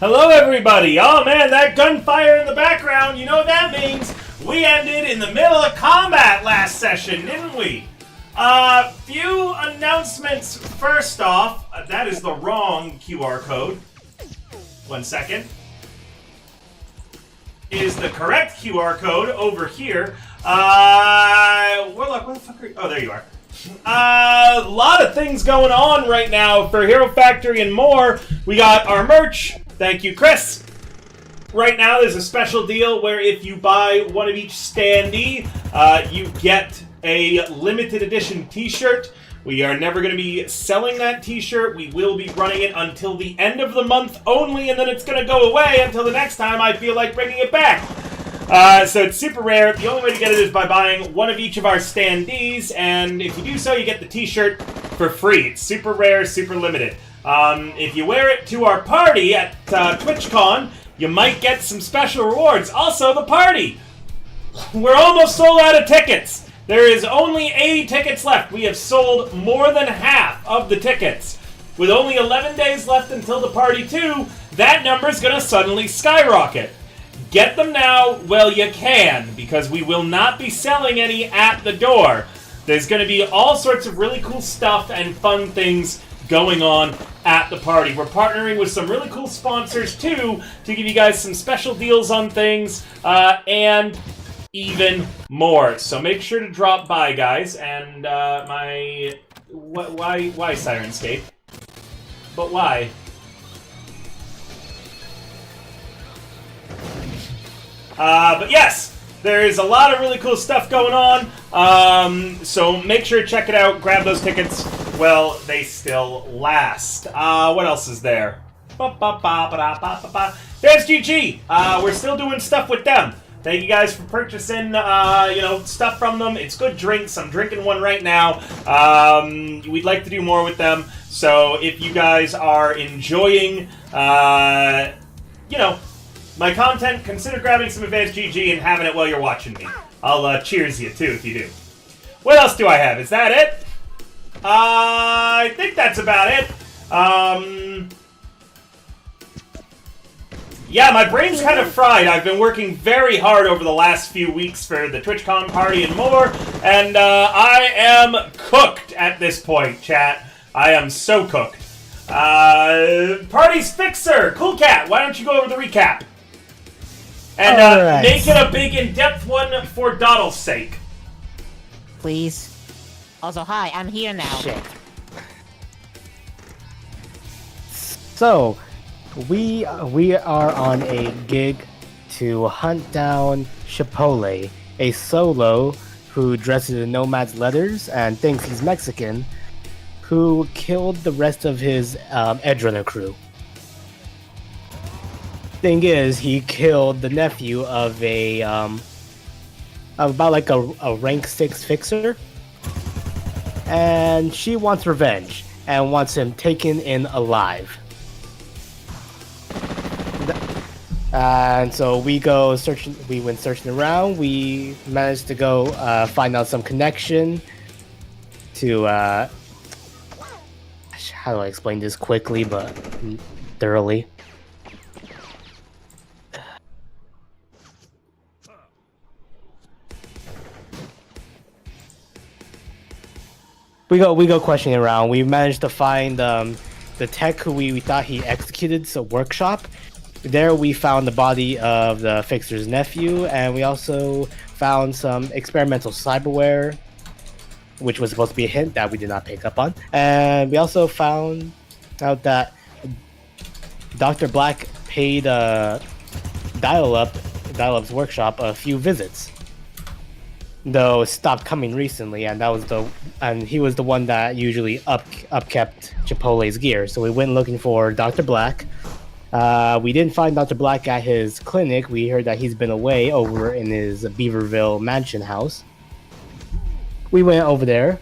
Hello, everybody! Oh man, that gunfire in the background, you know what that means? We ended in the middle of combat last session, didn't we? Few announcements. First off, that is the wrong QR code. 1 second. Is the correct QR code over here. Warlock, where the fuck are you? Oh, there you are. A lot of things going on right now for Hero Factory and more. We got our merch. Thank you, Chris. Right now, there's a special deal where if you buy one of each standee, you get a limited edition t-shirt. We are never going to be selling that t-shirt. We will be running it until the end of the month only, and then it's going to go away until the next time I feel like bringing it back. So it's super rare. The only way to get it is by buying one of each of our standees, and if you do so, you get the t-shirt for free. It's super rare, super limited. If you wear it to our party at TwitchCon, you might get some special rewards. Also, the party! We're almost sold out of tickets. There is only 80 tickets left. We have sold more than half of the tickets. With only 11 days left until the party 2, that number's going to suddenly skyrocket. Get them now while you can, because we will not be selling any at the door. There's going to be all sorts of really cool stuff and fun things going on at the party. We're partnering with some really cool sponsors, too, to give you guys some special deals on things, and even more. So make sure to drop by, guys. And why Sirenscape? But why? But yes, there is a lot of really cool stuff going on. So make sure to check it out. Grab those tickets while they still last. What else is there? There's GG. We're still doing stuff with them. Thank you guys for purchasing, stuff from them. It's good drinks. I'm drinking one right now. We'd like to do more with them. So if you guys are enjoying, my content, consider grabbing some Advanced GG and having it while you're watching me. I'll cheers you, too, if you do. What else do I have? Is that it? I think that's about it. Yeah, my brain's kind of fried. I've been working very hard over the last few weeks for the TwitchCon party and more, and I am cooked at this point, chat. I am so cooked. Party's Fixer! Cool Cat, why don't you go over the recap? And right. Make it a big, in-depth one for Doddle's sake. Please. Also, hi, I'm here now. Shit. So, we are on a gig to hunt down Chipotle, a solo who dresses in Nomad's leathers and thinks he's Mexican, who killed the rest of his Edrunner crew. Thing is, he killed the nephew of a rank 6 fixer, and she wants revenge and wants him taken in alive. And so we go searching. We went searching around. We managed to go find out some connection to. How do I explain this quickly but thoroughly? We go questioning around. We managed to find the tech who we thought he executed, so workshop. There we found the body of the fixer's nephew, and we also found some experimental cyberware, which was supposed to be a hint that we did not pick up on. And we also found out that Dr. Black paid Dial-Up's workshop a few visits, though it stopped coming recently, and he was the one that usually upkept Chipotle's gear. So we went looking for Dr. Black. We didn't find Dr. Black at his clinic. We heard that he's been away over in his Beaverville mansion house. We went over there.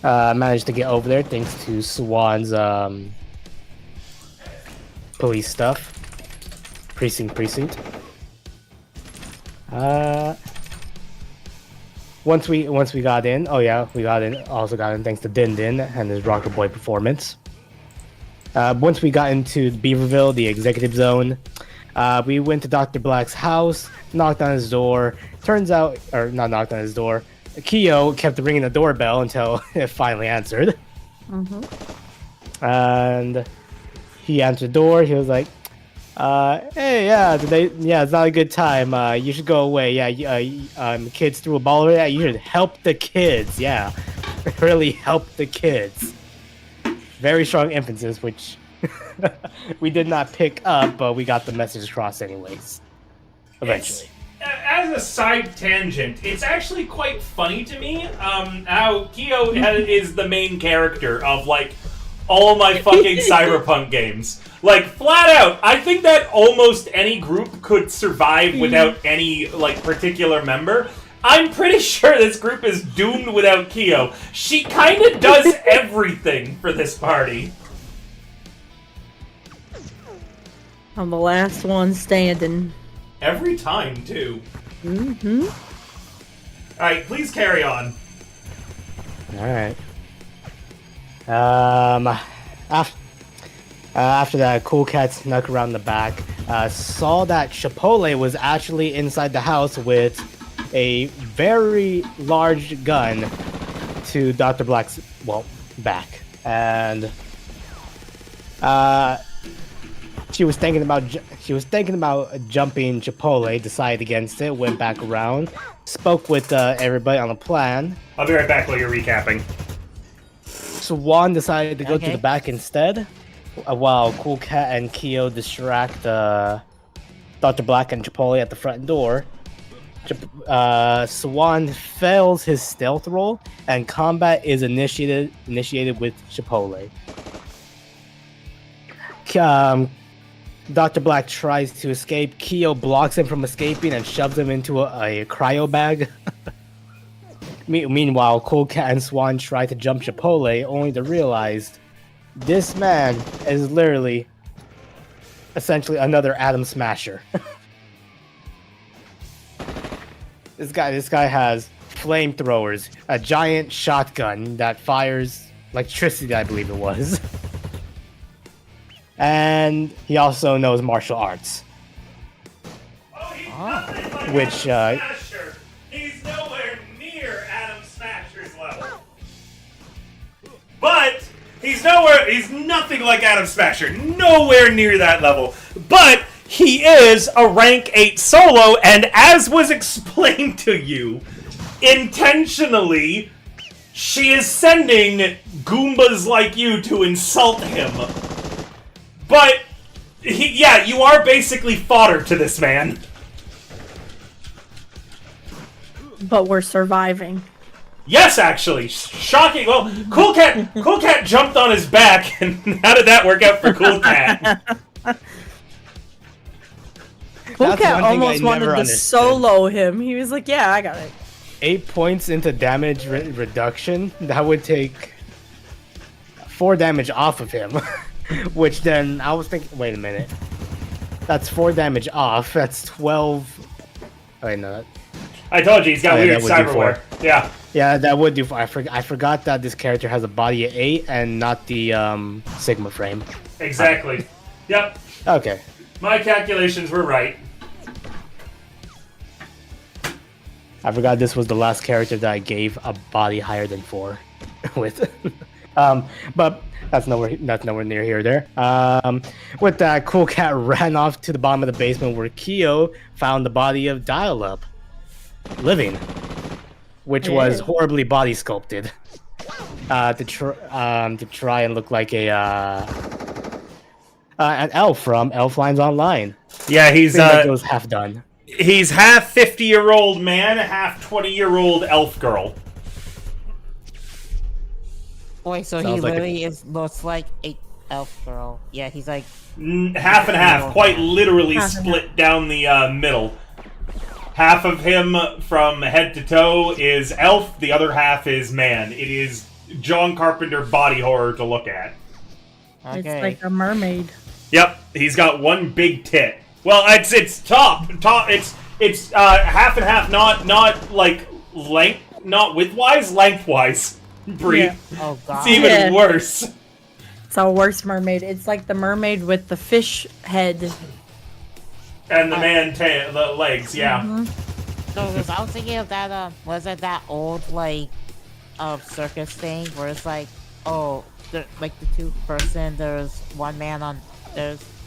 Managed to get over there thanks to Swan's police stuff. Precinct. Once we got in, also got in thanks to Din Din and his Rocker Boy performance. Once we got into Beaverville, the executive zone, we went to Dr. Black's house, knocked on his door. Turns out, or not knocked on his door, Kyo kept ringing the doorbell until it finally answered. And he answered the door. He was like, hey, yeah, it's not a good time. You should go away. Yeah, kids threw a ball over there. You should help the kids. Yeah, really help the kids. Very strong emphasis, which we did not pick up, but we got the message across anyways. Eventually. As a side tangent, it's actually quite funny to me how Kyo is the main character of, like, all my fucking Cyberpunk games. Like, flat out, I think that almost any group could survive without any, like, particular member. I'm pretty sure this group is doomed without Kyo. She kinda does everything for this party. I'm the last one standing. Every time, too. Alright, please carry on. Alright. After that, Cool Cat snuck around the back, saw that Chipotle was actually inside the house with a very large gun to Dr. Black's, back. And she was thinking about jumping Chipotle, decided against it, went back around, spoke with everybody on a plan. I'll be right back while you're recapping. Swan decided to go to the back instead, while Cool Cat and Kyo distract Dr. Black and Chipotle at the front door. Swan fails his stealth roll, and combat is initiated with Chipotle. Dr. Black tries to escape. Kyo blocks him from escaping and shoves him into a cryo bag. Meanwhile, Cool Cat and Swan try to jump Chipotle, only to realize this man is literally essentially another Atom Smasher. This guy has flamethrowers, a giant shotgun that fires electricity, I believe it was. And he also knows martial arts. Which, He's nowhere near Atom Smasher's level. But he's nothing like Atom Smasher. Nowhere near that level. But he is a rank 8 solo, and as was explained to you, intentionally, she is sending Goombas like you to insult him. But, you are basically fodder to this man. But we're surviving. Yes, actually. Shocking. Well, Cool Cat jumped on his back, and how did that work out for Cool Cat? Cool Cat almost wanted to solo him. He was like, yeah, I got it. 8 points into damage reduction. That would take 4 damage off of him. Which then, I was thinking, wait a minute. That's 4 damage off. That's 12. Wait, no. I told you, he's got weird cyberware. Yeah. Yeah, that would do. I forgot that this character has a body of 8 and not the Sigma frame. Exactly. Yep. Okay. My calculations were right. I forgot this was the last character that I gave a body higher than 4 with. But that's nowhere near here or there. With that, Cool Cat ran off to the bottom of the basement where Kyo found the body of Dial-Up living, which was horribly body sculpted to try and look like an elf from Elf Lines Online. Yeah, he's it was half done. He's half 50-year-old man, half 20-year-old elf girl. Wait, so Sounds he like literally looks like a elf girl. Yeah, he's like half and half, quite literally split down the middle. Half of him from head to toe is elf, the other half is man. It is John Carpenter body horror to look at. okay. It's like a mermaid. Yep, he's got one big tit. Well, it's top. It's half and half, not like length, not widthwise, lengthwise. Brie. Yeah. Oh god. It's even worse. It's a worse mermaid. It's like the mermaid with the fish head. And the the legs, yeah. No, because I was thinking of that, was it that old, like, circus thing where it's like, oh, like the two-person, there's one man on,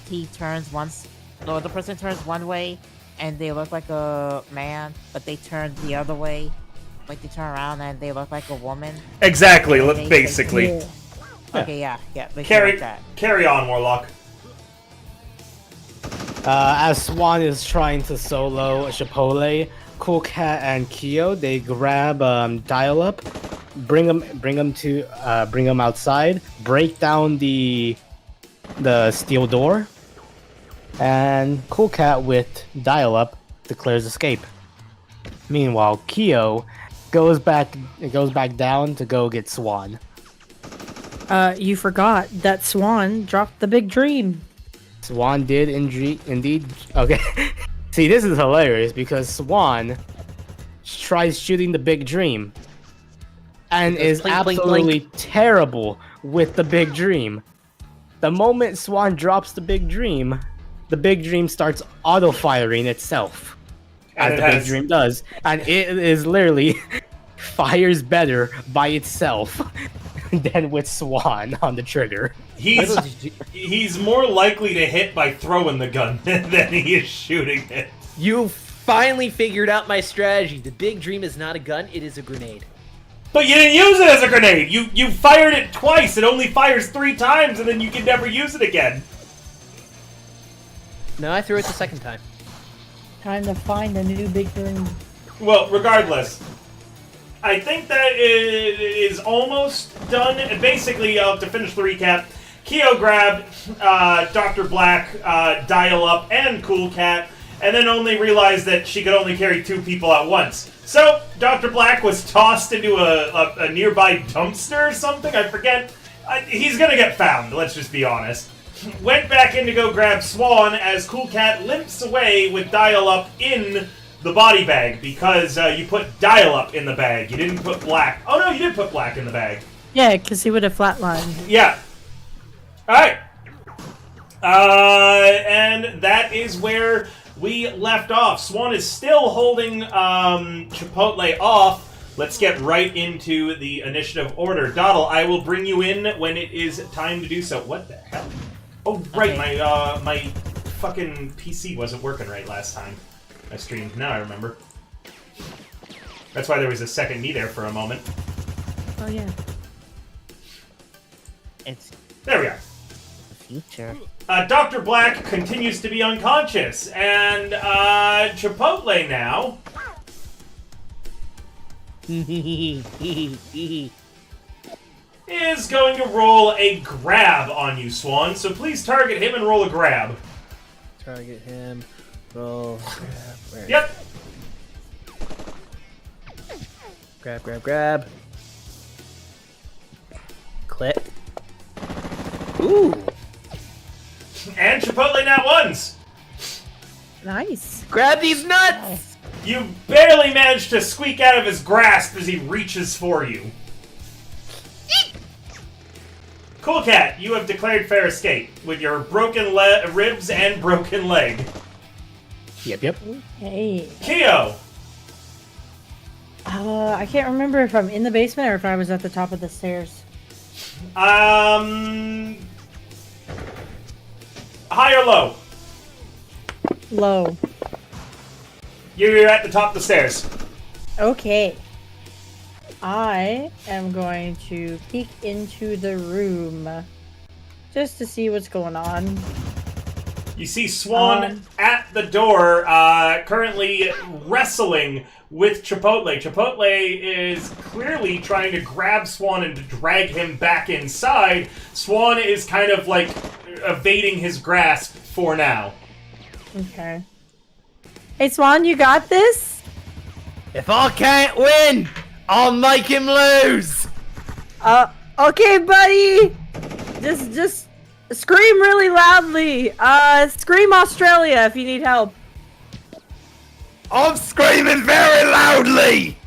he turns once, no, the person turns one way, and they look like a man, but they turn the other way. Like, they turn around and they look like a woman. Exactly, basically. Yeah. Okay, yeah. Like that. Carry on, Warlock. As Swan is trying to solo Chipotle, Cool Cat and Kyo, they grab Dial-Up, bring him outside, break down the steel door, and Cool Cat with Dial-Up declares escape. Meanwhile, Kyo goes back down to go get Swan. You forgot that Swan dropped the big dream. Swan did indeed. Okay. See, this is hilarious because Swan tries shooting the big dream and is blink, blink, absolutely blink. terrible with the big dream. The moment Swan drops the big dream starts auto-firing itself. As the big dream does. And it is literally fires better by itself than with Swan on the trigger. He's more likely to hit by throwing the gun than he is shooting it. You finally figured out my strategy. The big dream is not a gun, it is a grenade. But you didn't use it as a grenade! You fired it twice, it only fires 3 times, and then you can never use it again. No, I threw it the second time. Time to find a new big dream. Well, regardless, I think that it is almost done. Basically, to finish the recap, Kyo grabbed Dr. Black, Dial-Up, and Cool Cat, and then only realized that she could only carry 2 people at once. So, Dr. Black was tossed into a nearby dumpster or something, I forget. He's gonna get found, let's just be honest. Went back in to go grab Swan as Cool Cat limps away with Dial-Up in the body bag, because you put Dial-Up in the bag. You didn't put Black. Oh no, you did put Black in the bag. Yeah, because he would have flatlined. Yeah. Alright. And that is where we left off. Swan is still holding Chipotle off. Let's get right into the initiative order. Doddle, I will bring you in when it is time to do so. What the hell? Oh, right, Okay. my fucking PC wasn't working right last time I streamed. Now I remember. That's why there was a second me there for a moment. Oh, yeah. It's There we are. the future. Dr. Black continues to be unconscious, and Chipotle now is going to roll a grab on you, Swan. So please target him and roll a grab. Target him. Roll. Grab. Yep. Grab. Click. Ooh. And Chipotle now ones. Nice. Grab these nuts! You barely managed to squeak out of his grasp as he reaches for you. Cool Cat, you have declared fair escape with your broken ribs and broken leg. Yep. Hey. Kyo, I can't remember if I'm in the basement or if I was at the top of the stairs. high or low? Low. You're at the top of the stairs. Okay. I am going to peek into the room just to see what's going on. You see Swan at the door, currently wrestling with Chipotle. Chipotle is clearly trying to grab Swan and to drag him back inside. Swan is kind of like evading his grasp for now. Okay. Hey, Swan, you got this? If I can't win, I'll make him lose! Okay, buddy! Just scream really loudly. Scream Australia if you need help. I'm screaming very loudly!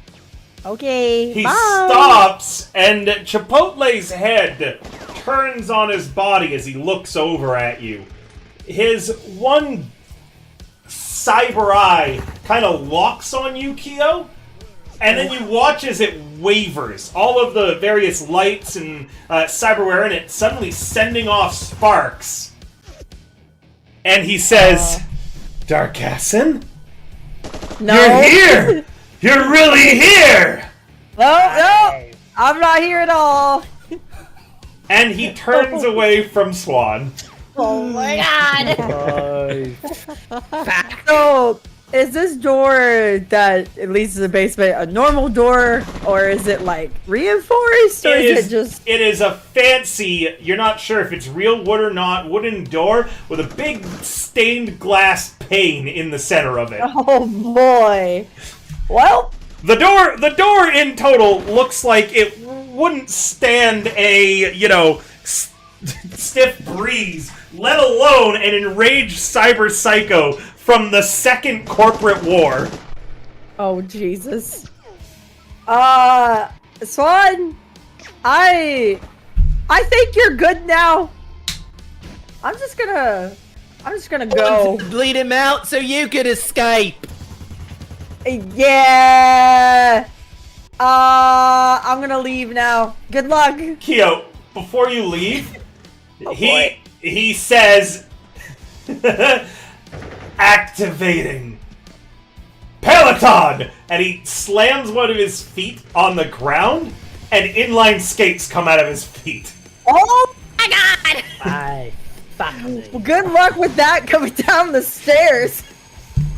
Okay, He bye. stops, and Chipotle's head turns on his body as he looks over at you. His one cyber eye kind of locks on you, Kyo, and then you watch as it wavers. All of the various lights and cyberware in it suddenly sending off sparks. And he says, Darkassin? No. You're here! You're really here! No, I'm not here at all. And he turns away from Swan. Oh my god. So, is this door that it leads to the basement a normal door, or is it like reinforced, or is it just? It is a fancy, you're not sure if it's real wood or not, wooden door with a big stained glass pane in the center of it. Oh boy. Well, The door in total looks like it wouldn't stand a, stiff breeze, let alone an enraged cyber psycho from the Second Corporate War. oh Jesus. Swan, I think you're good now. I'm just gonna go. Bleed him out so you could escape. Yeah. I'm gonna leave now. Good luck. Kyo, before you leave, Oh, boy. he says, activating Peloton, and he slams one of his feet on the ground, and inline skates come out of his feet. Oh my god. I fuck me. Well, good luck with that coming down the stairs.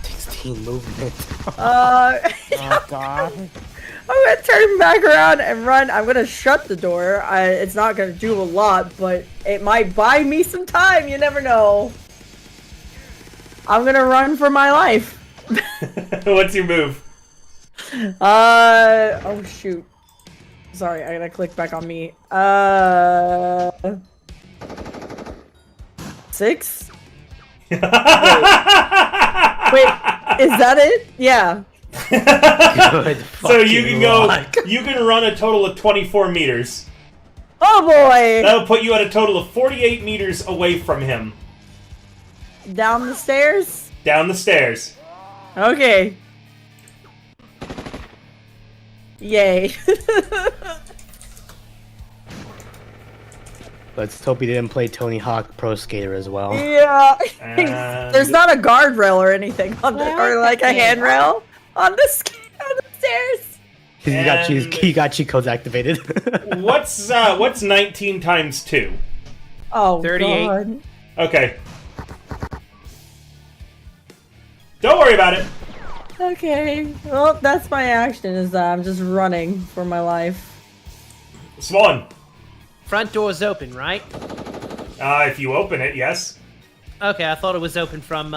16 movement. Oh god. I'm gonna turn back around and run. I'm gonna shut the door. It's not gonna do a lot, but it might buy me some time. You never know. I'm gonna run for my life. What's your move? Oh shoot. Sorry, I gotta click back on me. 6? Wait, is that it? Yeah. Good So you can go. luck. You can run a total of 24 meters. Oh boy! That'll put you at a total of 48 meters away from him. Down the stairs? Down the stairs. Okay. Yay. Let's hope he didn't play Tony Hawk Pro Skater as well. Yeah. And- There's not a guardrail or anything on the, or like a handrail on the stairs. He got cheat codes activated. What's 19 times 2? Oh, 38. God. Okay. Don't worry about it. Okay. Well, that's my action. Is that I'm just running for my life. Swan. Front door's open, right? If you open it, yes. Okay, I thought it was open from,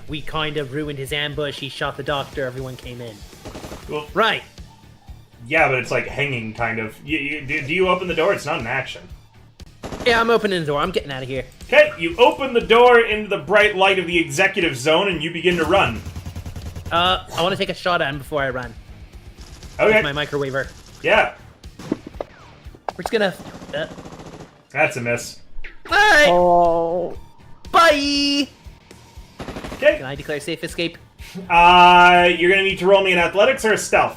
we kind of ruined his ambush, he shot the doctor, everyone came in. Well, Right. yeah, but it's like hanging, kind of. Do you open the door? It's not an action. Yeah, I'm opening the door, I'm getting out of here. Okay, you open the door into the bright light of the executive zone, and you begin to run. I want to take a shot at him before I run. Okay. With my microwaver. Yeah, We're just gonna... that's a miss. Alright, Oh. bye! Okay. Can I declare safe escape? You're gonna need to roll me an athletics or a stealth.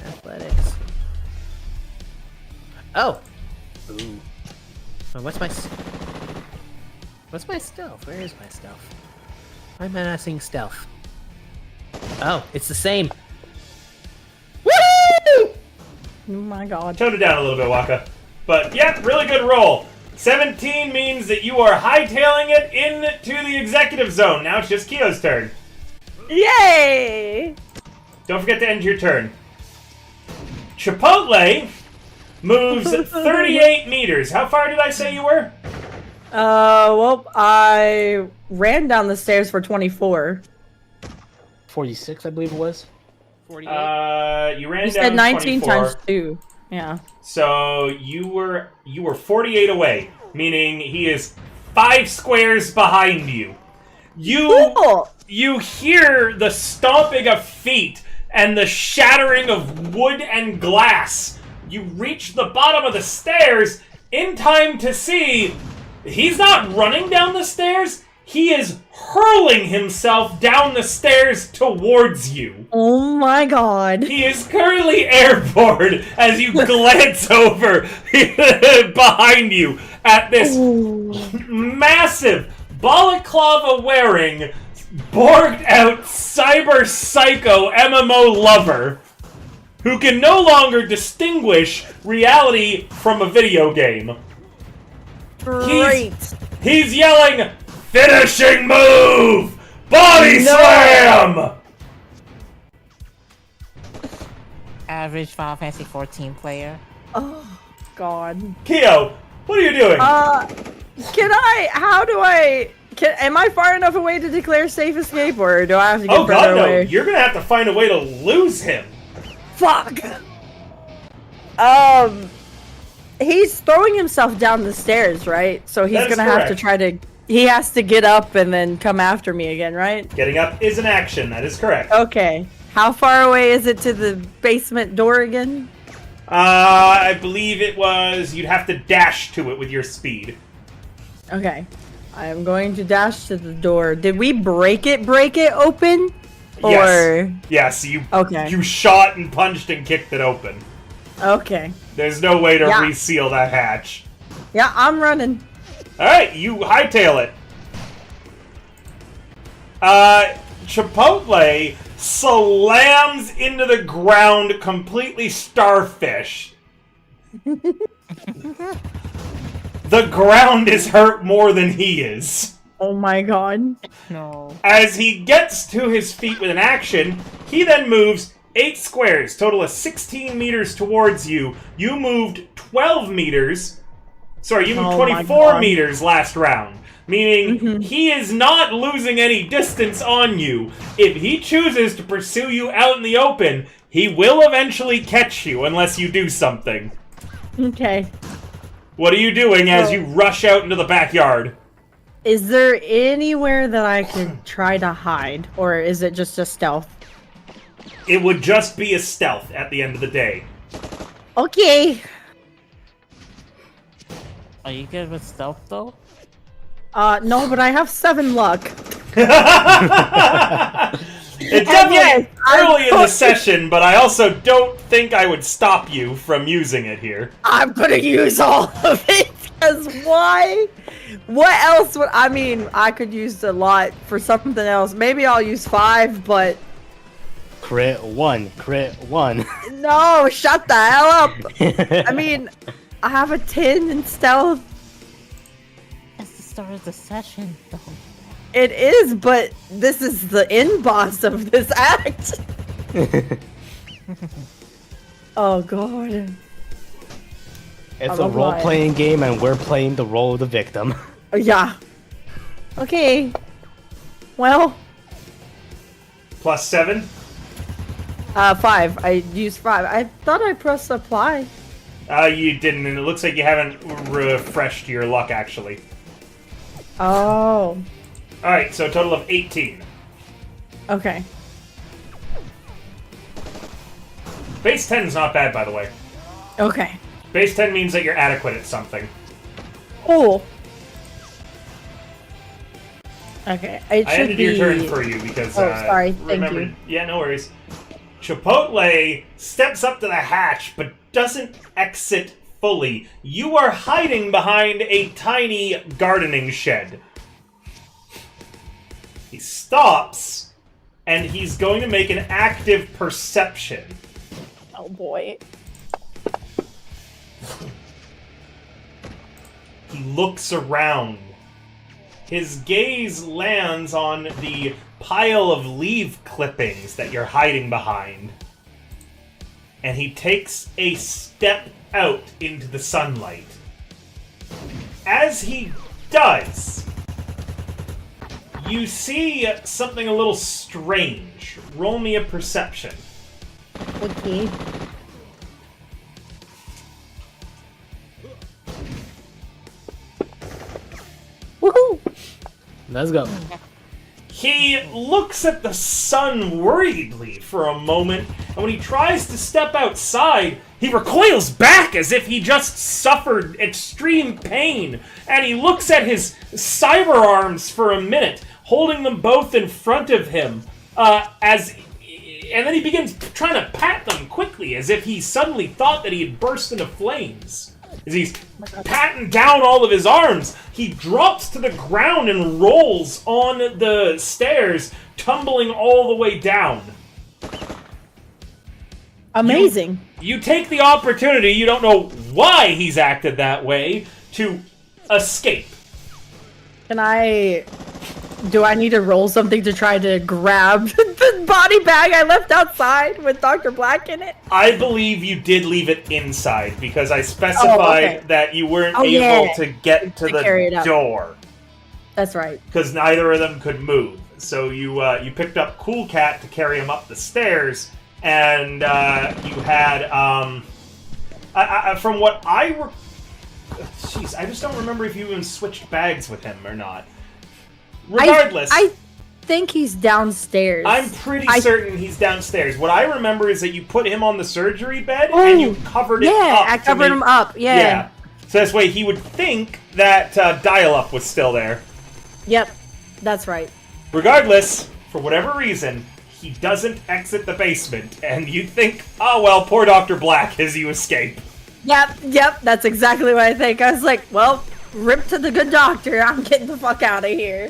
Athletics. Oh! Ooh. Oh, what's my stealth? Where is my stealth? Why am I not seeing stealth? Oh, it's the same. Woo! Oh my God. Toned it down a little bit, Waka. But yeah, really good roll. 17 means that you are hightailing it into the executive zone. Now it's just Kyo's turn. Yay! Don't forget to end your turn. Chipotle moves 38 meters. How far did I say you were? Well, I ran down the stairs for 24. 46, I believe it was. 48. You ran You down said 19 24. times 2. Yeah. So you were 48 away, meaning he is 5 squares behind you. Cool! You hear the stomping of feet and the shattering of wood and glass. You reach the bottom of the stairs in time to see he's not running down the stairs, he is hurling himself down the stairs towards you. Oh my god. He is currently airborne as you glance over behind you at this massive balaclava-wearing, borged-out cyber psycho MMO lover who can no longer distinguish reality from a video game. Great. He's yelling, "Finishing move! Body slam!" Average Final Fantasy 14 player. Oh god. Kyo, what are you doing? Am I far enough away to declare safe escape, or do I have to get oh further god, no. away? You're gonna have to find a way to lose him. Fuck! He's throwing himself down the stairs, right? So he's That is gonna have to correct. try to... He has to get up and then come after me again, right? Getting up is an action, that is correct. Okay. How far away is it to the basement door again? I believe it was... You'd have to dash to it with your speed. Okay. I am going to dash to the door. Did we break it open? Or... Yes. Yes, you Okay. you shot and punched and kicked it open. Okay. There's no way to Yeah. reseal that hatch. Yeah, I'm running. Alright, you hightail it. Chipotle slams into the ground completely starfish. The ground is hurt more than he is. Oh my god. No. As he gets to his feet with an action, he then moves 8 squares, total of 16 meters towards you. You moved 12 meters. Sorry, you moved Oh my 24 God. meters last round. Meaning, he is not losing any distance on you. If he chooses to pursue you out in the open, he will eventually catch you unless you do something. Okay. What are you doing as you rush out into the backyard? Is there anywhere that I could try to hide? Or is it just a stealth? It would just be a stealth at the end of the day. Okay. Are you good with stealth though? No, but I have 7 luck. It's yes, definitely I'm early in the going- session, but I also don't think I would stop you from using it here. I'm gonna use all of it, because why? What else would... I mean, I could use a lot for something else. Maybe I'll use 5, but... Crit 1, crit 1. No, shut the hell up! I mean, I have a 10 in stealth. That's the start of the session though. It is, but this is the end boss of this act. Oh god. It's I'm a a role-playing game, and we're playing the role of the victim. Yeah. Okay. Well, +7? 5. I used 5. I thought I pressed apply. You didn't, and it looks like you haven't refreshed your luck, actually. Oh. Alright, so a total of 18. Okay. Base 10 is not bad, by the way. Okay. Base 10 means that you're adequate at something. Cool. Okay. It I should ended be... your turn for you because, Oh, sorry. Thank remember... you. Yeah, no worries. Chipotle steps up to the hatch, but doesn't exit fully. You are hiding behind a tiny gardening shed. He stops, and he's going to make an active perception. Oh boy. He looks around. His gaze lands on the pile of leaf clippings that you're hiding behind. And he takes a step out into the sunlight. As he does, you see something a little strange. Roll me a perception. Okay. Woohoo! Let's go. He looks at the sun worriedly for a moment, and when he tries to step outside, he recoils back as if he just suffered extreme pain, and he looks at his cyber arms for a minute, holding them both in front of him, and then he begins trying to pat them quickly, as if he suddenly thought that he had burst into flames. As he's patting down all of his arms, he drops to the ground and rolls on the stairs, tumbling all the way down. Amazing. You take the opportunity, you don't know why he's acted that way, to escape. Do I need to roll something to try to grab the body bag I left outside with Dr. Black in it? I believe you did leave it inside, because I specified that you weren't able to get to the door. That's right. Because neither of them could move. So you picked up Cool Cat to carry him up the stairs, and you had, from what jeez, I just don't remember if you even switched bags with him or not. Regardless, I think he's downstairs. I'm pretty certain he's downstairs. What I remember is that you put him on the surgery bed and you covered it up. Yeah, I covered him up. Yeah. So this way he would think that dial-up was still there. Yep, that's right. Regardless, for whatever reason, he doesn't exit the basement, and you think, oh well, poor Dr. Black as you escape. Yep, that's exactly what I think. I was like, well, rip to the good doctor. I'm getting the fuck out of here.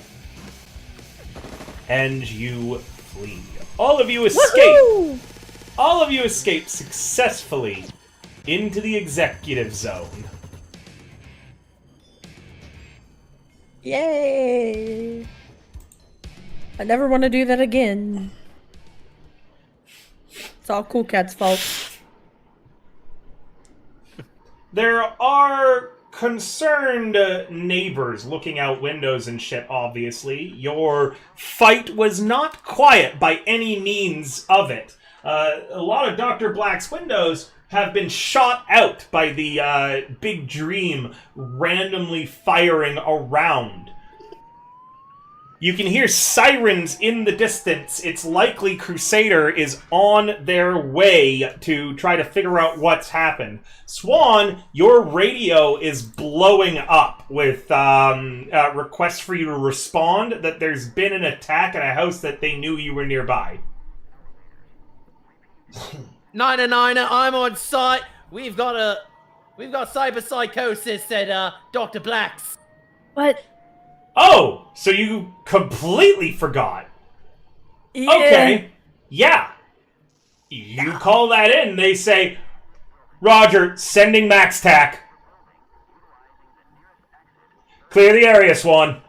And you flee. All of you escape. Woohoo! All of you escape successfully into the executive zone. Yay! I never want to do that again. It's all Cool Cat's fault. There are concerned neighbors looking out windows and shit, obviously. Your fight was not quiet by any means of it. A lot of Dr. Black's windows have been shot out by the Big Dream randomly firing around. You can hear sirens in the distance. It's likely Crusader is on their way to try to figure out what's happened. Swan, your radio is blowing up with requests for you to respond that there's been an attack at a house that they knew you were nearby. Niner, I'm on site. We've got cyber psychosis at Dr. Black's. What? Oh, so you completely forgot. Yeah. Okay. Yeah. You call that in, they say, Roger, sending max tac. Clear the area, Swan.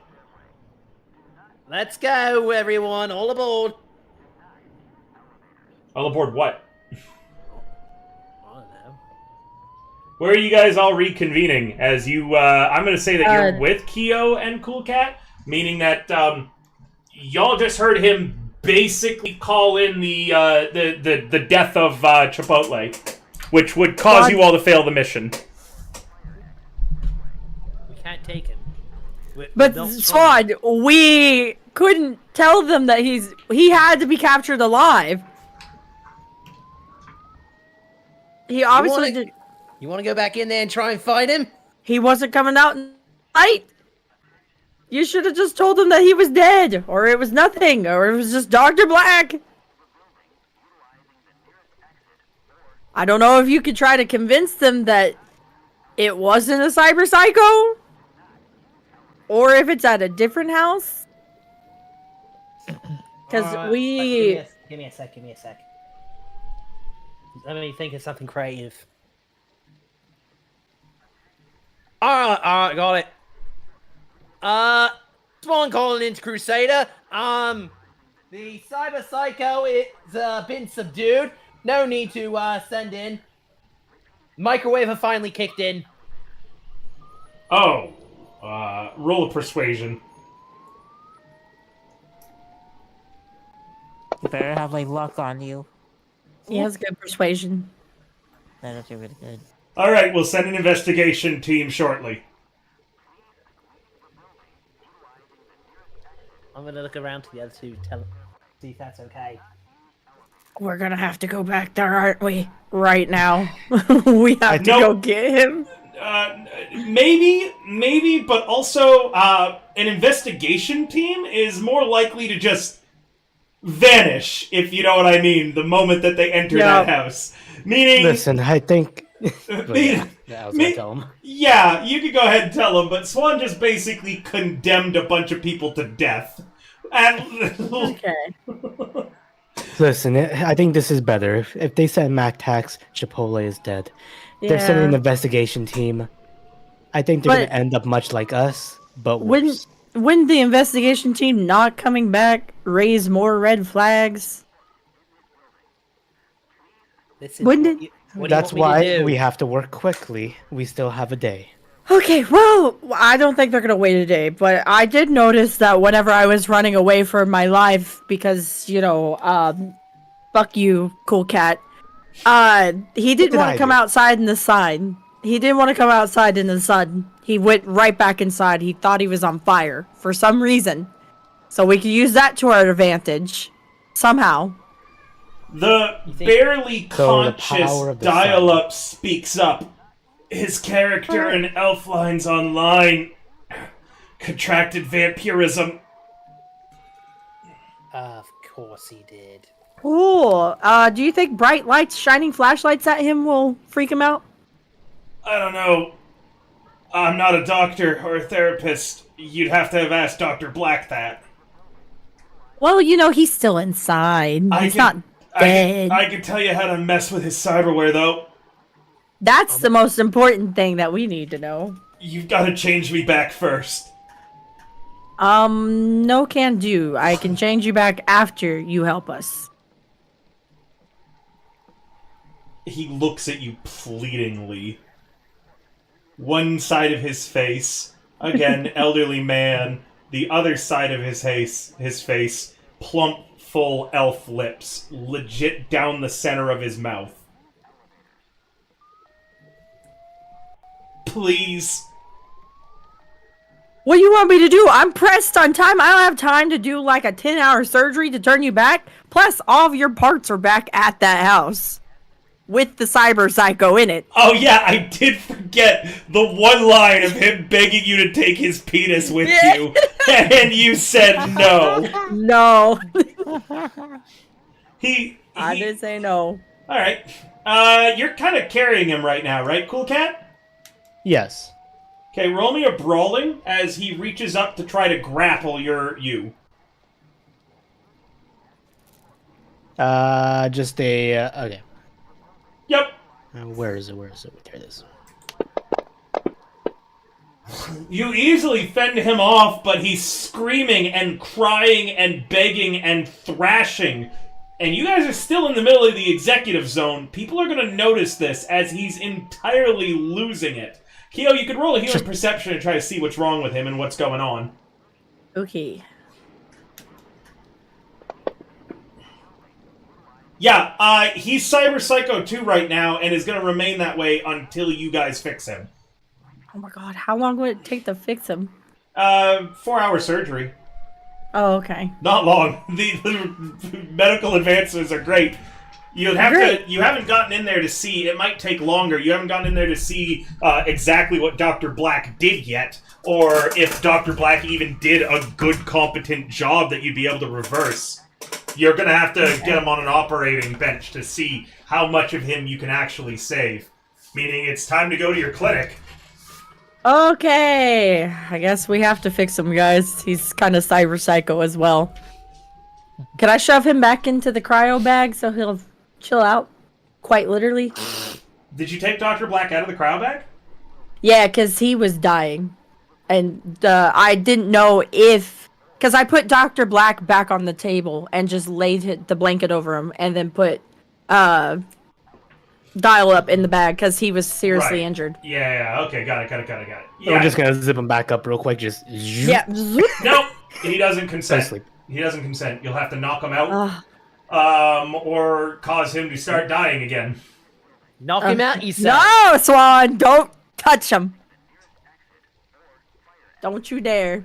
Let's go, everyone. All aboard. All aboard what? I don't know. Where are you guys all reconvening? As you, I'm going to say that you're with Keo and Cool Cat, meaning that y'all just heard him basically call in the death of Chipotle, which would cause you all to fail the mission. We can't take him. But Swan, we couldn't tell them that he had to be captured alive. He obviously did. You want to go back in there and try and fight him? He wasn't coming out in light. You should have just told him that he was dead, or it was nothing, or it was just Dr. Black. I don't know if you could try to convince them that it wasn't a cyber psycho, or if it's at a different house. Because Give me a sec. Let me think of something creative. Alright, got it. Swan calling into Crusader. The cyber psycho is been subdued. No need to send in. Microwave have finally kicked in. Oh. Roll a persuasion. You better have like luck on you. he has good persuasion. That'll do really good. Alright, we'll send an investigation team shortly. I'm gonna look around to the other two, see if that's okay. We're gonna have to go back there, aren't we? Right now. We have to go get him. Maybe, but also, an investigation team is more likely to just vanish, if you know what I mean, the moment that they enter that house. Meaning... Listen, I think... Yeah, I was gonna tell him. Yeah, you could go ahead and tell him, but Swan just basically condemned a bunch of people to death. And... Okay. Listen, I think this is better. If they send Mac Tax, Chipotle is dead. They're sending an investigation team. I think they're going to end up much like us, but worse. Wouldn't the investigation team not coming back raise more red flags? That's why we have to work quickly. We still have a day. Okay, well, I don't think they're gonna wait a day, but I did notice that whenever I was running away from my life, because, you know, fuck you, cool cat, he didn't want to come outside in the sun. He didn't want to come outside in the sun. He went right back inside. He thought he was on fire for some reason. So we could use that to our advantage. Somehow. The barely conscious dial-up speaks up. His character in Elflines Online contracted vampirism. Of course he did. Cool. Do you think bright lights shining flashlights at him will freak him out? I don't know. I'm not a doctor or a therapist. You'd have to have asked Dr. Black that. Well, you know, he's still inside. He's not dead. I can tell you how to mess with his cyberware, though. That's the most important thing that we need to know. You've got to change me back first. No can do. I can change you back after you help us. He looks at you pleadingly. One side of his face, again, elderly man. The other side of his face, plump, full elf lips, legit down the center of his mouth. Please. What do you want me to do? I'm pressed on time. I don't have time to do like a 10-hour surgery to turn you back. Plus, all of your parts are back at that house. With the cyber psycho in it. Oh yeah, I did forget the one line of him begging you to take his penis with you. And you said no. No. I did say no. Alright. You're kind of carrying him right now, right, Cool Cat? Yes. Okay, roll me a brawling as he reaches up to try to grapple you. Just a... okay. Yep. Where is it? There it is. You easily fend him off, but he's screaming and crying and begging and thrashing. And you guys are still in the middle of the executive zone. People are going to notice this as he's entirely losing it. Keo, you could roll a healing perception and try to see what's wrong with him and what's going on. Okay. Yeah, he's Cyber Psycho 2 right now and is going to remain that way until you guys fix him. Oh my god, how long would it take to fix him? 4-hour surgery. Oh, okay. Not long. The medical advances are great. You haven't gotten in there to see, it might take longer, you haven't gotten in there to see exactly what Dr. Black did yet, or if Dr. Black even did a good, competent job that you'd be able to reverse. You're going to have to get him on an operating bench to see how much of him you can actually save. Meaning it's time to go to your clinic. Okay. I guess we have to fix him, guys. He's kind of cyber psycho as well. Can I shove him back into the cryo bag so he'll chill out? Quite literally. Did you take Dr. Black out of the cryo bag? Yeah, because he was dying. And I didn't know if... Because I put Dr. Black back on the table and just laid the blanket over him and then put Dial Up in the bag because he was seriously injured. Yeah, okay, got it. Yeah. So we're just going to zip him back up real quick, just... Yeah. Nope, he doesn't consent. He doesn't consent. You'll have to knock him out or cause him to start dying again. Knock him out, you said. No, Swan, don't touch him. Don't you dare.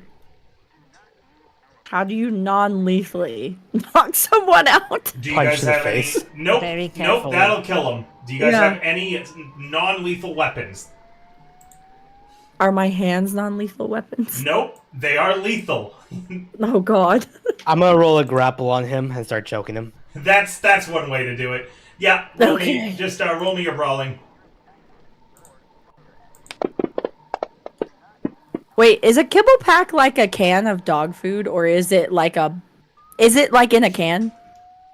How do you non-lethally knock someone out? Do you Punch guys to the have any? face. Nope. Very Nope. carefully. That'll kill him. Do you guys Yeah. have any non-lethal weapons? Are my hands non-lethal weapons? Nope. They are lethal. Oh god. I'm gonna roll a grapple on him and start choking him. That's one way to do it. Yeah. Roll Okay. me. Just roll me your brawling. Wait, is a kibble pack like a can of dog food, or is it like a... Is it like in a can?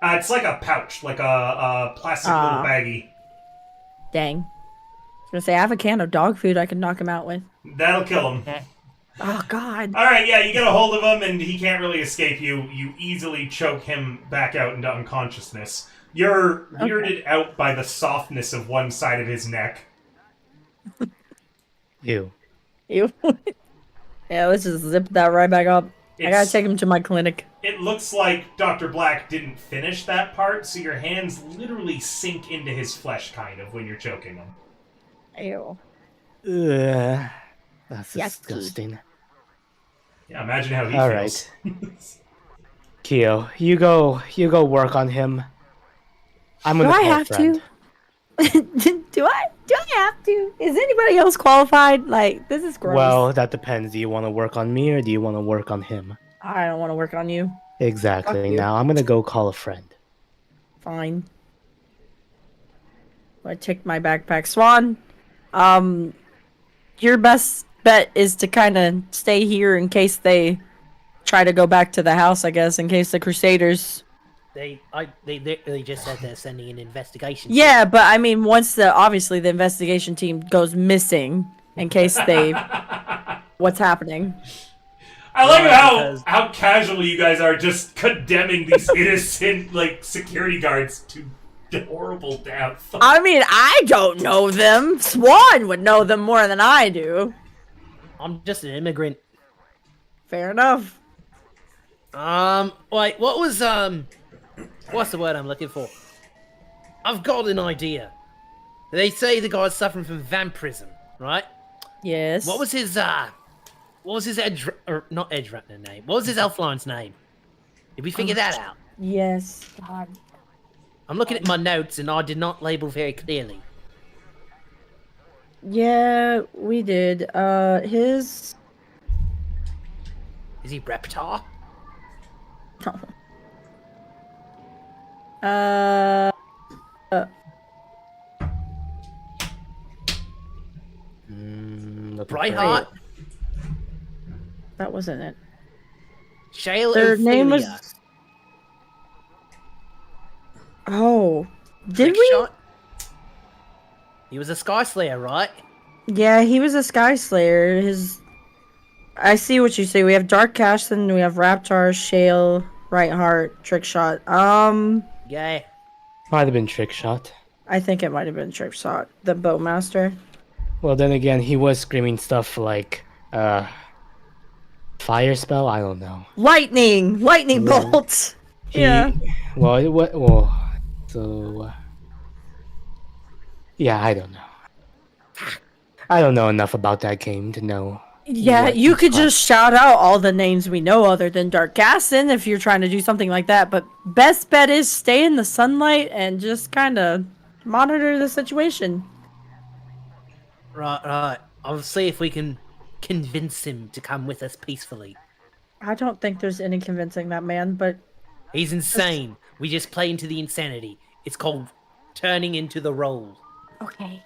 It's like a pouch, like a plastic little baggie. Dang. I was gonna say, I have a can of dog food I can knock him out with. That'll kill him. Okay. Oh god. All right, yeah, you get a hold of him, and he can't really escape you. You easily choke him back out into unconsciousness. You're weirded out by the softness of one side of his neck. Ew. Ew. Yeah, let's just zip that right back up. I gotta It's- take him to my clinic. It looks like Dr. Black didn't finish that part, so your hands literally sink into his flesh, kind of, when you're choking him. Ew. Ugh. That's Yucky. disgusting. Yeah, imagine how he All feels. Kyo, you go work on him. I'm Do gonna I call a have friend. to? Do I have to? Is anybody else qualified? Like, this is gross. Well, that depends. Do you want to work on me or do you want to work on him? I don't want to work on you. Exactly. Fuck you. Now I'm gonna go call a friend. Fine. I take my backpack. Swan, your best bet is to kind of stay here in case they try to go back to the house, I guess, in case the Crusaders... They just said they're sending an investigation. Yeah, but I mean, once obviously the investigation team goes missing, in case they... What's happening? I like Because- how casually you guys are just condemning these innocent, like, security guards to horrible death. I mean, I don't know them. Swan would know them more than I do. I'm just an immigrant. Fair enough. Wait, what was, what's the word I'm looking for? I've got an idea. They say the guy's suffering from vampirism, right? Yes. What was his not Edge Ratner name? What was his Elfline's name? Did we figure that out? Yes. God. I'm looking at my notes and I did not label very clearly. Yeah, we did. His... Is he Reptar? Brightheart? That wasn't it. Shale Their name was... Ophelia. Oh. Did Trick we? Shot? He was a Sky Slayer, right? Yeah, he was a Sky Slayer. His... I see what you say. We have Dark Caston, we have Raptar, Shale, Right Heart, Trick Shot. Yeah. Might have been trick shot. I think it might have been Trick Shot, the Bowmaster. Well, then again, he was screaming stuff like, fire spell. I don't know. Lightning bolts. Yeah. Well, so. Yeah, I don't know. I don't know enough about that game to know. Yeah, what you he's could called. just shout out all the names we know other than Dark Caston if you're trying to do something like that. But best bet is stay in the sunlight and just kind of monitor the situation. Right. I'll see if we can convince him to come with us peacefully. I don't think there's any convincing that man, but He's insane. We just play into the insanity. It's called turning into the role. okay.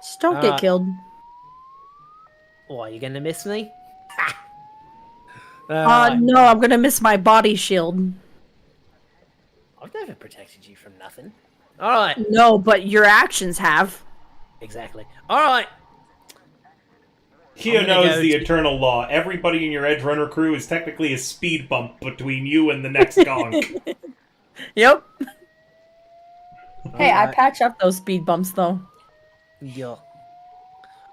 Just don't get killed. Why, you gonna miss me? No, I'm gonna miss my body shield. I've never protected you from nothing. Alright, No, but your actions have. exactly. Alright, Kyo I'm gonna knows go the to- eternal law. Everybody in your Edge Runner crew is technically a speed bump between you and the next gonk. Yep. Hey, I Alright. patch up those speed bumps though. yeah.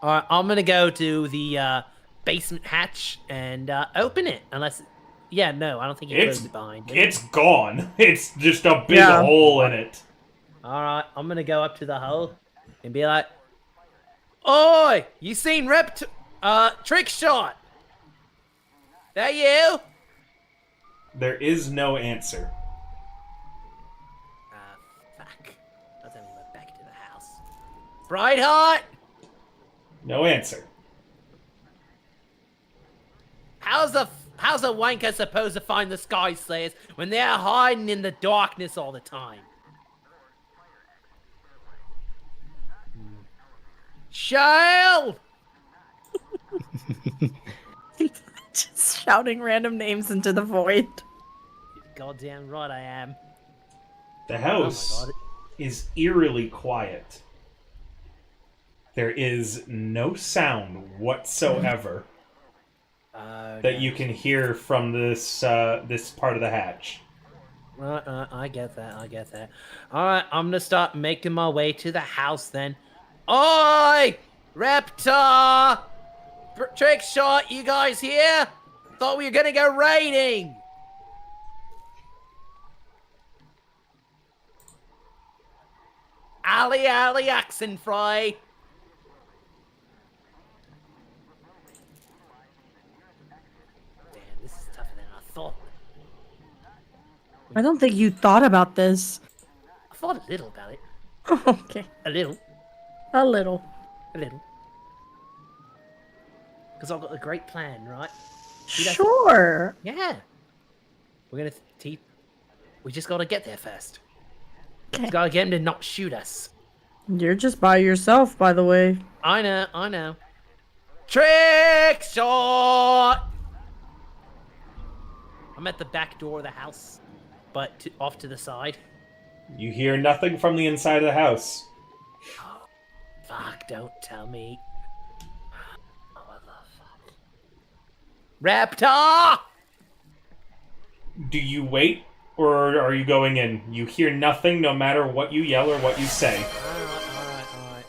Alright, I'm gonna go to the basement hatch and open it. Unless. Yeah, no, I don't think he closed it behind me. It's gone. It's just a big Yeah. hole in it. Alright, I'm gonna go up to the hole and be like, Oi! You seen Trick Shot? That you? There is no answer. Fuck. I then went back to the house. Brightheart! No answer. How's a wanker supposed to find the Sky Slayers when they're hiding in the darkness all the time? Child! Just shouting random names into the void. Goddamn right I am. The Oh house my god. is eerily quiet. There is no sound whatsoever that you can hear from this this part of the hatch. I get that, I get that. Alright, I'm gonna start making my way to the house then. Oi! Raptor! Trick shot, you guys here? Thought we were gonna go raiding! Ali Oxenfry! Damn, this is tougher than I thought. I don't think you thought about this. I thought a little about it. Okay. A little. A little. A little. Because I've got a great plan, right? See, that's- Sure. Yeah. We're gonna teeth. We just gotta get there first. Okay. Gotta get him to not shoot us. You're just by yourself, by the way. I know, I know. Trick shot! I'm at the back door of the house, but off to the side. You hear nothing from the inside of the house. Oh, fuck, don't tell me. Oh, what the fuck? Raptor! Do you wait, or are you going in? You hear nothing no matter what you yell or what you say. Alright.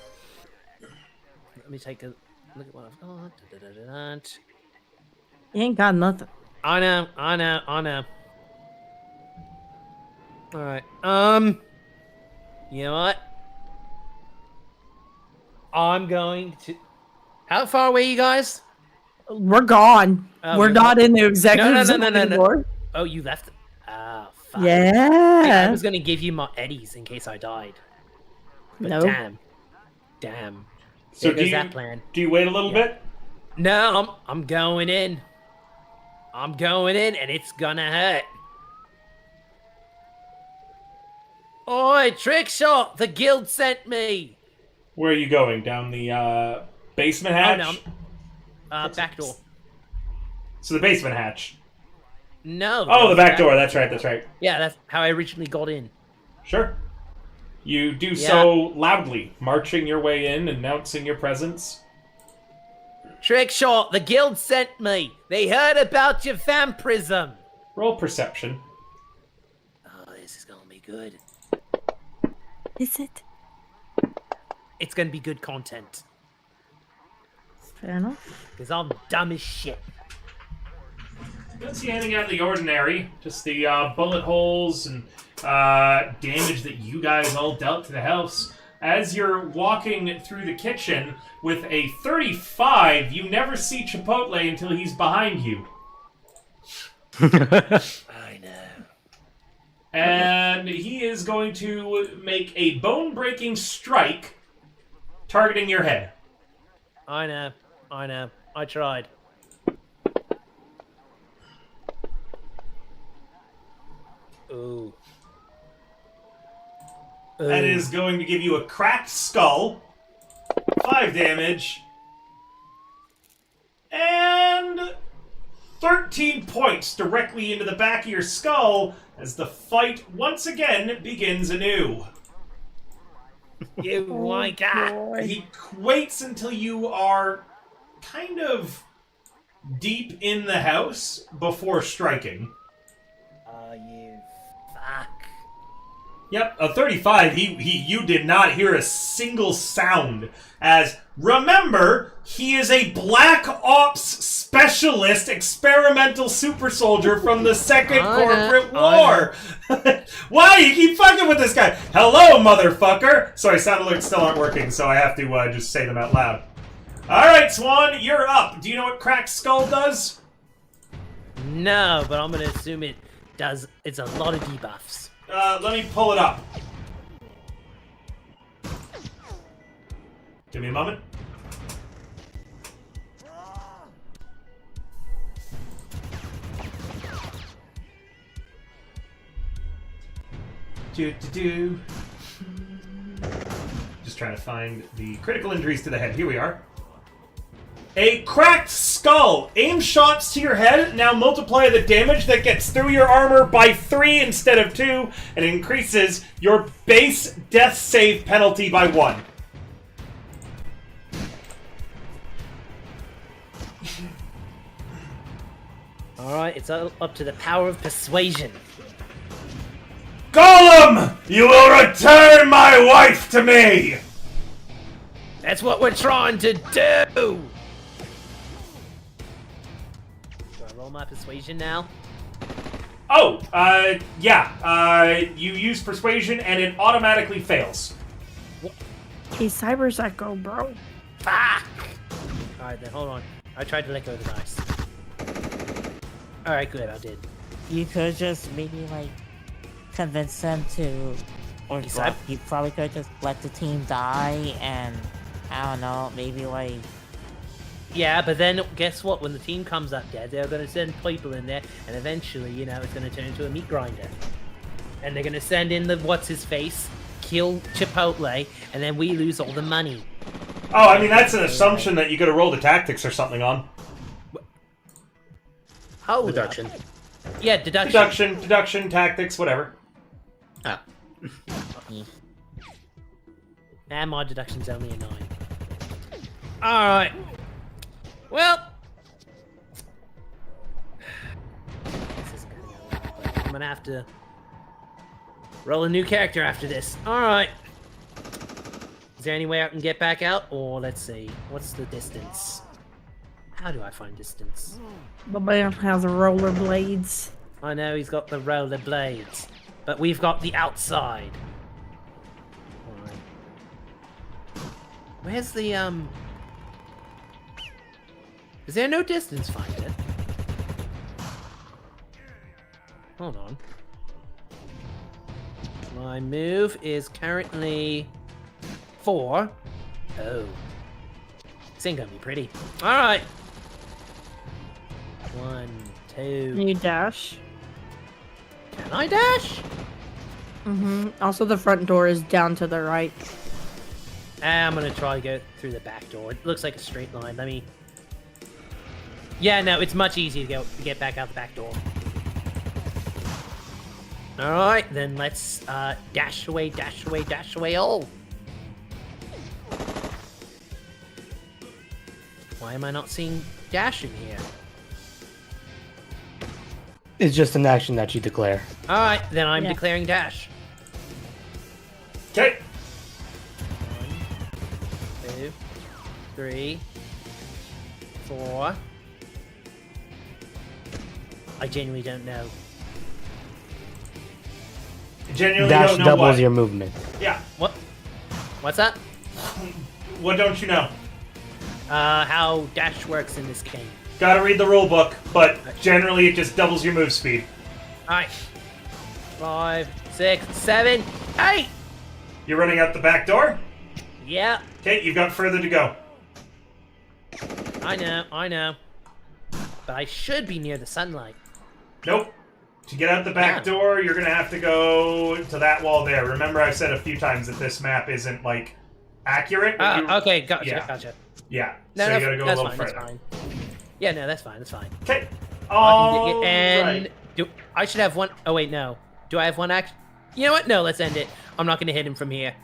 Let me take a look at what I've got. Da-da-da-da-da. You ain't got nothing. I know. Alright, you know what? I'm going to... How far away you guys? We're gone. Oh, We're you're not gone. in the executive No. anymore. Oh, you left. Ah, fuck. Yeah. Hey, I was gonna give you my eddies in case I died. But No. damn. So There goes that plan. do you wait a little bit? No, I'm going in. I'm going in, and it's gonna hurt. Oi, trick shot! The guild sent me. Where are you going? Down the basement hatch? Oh, no. Back door. So the basement hatch. No. Oh, the back that- door. That's right. Yeah, that's how I originally got in. Sure. You do Yeah. so loudly, marching your way in, announcing your presence. Trick shot! The guild sent me. They heard about your vampirism. Roll perception. Oh, this is gonna be good. Is it? It's gonna be good content. Fair enough. Because I'm dumb as shit. Don't see anything out of the ordinary. Just the bullet holes and damage that you guys all dealt to the house. As you're walking through the kitchen with a 35, you never see Chipotle until he's behind you. I know. And he is going to make a bone-breaking strike targeting your head. I know. I tried. Ooh. That is going to give you a cracked skull, 5 damage, and 13 points directly into the back of your skull as the fight once again begins anew. You wanker. He waits until you are kind of deep in the house before striking. Oh, you fuck. Yep, a 35. You did not hear a single sound. As remember, he is a Black Ops specialist, experimental super soldier from the Second Corporate War. Why you keep fucking with this guy? Hello, motherfucker. Sorry, sound alerts still aren't working, so I have to just say them out loud. All right, Swan, you're up. Do you know what cracked skull does? No, but I'm gonna assume it It's a lot of debuffs. Let me pull it up. Give me a moment. Do. Just trying to find the critical injuries to the head. Here we are. A cracked skull. Aim shots to your head. Now multiply the damage that gets through your armor by 3 instead of 2, and increases your base death save penalty by 1. Alright, it's up to the power of persuasion. Golem! You will return my wife to me! That's what we're trying to do! Do I roll my persuasion now? Oh, yeah. You use persuasion and it automatically fails. Hey, Cyber Psycho, bro. Fuck! Alright then, hold on. I tried to let go of the dice. Alright, good, I did. You could just maybe like convince them to, or Decide- you probably could just let the team die and I don't know, maybe like. Yeah, but then guess what? When the team comes up dead, they're going to send people in there, and eventually, you know, it's going to turn into a meat grinder. And they're going to send in the what's-his-face, kill Chipotle, and then we lose all the money. Oh, I mean, that's an assumption that you gotta roll the tactics or something on. Hold up. Deduction. Yeah, Deduction, tactics, whatever. Ah. And my deduction's only a 9. Alright. Well. This isn't gonna go well, but I'm gonna have to roll a new character after this. Alright. Is there any way I can get back out? Or let's see. What's the distance? How do I find distance? The man has rollerblades. I know he's got the roller blades, but we've got the outside. Alright. Where's the, Is there no distance finder? Hold on. My move is currently 4. Oh. This ain't gonna be pretty. Alright. 1, 2. You dash. Can I dash? Mm-hmm. Also, the front door is down to the right. I'm gonna try to go through the back door. It looks like a straight line. Let me... Yeah, no, it's much easier to get back out the back door. Alright, then let's dash away, dash away, dash away all. Why am I not seeing dashing here? It's just an action that you declare. Alright, then I'm Yeah. declaring dash. Okay. 1, 2, 3, 4. I genuinely don't know. Genuinely Dash don't know doubles what. your movement. Yeah. What? What's that? What don't you know? How dash works in this game. Gotta read the rule book, but generally it just doubles your move speed. Alright. 5, 6, 7, 8! You're running out the back door? Yeah, Okay, you've got further to go. I know. But I should be near the sunlight. Nope. To get out the back Yeah. door, you're gonna have to go to that wall there. Remember, I've said a few times that this map isn't, like, accurate. but you- Okay, gotcha, Yeah. gotcha. Yeah, No, so no, you gotta go a that's little fine, further. that's fine. Yeah, no, that's fine, that's fine. Okay. And I should have one. Oh wait, no. Do I have one action? You know what? No, let's end it. I'm not gonna hit him from here.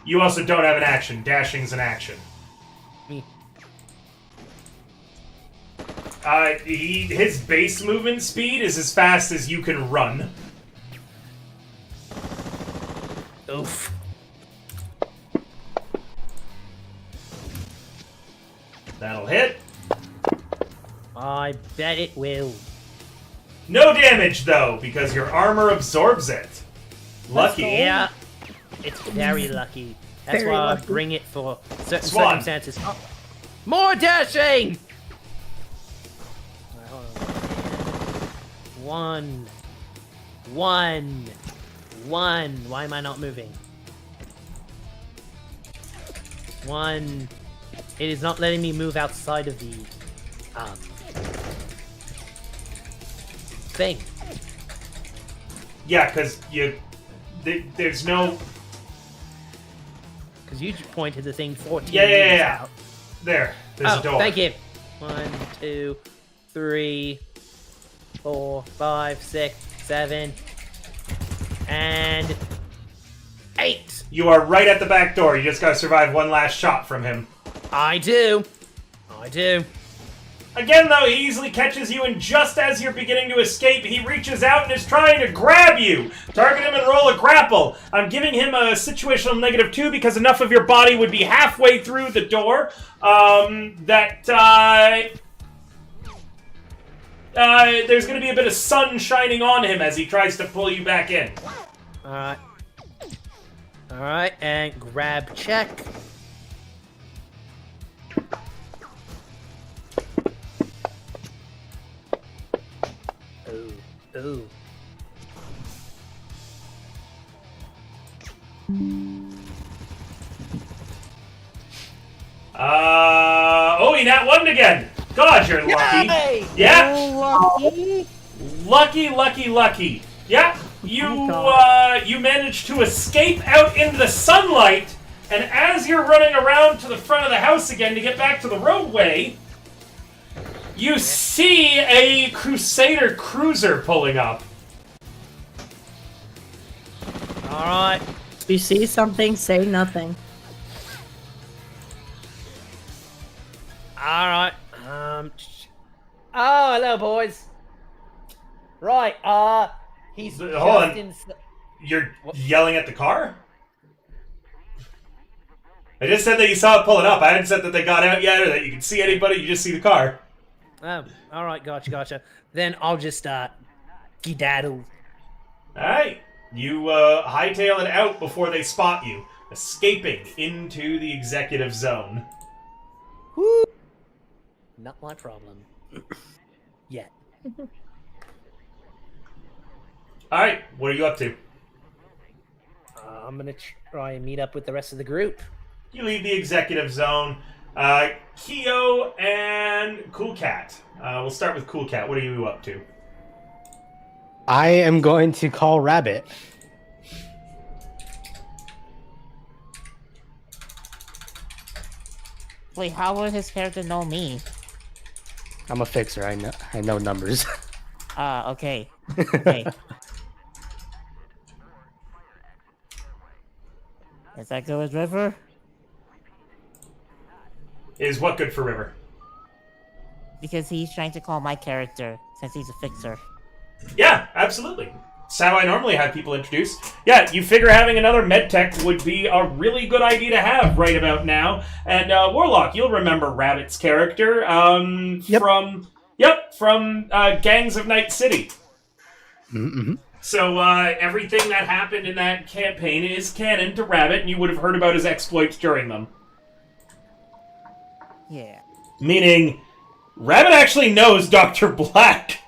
You also don't have an action. Dashing's an action. Me. His base movement speed is as fast as you can run. Oof. That'll hit. I bet it will. No damage, though, because your armor absorbs it. Lucky. Yeah, it's very lucky. That's Very why I lucky. bring it for certain Swan. circumstances. Oh, more dashing! Alright, hold on. 1, One. Why am I not moving? One. It is not letting me move outside of the thing. Yeah, because there's no... Because you pointed the thing 14 Yeah. meters out. There. There's Oh, a door. thank you. 1, 2, 3, 4, 5, 6, 7, and 8. You are right at the back door. You just gotta survive one last shot from him. I do. Again, though, he easily catches you, and just as you're beginning to escape, he reaches out and is trying to grab you. Target him and roll a grapple. I'm giving him a situational -2 because enough of your body would be halfway through the door there's going to be a bit of sun shining on him as he tries to pull you back in. Alright, and grab check. Ooh. He nat 1 again. God, you're lucky. Yay! Yeah. Lucky. Lucky. Yeah. Oh You managed to escape out into the sunlight, and as you're running around to the front of the house again to get back to the roadway, you see a Crusader cruiser pulling up. Alright. If you see something, say nothing. Alright. Oh, hello, boys. Right, he's Hold just on. in... You're yelling at the car? I just said that you saw it pulling up. I hadn't said that they got out yet or that you can see anybody. You just see the car. Oh, alright, gotcha. Then I'll just, skedaddle. Alright. You hightail it out before they spot you, escaping into the executive zone. Woo! Not my problem. Yet. Alright, what are you up to? I'm gonna try and meet up with the rest of the group. You leave the executive zone. Keo and Cool Cat. We'll start with Cool Cat. What are you up to? I am going to call Rabbit. Wait, how would his character know me? I'm a fixer. I know numbers. Okay. Okay. Is that good with River? Is what good for River? Because he's trying to call my character, since he's a fixer. Yeah, absolutely. It's how I normally have people introduced. Yeah, you figure having another medtech would be a really good idea to have right about now. And Warlock, you'll remember Rabbit's character from Gangs of Night City. Mm-hmm. So everything that happened in that campaign is canon to Rabbit, and you would have heard about his exploits during them. Yeah. Meaning, Rabbit actually knows Dr. Black.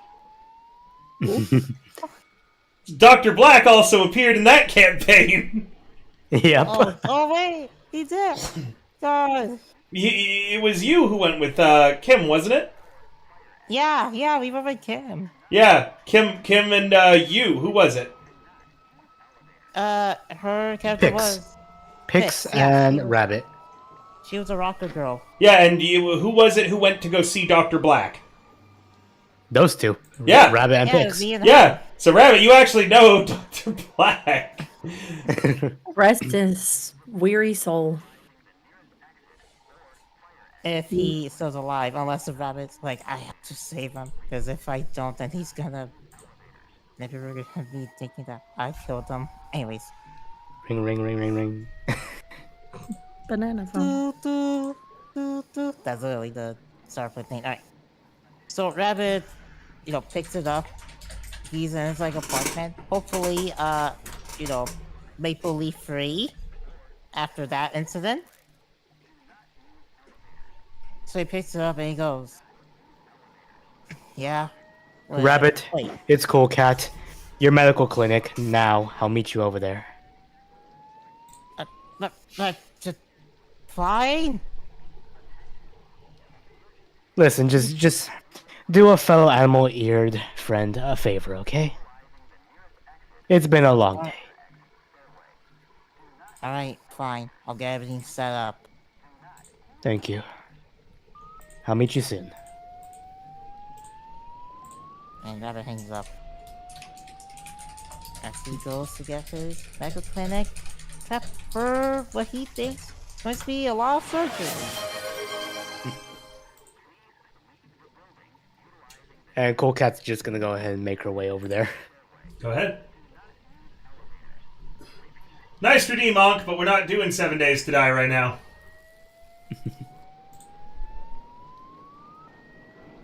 Dr. Black also appeared in that campaign. Yep. Oh wait, he did. God. It was you who went with Kim, wasn't it? Yeah, we were with Kim. Yeah, Kim and you. Who was it? Her character Pix. was... Pix yeah. and Rabbit. She was a rocker girl. Yeah, and who was it who went to go see Dr. Black? Those two. Yeah. Rabbit and Yeah, it Pix. was me and her. Yeah, so Rabbit, you actually know Dr. Black. Rest his weary soul. If he still's alive, unless the rabbit's like, I have to save him, because if I don't, then he's gonna... Maybe we're gonna be thinking that I killed him. Anyways. Ring, ring, ring, ring, ring. Banana phone. That's literally the Starfleet thing. Alright. So Rabbit, picks it up. He's in his apartment. Hopefully, Maple Leaf free after that incident. So he picks it up and he goes, yeah. Rabbit, Wait. it's cool, Cat. Your medical clinic. Now, I'll meet you over there. Just fine. Listen, just do a fellow animal-eared friend a favor, okay? It's been a long day. Alright, fine. I'll get everything set up. Thank you. I'll meet you soon. And Rabbit hangs up. As he goes to get his medical clinic, except for what he thinks must be a lot of surgery. And Cool Cat's just gonna go ahead and make her way over there. Go ahead. Nice for D, Monk, but we're not doing 7 days to die right now.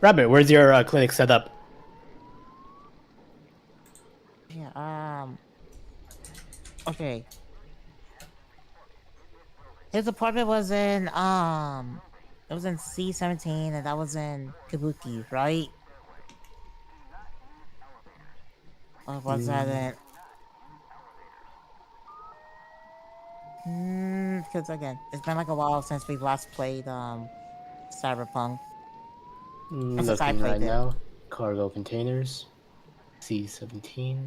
Rabbit, where's your clinic set up? Yeah, okay. His apartment was in, it was in C-17, and that was in Kabuki, right? Or was that in... because again, it's been like a while since we last played, Cyberpunk. Since I Looking played right it. now. Cargo containers. C-17.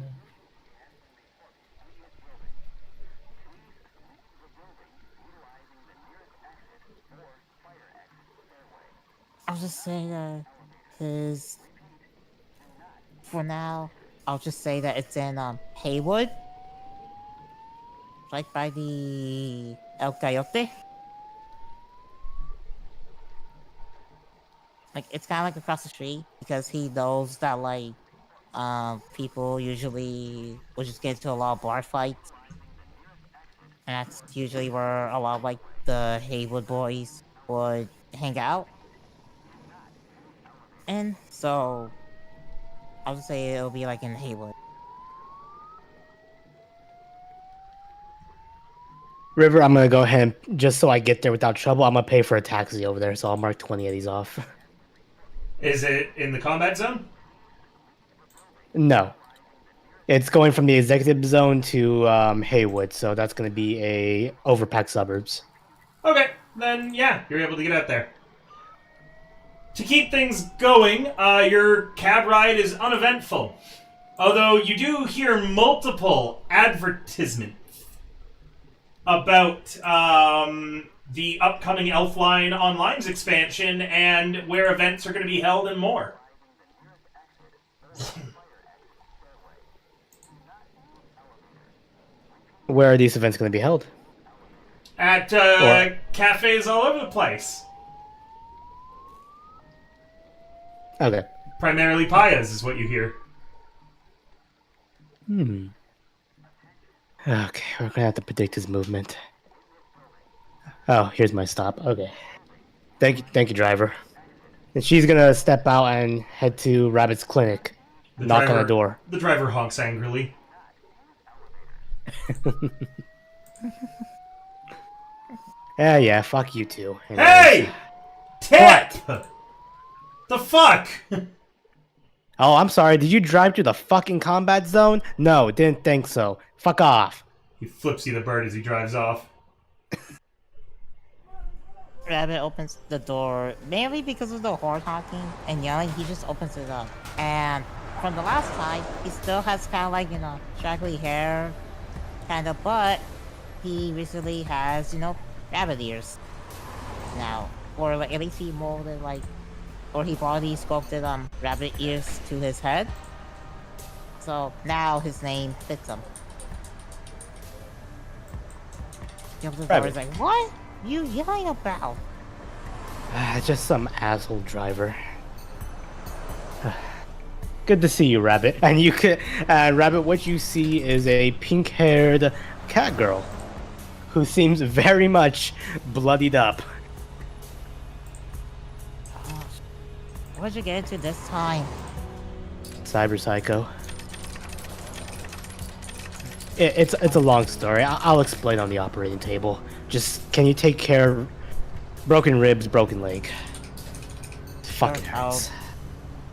I'll just say that his... For now, I'll just say that it's in, Haywood. Right by the El Coyote. Like, it's kind of like across the street, because he knows that, like, people usually will just get into a lot of bar fights. And that's usually where a lot of, like, the Haywood boys would hang out. And so, I'll just say it'll be, like, in Haywood. River, I'm gonna go ahead and, just so I get there without trouble, I'm gonna pay for a taxi over there, so I'll mark 20 of these off. Is it in the combat zone? No. It's going from the executive zone to Haywood, so that's gonna be a overpacked suburbs. Okay, then yeah, you're able to get out there. To keep things going, your cab ride is uneventful. Although you do hear multiple advertisements about the upcoming Elfline Online's expansion and where events are going to be held and more. Where are these events gonna be held? At cafes all over the place. Okay. Primarily Paya's is what you hear. Okay, we're gonna have to predict his movement. Oh, here's my stop. Okay. Thank you, driver. And she's gonna step out and head to Rabbit's clinic. Knock on the door. The driver honks angrily. Yeah, fuck you too. Anyways. Hey! Tip! The fuck? Oh, I'm sorry. Did you drive through the fucking combat zone? No, didn't think so. Fuck off. He flips you the bird as he drives off. Rabbit opens the door, mainly because of the horn honking and yelling. He just opens it up. And from the last time, he still has kind of like, straggly hair, kind of, but he recently has, rabbit ears now. Or like, at least he molded, or he body sculpted, rabbit ears to his head. So now his name fits him. He opens the door, he's like, what? You yelling about? Just some asshole driver. Good to see you, Rabbit. And you could, Rabbit, what you see is a pink-haired cat girl who seems very much bloodied up. What'd you get into this time? Cyber Psycho. It's a long story. I'll explain on the operating table. Just, can you take care of broken ribs, broken leg? Fucking hurts.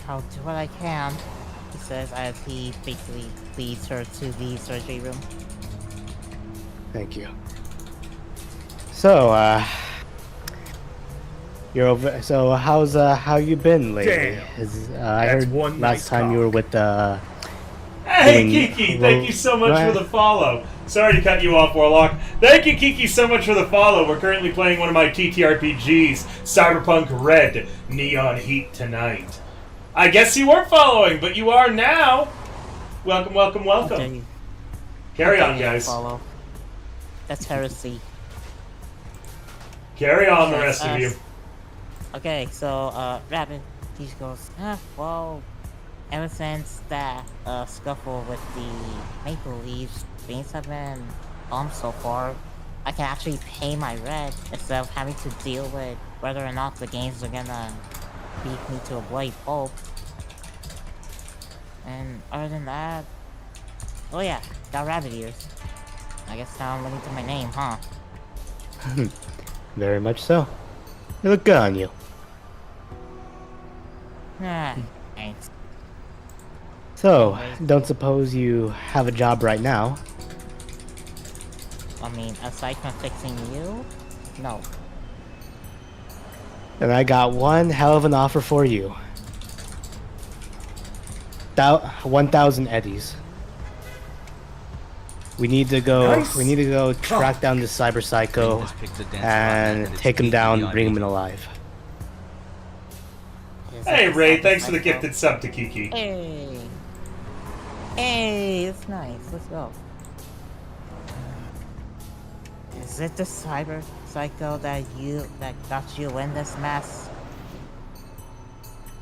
I'll do what I can. he says as he basically leads her to the surgery room. Thank you. So, you're over. So, how you been lately? Damn. I That's heard one last nice time you were cock. with Hey, doing- Kiki, thank you so much Go for ahead. the follow. Sorry to cut you off, Warlock. Thank you, Kiki, so much for the follow. We're currently playing one of my TTRPGs, Cyberpunk Red Neon Heat tonight. I guess you weren't following, but you are now. Welcome, welcome, welcome. Carry on, guys. Follow. That's heresy. Carry on, the Yes, rest of you. Okay, so, Rabbit, he just goes, well, ever since that, scuffle with the Maple Leafs, things have been, so far. I can actually pay my rent instead of having to deal with whether or not the games are gonna beat me to a bloody pulp. And other than that, oh yeah, got rabbit ears. I guess now I'm looking to my name, huh? Very much so. You look good on you. Thanks. So, don't suppose you have a job right now? I mean, aside from fixing you, no. Then I got one hell of an offer for you. 1,000 eddies. We need to go. Nice. We need to go track down this cyber psycho and take him down, bring him in alive. Is Hey, it Ray, the thanks for the cyber gifted sub to Kiki. psycho? Hey. Hey, it's nice. Let's go. Is it the cyber psycho that got you in this mess?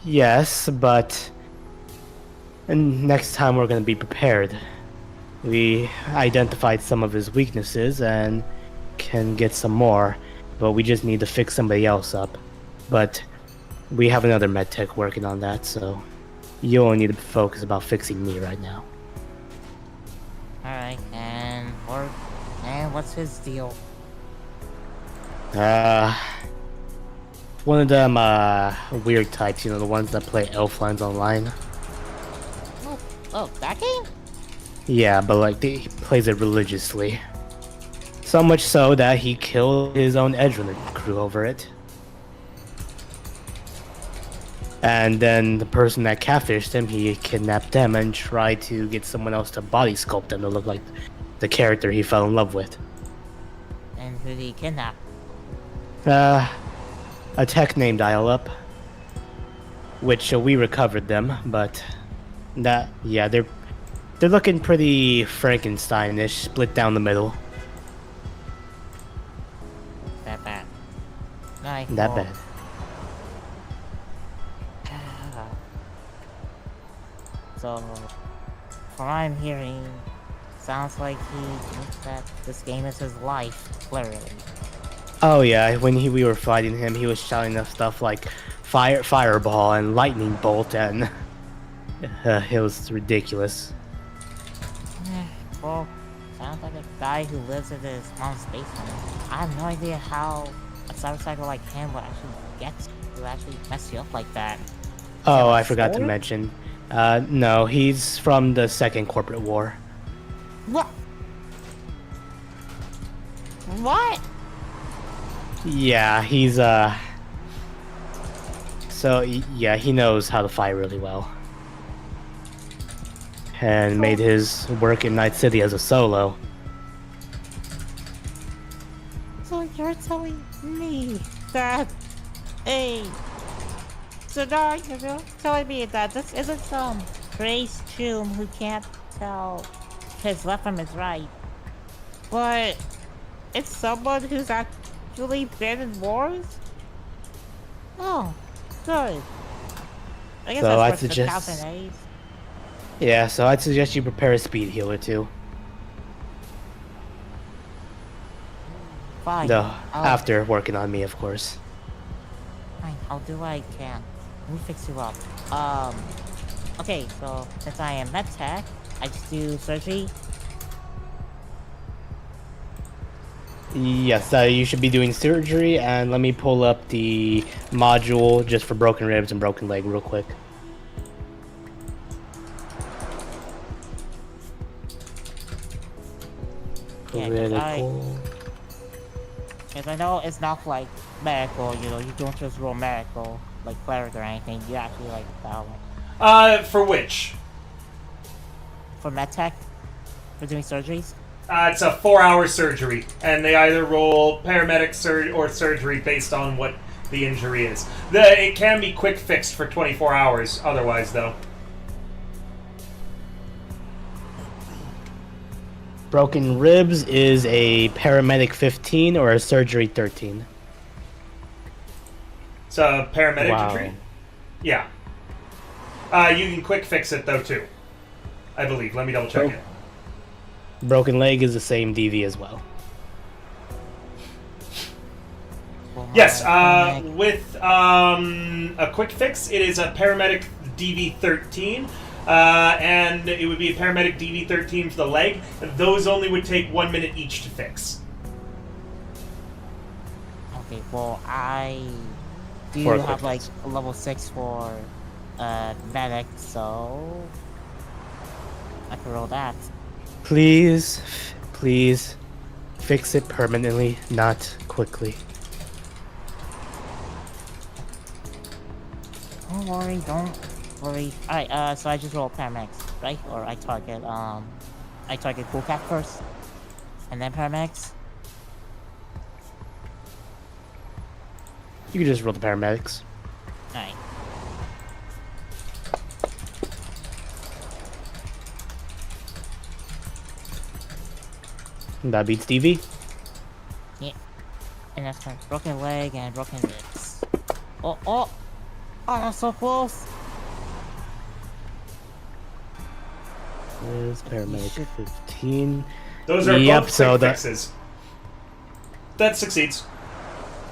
Yes, but and next time we're gonna be prepared. We identified some of his weaknesses and can get some more, but we just need to fix somebody else up. But we have another medtech working on that, so you only need to focus about fixing me right now. Alright, and what's his deal? One of them weird types, you know, the ones that play Elflines online. Oh, that game? Yeah, but like he plays it religiously. So much so that he killed his own Edgerunner crew over it. And then the person that catfished him, he kidnapped them and tried to get someone else to body sculpt them to look like the character he fell in love with. And who did he kidnap? A tech named Dial-Up. Which we recovered them, but yeah, they're looking pretty Frankenstein-ish, split down the middle. That bad. Nice. That bad. So, from what I'm hearing, sounds like he thinks that this game is his life, literally. Oh yeah, when we were fighting him, he was shouting us stuff like fireball and lightning bolt, and it was ridiculous. Well, sounds like a guy who lives in his mom's basement. I have no idea how a cyber psycho like him would actually mess you up like that. Oh, a I forgot to sword? mention. No, he's from the Second Corporate War. What? What? Yeah, he's So yeah, he knows how to fight really well. And made his work in Night City as a solo. So you're telling me that, so now you're telling me that this isn't some crazed tomb who can't tell his left from his right, but it's someone who's actually been in wars? Oh, good. I guess So I'd that's worth the suggest- 1,000 A's. Yeah, so I'd suggest you prepare a speed healer too. Fine. No, I'll- after working on me, of course. Fine, I'll do what I can. Let me fix you up. Okay, so since I am medtech, I just do surgery. Yes, you should be doing surgery, and let me pull up the module just for broken ribs and broken leg real quick. Yeah, Critical. Because I know it's not like medical, you know, you don't just roll medical, like cleric or anything, you actually like that one. For which? For medtech? For doing surgeries? It's a 4-hour surgery, and they either roll paramedic or surgery based on what the injury is. It can be quick fixed for 24 hours, otherwise, though. Broken ribs is a paramedic 15 or a surgery 13. It's a paramedic Wow. to treat? Yeah. You can quick fix it, though, too. I believe. Let me double check it. Broken leg is the same DV as well. Yes, with a quick fix, it is a paramedic DV13, and it would be a paramedic DV13 for the leg. Those only would take 1 minute each to fix. Okay, well, I do For a have quick like fix. a level 6 for medic, so I can roll that. Please, please, fix it permanently, not quickly. Don't worry, don't worry. Alright, so I just roll paramedics, right? Or I target Cool Cat first, and then paramedics. You can just roll the paramedics. Alright. That beats DV. Yeah. And that's my broken leg and broken ribs. Oh, that's so close. Is paramedic should- 15. Those are Yep, both so quick that- fixes. That succeeds.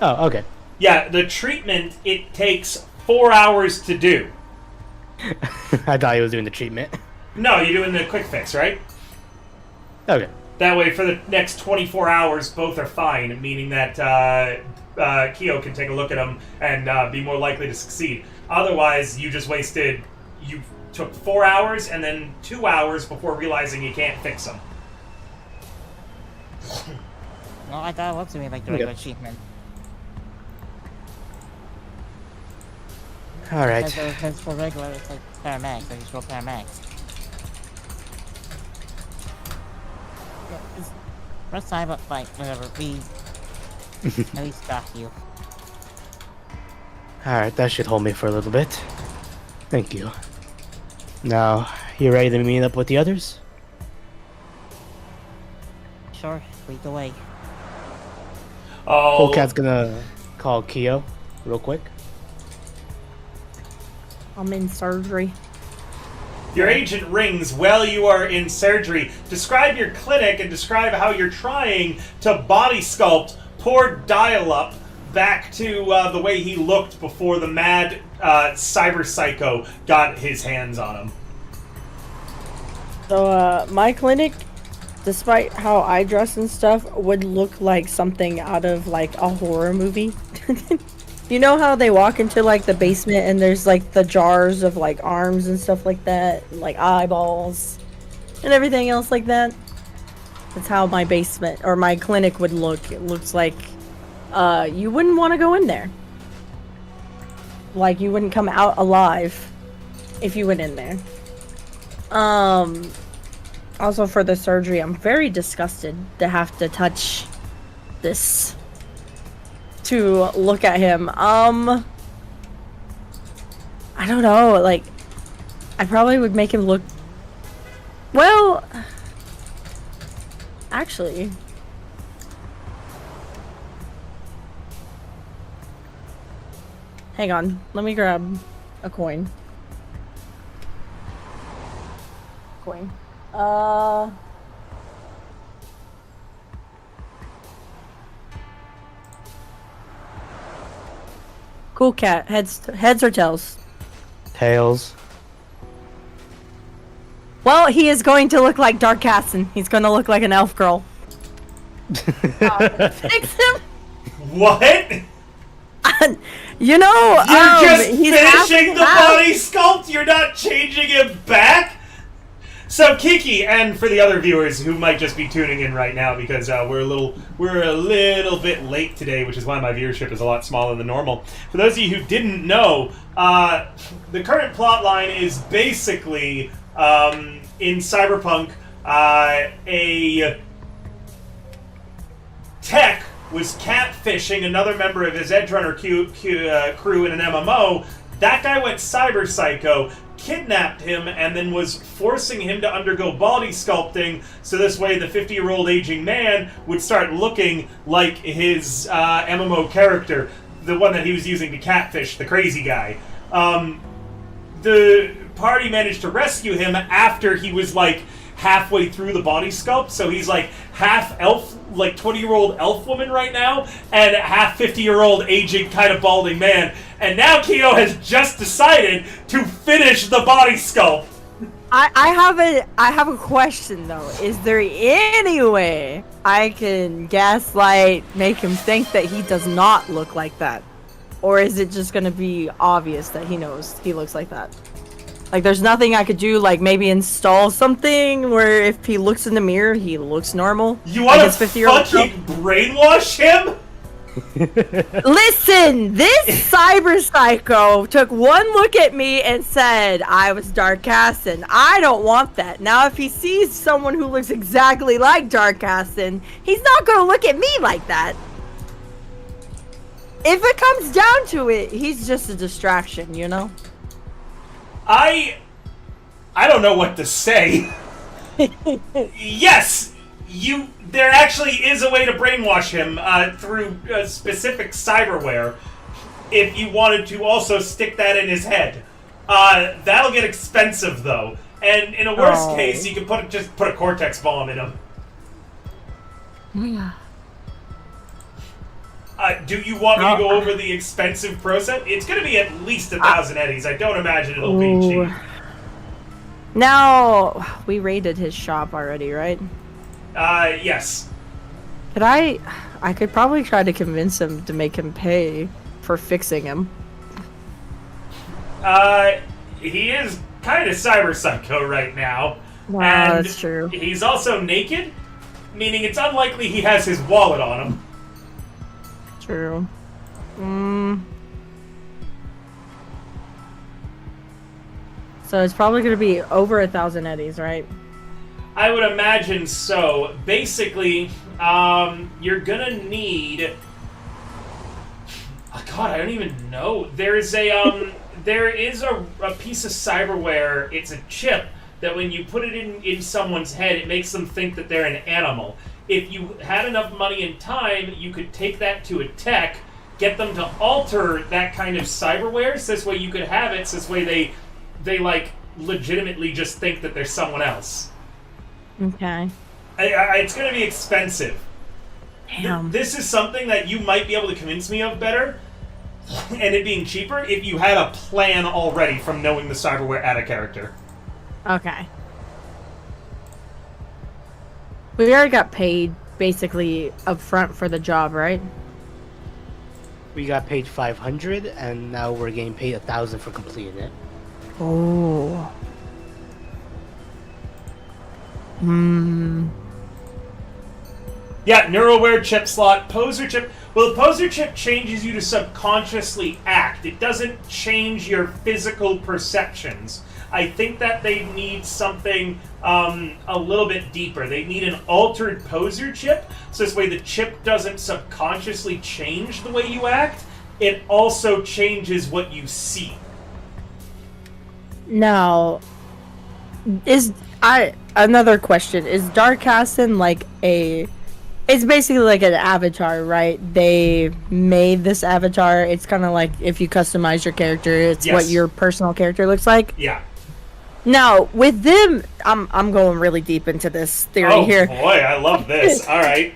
Oh, okay. Yeah, the treatment, it takes 4 hours to do. I thought he was doing the treatment. No, you're doing the quick fix, right? Okay. That way, for the next 24 hours, both are fine, meaning that Kyo can take a look at them and be more likely to succeed. Otherwise, you just wasted... You took 4 hours and then 2 hours before realizing you can't fix them. No, I thought it was doing like the regular treatment. Alright. Because for regular, it's like paramedics. I just roll paramedics. Yeah, it's first time, but like, whatever, we at least got you. Alright, that should hold me for a little bit. Thank you. Now, you ready to meet up with the others? Sure, lead the way. Oh, Polecat's gonna call Kyo real quick. I'm in surgery. your agent rings while you are in surgery. Describe your clinic and describe how you're trying to body sculpt poor Dial-Up back to the way he looked before the mad cyber psycho got his hands on him. So, my clinic, despite how I dress and stuff, would look like something out of, like, a horror movie. You know how they walk into, like, the basement and there's, like, the jars of, like, arms and stuff like that? Like, eyeballs and everything else like that? That's how my basement, or my clinic would look. It looks like, you wouldn't want to go in there. Like, you wouldn't come out alive if you went in there. Also for the surgery, I'm very disgusted to have to touch this to look at him. I don't know, like, I probably would make him look, well, actually, hang on, let me grab a coin. Cool cat. Heads or tails? Tails. Well, he is going to look like Dark Casson. He's going to look like an elf girl. Fix him. What? You know, You're just he's half finishing the half. body sculpt? You're not changing him back? So Kiki, and for the other viewers who might just be tuning in right now because we're a little bit late today, which is why my viewership is a lot smaller than normal. For those of you who didn't know, the current plot line is basically in Cyberpunk, a tech was catfishing another member of his Edgerunner crew in an MMO. That guy went cyber psycho, kidnapped him, and then was forcing him to undergo body sculpting, so this way the 50-year-old aging man would start looking like his MMO character, the one that he was using to catfish, the crazy guy. The party managed to rescue him after he was, like, halfway through the body sculpt, so he's like half elf, like 20-year-old elf woman right now, and half 50-year-old aging kind of balding man. And now Keto has just decided to finish the body sculpt. I have a question though. Is there any way I can gaslight, make him think that he does not look like that? Or is it just gonna be obvious that he knows he looks like that? Like, there's nothing I could do, like maybe install something where if he looks in the mirror, he looks normal. You want to fucking brainwash him? Listen, this cyber psycho took one look at me and said I was Dark Casson. I don't want that. Now, if he sees someone who looks exactly like Dark Casson, he's not going to look at me like that. If it comes down to it, he's just a distraction, you know? I don't know what to say. Yes, there actually is a way to brainwash him through specific cyberware. If you wanted to also stick that in his head, that'll get expensive though. And in a worst case, you can just put a Cortex bomb in him. Yeah. Do you want me to go over the expensive process? It's going to be at least 1,000 eddies. I don't imagine it'll be cheap. Now, we raided his shop already, right? Yes. Could I could probably try to convince him to make him pay for fixing him. He is kind of cyber psycho right now. Wow, and that's true. He's also naked, meaning it's unlikely he has his wallet on him. True. So it's probably going to be over 1,000 eddies, right? I would imagine so. Basically, you're gonna need. Oh God, I don't even know. There is a piece of cyberware. It's a chip that when you put it in someone's head, it makes them think that they're an animal. If you had enough money and time, you could take that to a tech, get them to alter that kind of cyberware, so this way you could have it, so this way they like legitimately just think that they're someone else. Okay. It's going to be expensive. Damn. This is something that you might be able to convince me of better, and it being cheaper, if you had a plan already from knowing the cyberware at a character. Okay. We already got paid, basically, up front for the job, right? We got paid 500, and now we're getting paid 1,000 for completing it. Oh. Yeah, NeuroWare chip slot, poser chip. Well, the poser chip changes you to subconsciously act. It doesn't change your physical perceptions. I think that they need something a little bit deeper. They need an altered poser chip, so this way the chip doesn't subconsciously change the way you act. It also changes what you see. Now, another question, is Dark Casson like it's basically like an avatar, right? They made this avatar. It's kind of like if you customize your character, it's what your personal character looks like. Yeah. Now, with them, I'm going really deep into this theory here. Oh boy, I love this. All right.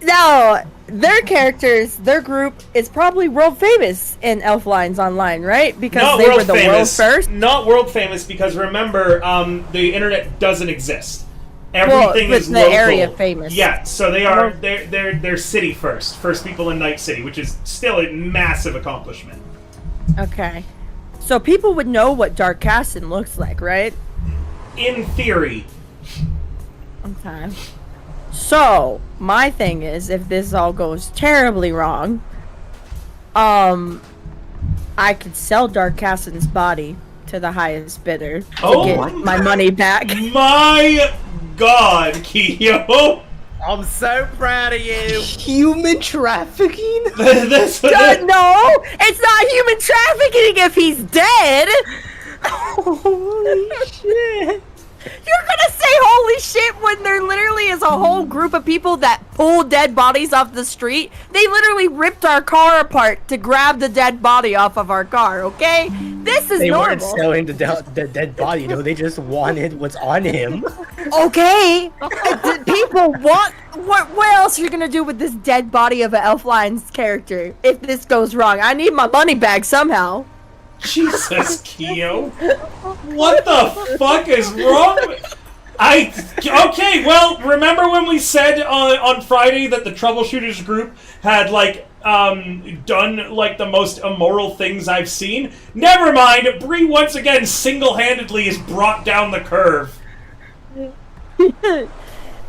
Now, their characters, their group is probably world famous in Elf Lines Online, right? Because they were the world first. Not world famous because remember, the internet doesn't exist. Everything is the local. Area famous. Yeah, so they are they're city first people in Night City, which is still a massive accomplishment. Okay. So people would know what Dark Casson looks like, right? in theory. Okay. So, my thing is, if this all goes terribly wrong, I could sell Dark Cassin's body to the highest bidder to get my money back. My God, Kiyo! I'm so proud of you. Human trafficking? This, No! It's not human trafficking if he's dead! Holy shit. You're gonna say holy shit when there literally is a whole group of people that pull dead bodies off the street? They literally ripped our car apart to grab the dead body off of our car, okay? This is They weren't normal. selling the dead body, though. They just wanted what's on him. Okay! People want... What else are you gonna do with this dead body of an Elfline's character if this goes wrong? I need my money back somehow. Jesus, Kiyo. What the fuck is wrong with... Okay, well, remember when we said on Friday that the Troubleshooters group had, like, done, like, the most immoral things I've seen? Never mind, Bree once again single-handedly is brought down the curve.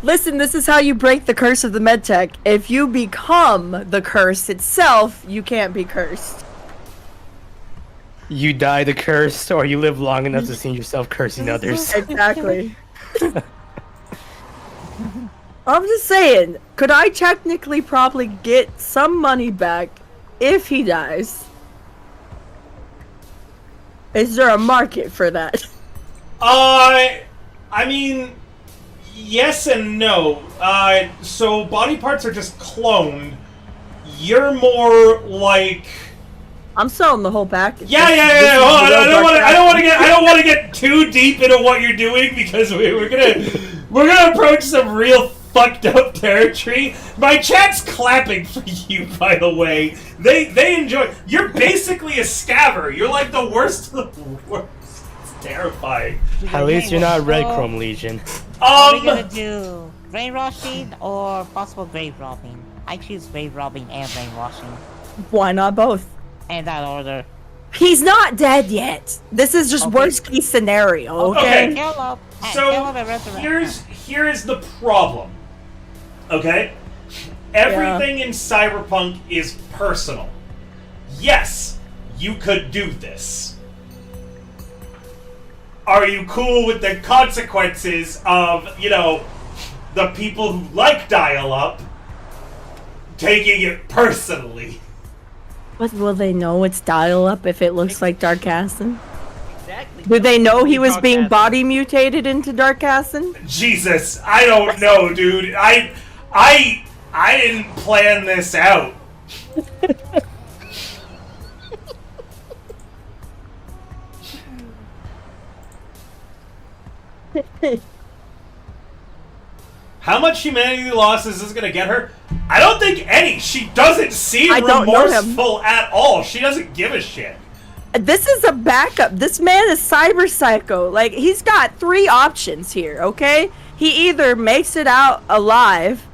Listen, this is how you break the curse of the medtech. If you become the curse itself, you can't be cursed. You die the curse, or you live long enough to see yourself cursing others. Exactly. I'm just saying, could I technically probably get some money back if he dies? Is there a market for that? I mean, yes and no. So body parts are just cloned. You're more like... I'm selling the whole package. Yeah. Hold on, I don't want to get too deep into what you're doing because we're gonna approach some real fucked up territory. My chat's clapping for you, by the way. They enjoy. You're basically a scaver. You're like the worst of the worst. It's terrifying. At least you're not Red Chrome Legion. Are we gonna do brainwashing or possible grave robbing? I choose grave robbing and brainwashing. Why not both? In that order. He's not dead yet. This is just Okay. worst case scenario, okay? Kill him. So Kill him and resurrect him. here's the problem. Okay? Everything in Cyberpunk is personal. Yes, you could do this. Are you cool with the consequences of, the people who like dial-up taking it personally? But will they know it's dial-up if it looks like Dark Cassin? Exactly. Do they know he was being body mutated into Dark Cassin? Jesus, I don't know, dude. I didn't plan this out. How much humanity loss is this gonna get her? I don't think any. She doesn't seem I don't know him. remorseful at all. She doesn't give a shit. This is a backup. This man is cyber psycho. Like, he's got 3 options here, okay? He either makes it out alive,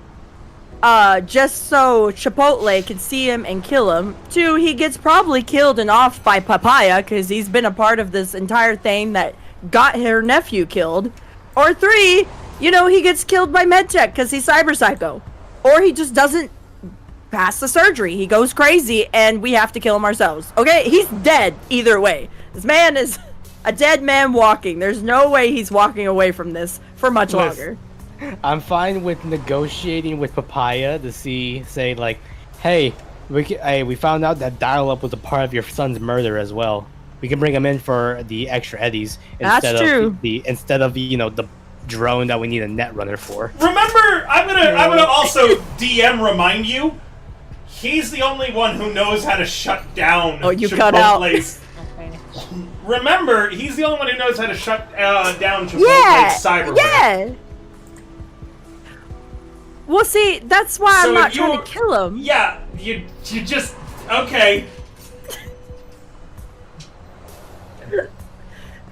just so Chipotle can see him and kill him. 2, he gets probably killed and off by Papaya, because he's been a part of this entire thing that got her nephew killed. Or 3, he gets killed by MedTech, because he's cyber psycho. Or he just doesn't pass the surgery. He goes crazy, and we have to kill him ourselves. Okay? He's dead either way. This man is a dead man walking. There's no way he's walking away from this for much longer. I'm fine with negotiating with Papaya to say like, hey, we found out that dial-up was a part of your son's murder as well. We can bring him in for the extra eddies instead of the drone that we need a net runner for. Remember, I'm gonna also DM remind you. He's the only one who knows how to shut down. Oh, you cut out. Chipotle's- Okay. Remember, he's the only one who knows how to shut down Chipotle's cyberware. Yeah. Well, see, that's why So I'm not if trying you're- to kill him. Yeah, you just okay.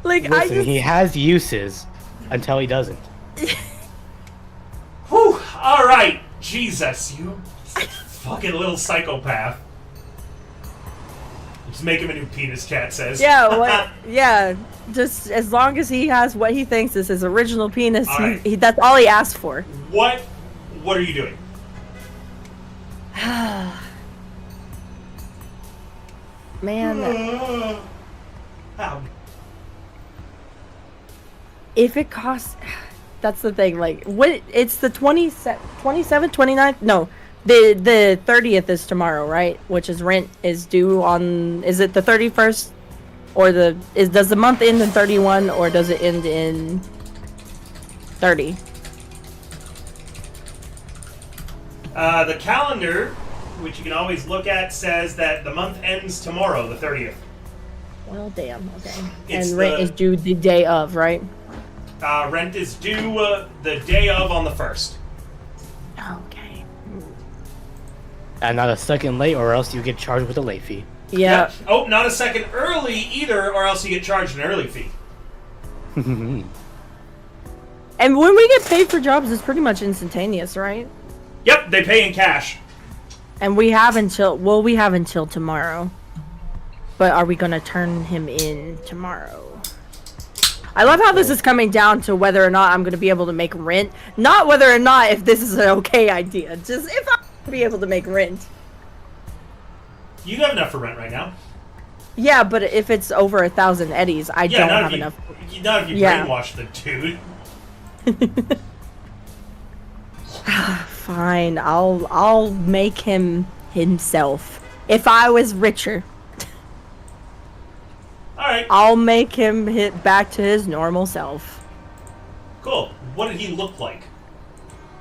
Like, Listen, he has uses until he doesn't. Whew. All right, Jesus, you fucking little psychopath. Just make him a new penis, Cat says. Yeah, what? Yeah, just as long as he has what he thinks is his original penis, Alright. that's all he asked for. What are you doing? Man, Ow. if it costs, that's the thing. Like, what? It's the 27th, 29th. No, the 30th is tomorrow, right? Which is rent is due on. Is it the 31st, or does the month end in 31, or does it end in 30? The calendar, which you can always look at, says that the month ends tomorrow, the 30th. Well, damn. Okay. It's And rent is due the day of, right? Rent is due the day of on the 1st. Okay. And not a second late, or else you get charged with a late fee. Yeah. Oh, not a second early either, or else you get charged an early fee. And when we get paid for jobs, it's pretty much instantaneous, right? Yep, they pay in cash. And we have until tomorrow. But are we gonna turn him in tomorrow? I love how this is coming down to whether or not I'm gonna be able to make rent. Not whether or not if this is an okay idea. Just if I'm gonna be able to make rent. You have enough for rent right now. Yeah, but if it's over 1,000 eddies, I don't have enough. Not if you Yeah. brainwash the dude. Fine, I'll make him himself. If I was richer, Alright, I'll make him hit back to his normal self. cool. What did he look like?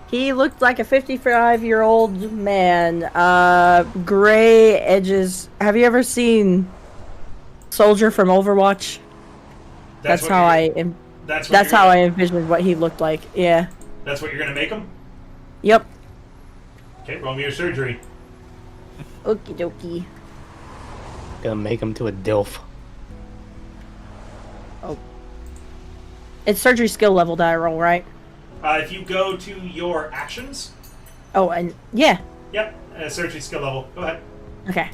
He looked like a 55-year-old man. Gray edges. Have you ever seen Soldier from Overwatch? That's what how you're- That's what how I you're envisioned what he looked like. Yeah. That's what you're gonna make him? Yep. Okay, roll me your surgery. Okie dokie. Gonna make him to a DILF. Oh. It's surgery skill level die roll, right? If you go to your actions, Oh, and yeah. yep, surgery skill level. Go ahead. Okay.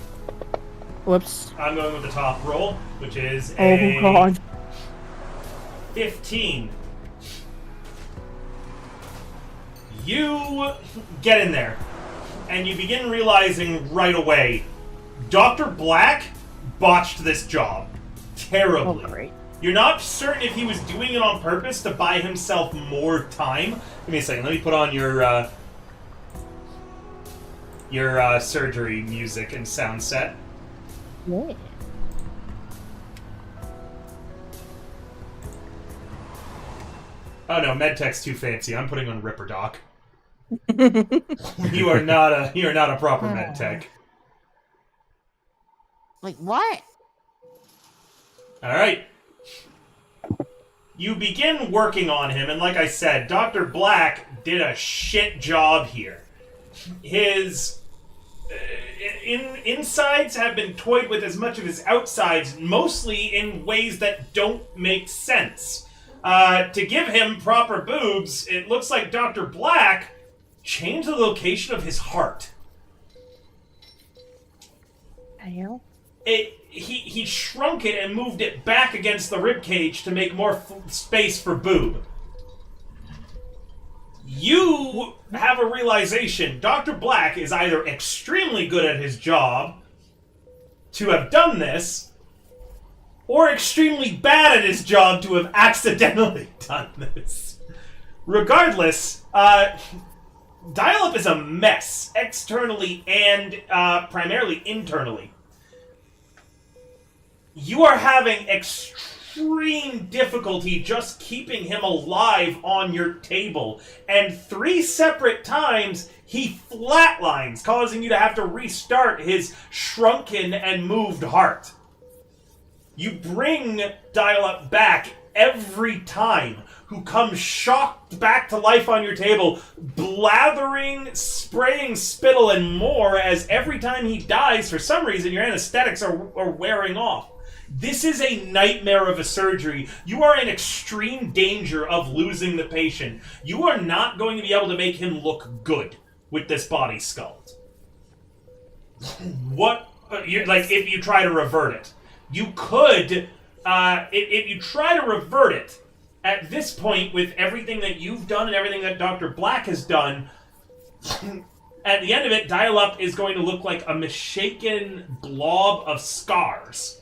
Whoops. I'm going with the top roll, which is Oh a god. 15. You get in there, and you begin realizing right away, Dr. Black botched this job Oh terribly. great. You're not certain if he was doing it on purpose to buy himself more time. Give me a second. Let me put on your surgery music and sound set. Yeah. Oh no, MedTech's too fancy. I'm putting on Ripper Doc. You are not a proper MedTech. Like what? All right. You begin working on him, and like I said, Dr. Black did a shit job here. His insides have been toyed with as much of his outsides, mostly in ways that don't make sense. To give him proper boobs, it looks like Dr. Black changed the location of his heart. Hell. He shrunk it and moved it back against the rib cage to make more space for boob. You have a realization. Dr. Black is either extremely good at his job to have done this, or extremely bad at his job to have accidentally done this. Regardless, Dial-Up is a mess, externally and primarily internally. You are having extreme difficulty just keeping him alive on your table. And 3 separate times, he flatlines, causing you to have to restart his shrunken and moved heart. You bring Dial-Up back every time, who comes shocked back to life on your table, blathering, spraying spittle and more, as every time he dies, for some reason, your anesthetics are wearing off. This is a nightmare of a surgery. You are in extreme danger of losing the patient. You are not going to be able to make him look good with this body sculpt. What Like, if you try to revert it. You could, if you try to revert it, at this point, with everything that you've done and everything that Dr. Black has done, at the end of it, Dial-Up is going to look like a misshapen blob of scars.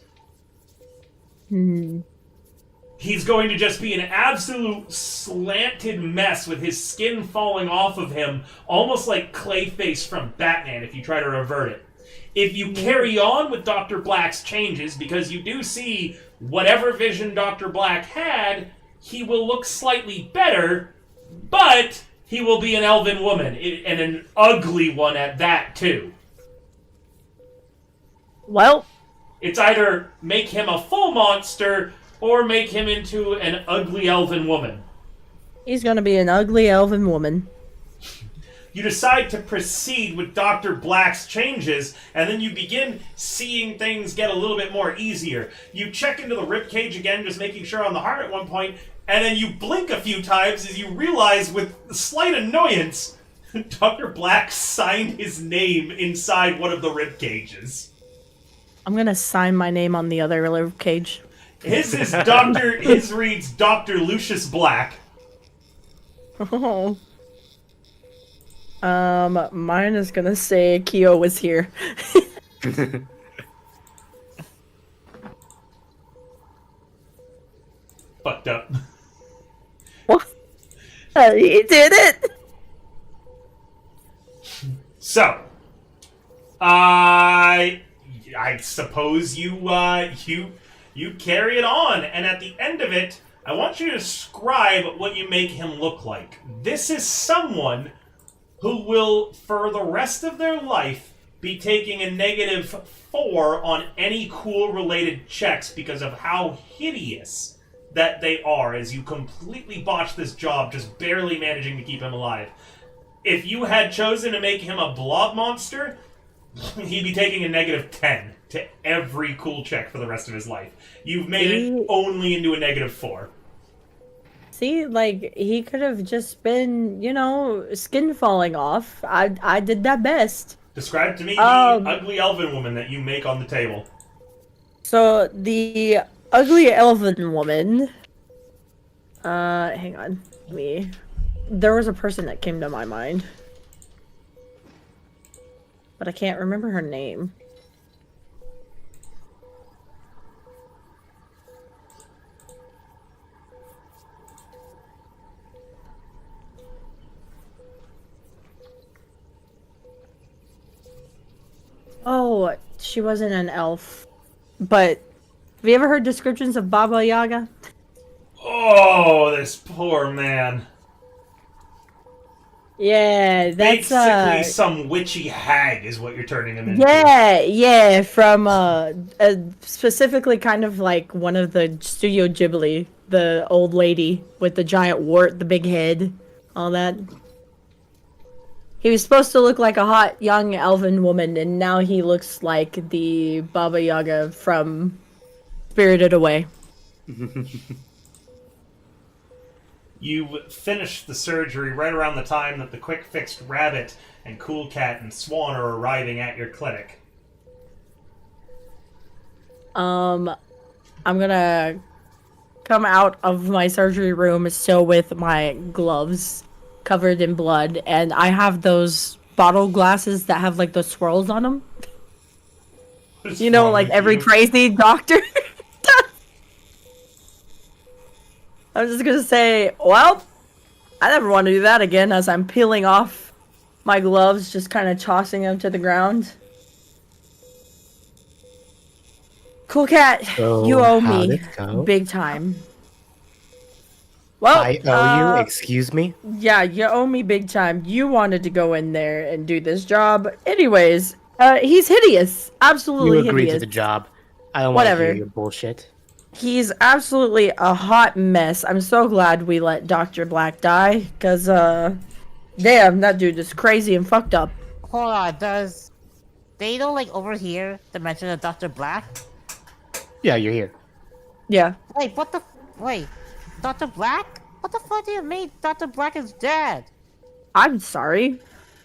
He's going to just be an absolute slanted mess with his skin falling off of him, almost like Clayface from Batman if you try to revert it. If you carry on with Dr. Black's changes, because you do see whatever vision Dr. Black had, he will look slightly better, but he will be an elven woman, and an ugly one at that, too. Well, It's either make him a full monster, or make him into an ugly elven woman. he's gonna be an ugly elven woman. You decide to proceed with Dr. Black's changes, and then you begin seeing things get a little bit more easier. You check into the ribcage again, just making sure on the heart at one point, and then you blink a few times as you realize, with slight annoyance, Dr. Black signed his name inside one of the ribcages. I'm gonna sign my name on the other rib cage. His reads Dr. Lucius Black. Oh. Mine is gonna say Kyo was here. Fucked up. What? He did it! So, I suppose you carry it on, and at the end of it, I want you to describe what you make him look like. This is someone who will, for the rest of their life, be taking a -4 on any cool-related checks because of how hideous that they are, as you completely botch this job, just barely managing to keep him alive. If you had chosen to make him a blob monster, he'd be taking a -10 to every cool check for the rest of his life. You've made it only into a -4. See, like, he could have just been, skin falling off. I did that best. Describe to me the ugly elven woman that you make on the table. So, the ugly elven woman... hang on. There was a person that came to my mind. But I can't remember her name. Oh, she wasn't an elf. But have you ever heard descriptions of Baba Yaga? Oh, this poor man. Yeah, that's basically some witchy hag is what you're turning him into. Yeah, from specifically kind of like one of the Studio Ghibli, the old lady with the giant wart, the big head, all that. He was supposed to look like a hot young elven woman, and now he looks like the Baba Yaga from Spirited Away. You finished the surgery right around the time that the Quick Fixed Rabbit and Cool Cat and Swan are arriving at your clinic. I'm gonna come out of my surgery room still with my gloves covered in blood, and I have those bottle glasses that have like those swirls on them. Like every crazy doctor. I'm just gonna say, well, I never want to do that again, as I'm peeling off my gloves, just kind of tossing them to the ground. Cool Cat, you owe me big time. Well, I owe you? Excuse me? Yeah, you owe me big time. You wanted to go in there and do this job. Anyways, he's hideous. Absolutely You agreed hideous. to the job. I don't want to Whatever. hear your bullshit. He's absolutely a hot mess. I'm so glad we let Dr. Black die, because, damn, that dude is crazy and fucked up. Hold on, does they don't like over here to mention of Dr. Black? Yeah, you're here. Yeah. Wait, wait, Dr. Black? What the fuck do you mean Dr. Black is dead? I'm sorry.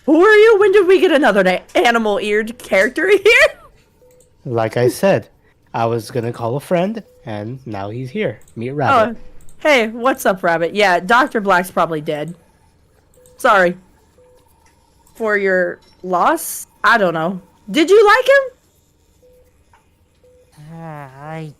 Who are you? When did we get another animal-eared character here? Like I said, I was gonna call a friend, and now he's here. Meet Rabbit. Oh, hey, what's up, Rabbit? Yeah, Dr. Black's probably dead. Sorry for your loss. I don't know. Did you like him? I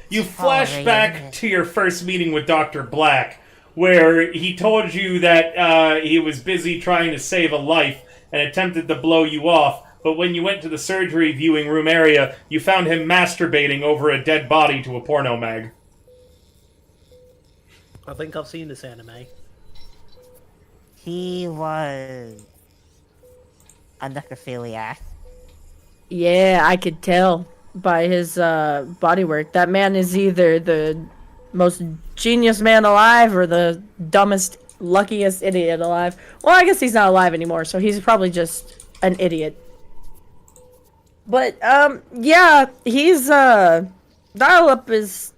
You flash back to your first meeting with Dr. Black, where he told you that he was busy trying to save a life and attempted to blow you off, but when you went to the surgery viewing room area, you found him masturbating over a dead body to a porno mag. I think I've seen this anime. He was a necrophiliac. Yeah, I could tell by his body work. That man is either the most genius man alive or the dumbest, luckiest idiot alive. Well, I guess he's not alive anymore, so he's probably just an idiot. But yeah, he's Dial-Up is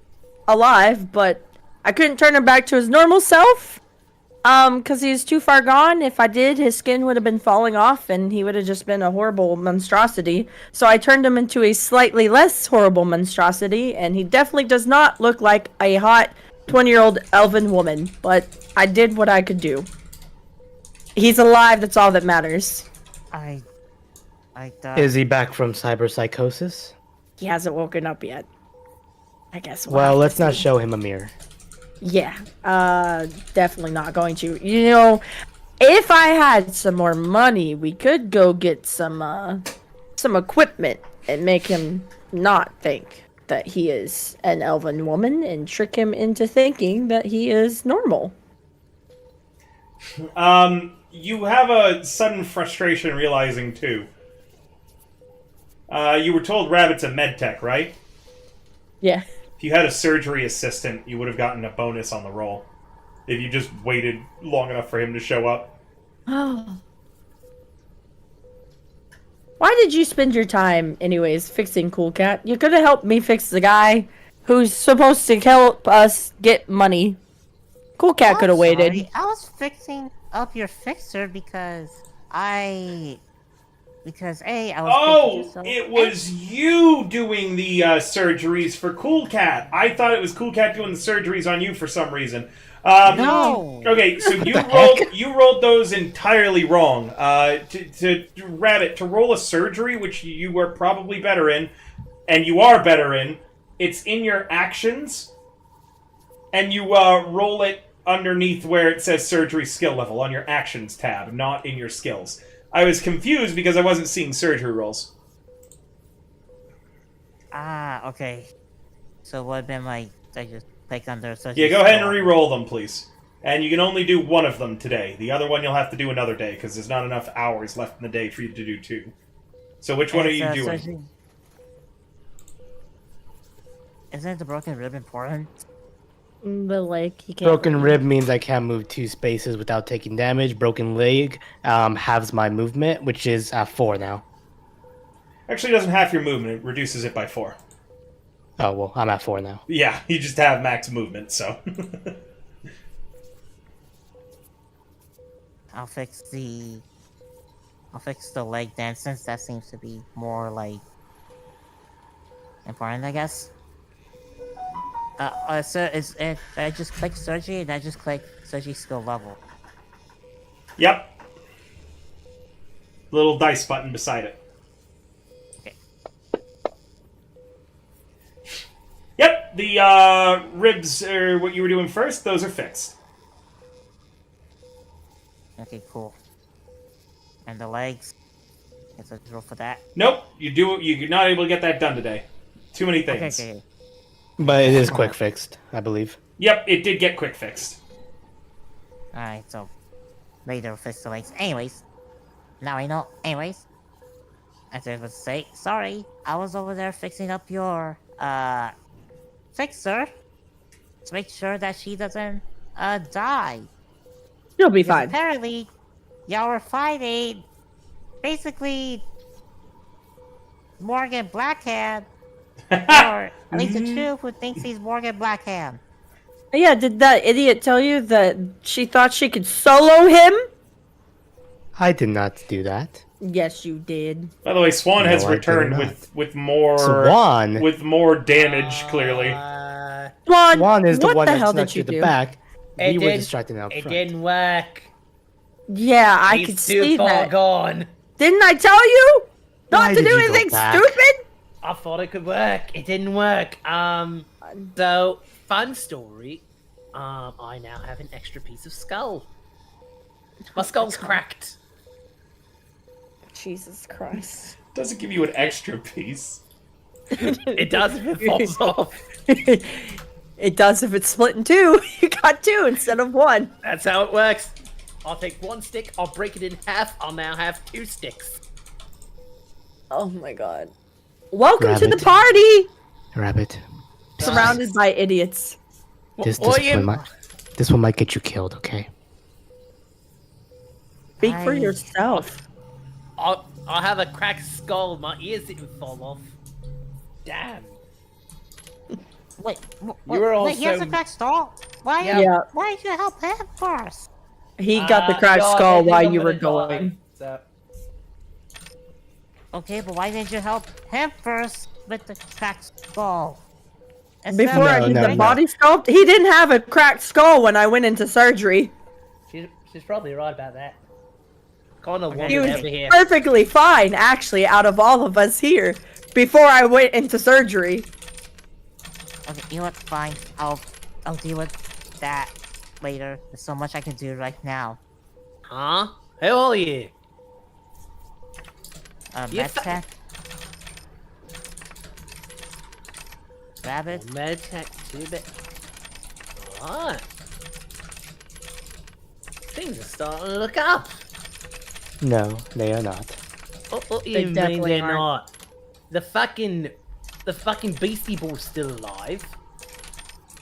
alive, but I couldn't turn him back to his normal self. Because he's too far gone. If I did, his skin would have been falling off and he would have just been a horrible monstrosity. So I turned him into a slightly less horrible monstrosity, and he definitely does not look like a hot 20-year-old elven woman. But I did what I could do. He's alive, that's all that matters. I thought. Is he back from cyberpsychosis? He hasn't woken up yet. I guess we'll Well, have to let's not see. show him a mirror. Yeah, definitely not going to. You know, if I had some more money, we could go get some equipment and make him not think that he is an elven woman and trick him into thinking that he is normal. You have a sudden frustration realizing, too. You were told Rabbit's a medtech, right? Yeah. If you had a surgery assistant, you would have gotten a bonus on the roll. If you just waited long enough for him to show up. Oh. Why did you spend your time, anyways, fixing Cool Cat? You could have helped me fix the guy who's supposed to help us get money. Cool Cat could have waited. Sorry, I was fixing up your fixer because I was. Oh, it was you doing the surgeries for Cool Cat. I thought it was Cool Cat doing the surgeries on you for some reason. No. Okay, so you rolled those entirely wrong. To Rabbit, to roll a surgery, which you were probably better in, and you are better in, it's in your actions, and you roll it underneath where it says surgery skill level on your actions tab, not in your skills. I was confused because I wasn't seeing surgery rolls. Ah, okay. So what been like? I just click under surgery. Yeah, go ahead and re-roll them, please. And you can only do one of them today. The other one you'll have to do another day, because there's not enough hours left in the day for you to do two. So which one are you doing? Surgery. Isn't the broken rib important? But, like, he can't. Broken rib means I can't move 2 spaces without taking damage. Broken leg halves my movement, which is at 4 now. Actually, it doesn't half your movement. It reduces it by 4. Oh, well, I'm at 4 now. Yeah, you just have max movement, so... I'll fix the leg then, since that seems to be more like important, I guess. So I just click surgery and I just click surgery skill level. Yep. Little dice button beside it. Okay. Yep, the ribs are what you were doing first. Those are fixed. Okay, cool. And the legs. Guess I'll just roll for that. Nope, you're not able to get that done today. Too many things. Okay. But it is quick fixed, I believe. Yep, it did get quick fixed. Alright, so later we'll fix the legs. Anyways. Now I know. Anyways. I was to say, sorry, I was over there fixing up your fixer. To make sure that she doesn't die. You'll be Because fine. apparently, y'all were fighting, basically, Morgan Blackhand, or at least the two who thinks he's Morgan Blackhand. Yeah, did that idiot tell you that she thought she could solo him? I did not do that. Yes, you did. By the way, Swan No, has I did returned not. with more Swan. with more damage. Clearly, Swan is the what one the that hell snuck did to you the do? back. It We were did- distracting out It front. didn't work. Yeah, I He's could too see far that. gone. Didn't I tell you not Why to did do you go anything back? stupid? I thought it could work. It didn't work. So fun story. I now have an extra piece of skull. My skull's cracked. Jesus Christ. doesn't give you an extra piece. It does if it falls off. It does if it's split in two. You got two instead of one. That's how it works. I'll take one stick, I'll break it in half, I'll now have 2 sticks. Oh my god. Welcome to the Rabbit. party! Rabbit. Surrounded by idiots. This What one might get you killed, okay? Speak for Nice. yourself. I'll have a cracked skull, my ears didn't fall off. Damn. Wait, You were wait, he has a also- cracked skull? Why? Yeah. Why did you help him first? He got the cracked no, I skull didn't think while I'm you were gonna die, going. so- Okay, but why didn't you help him first with the cracked skull? Instead Before of I No, did no, the no. body sculpt, he didn't have a cracked skull when I went into surgery. She's probably right about that. Kinda Okay. wanted He was over here. perfectly fine, actually, out of all of us here, before I went into surgery. Okay, you know what? Fine. I'll deal with that later. There's so much I can do right now. Huh? Who are you? You Med fu- tech. Rabbit. Medtech 2-bit. What? Things are starting to look up. No, they are not. What do They you mean definitely they're aren't. not? The fucking Beastie Ball's still alive.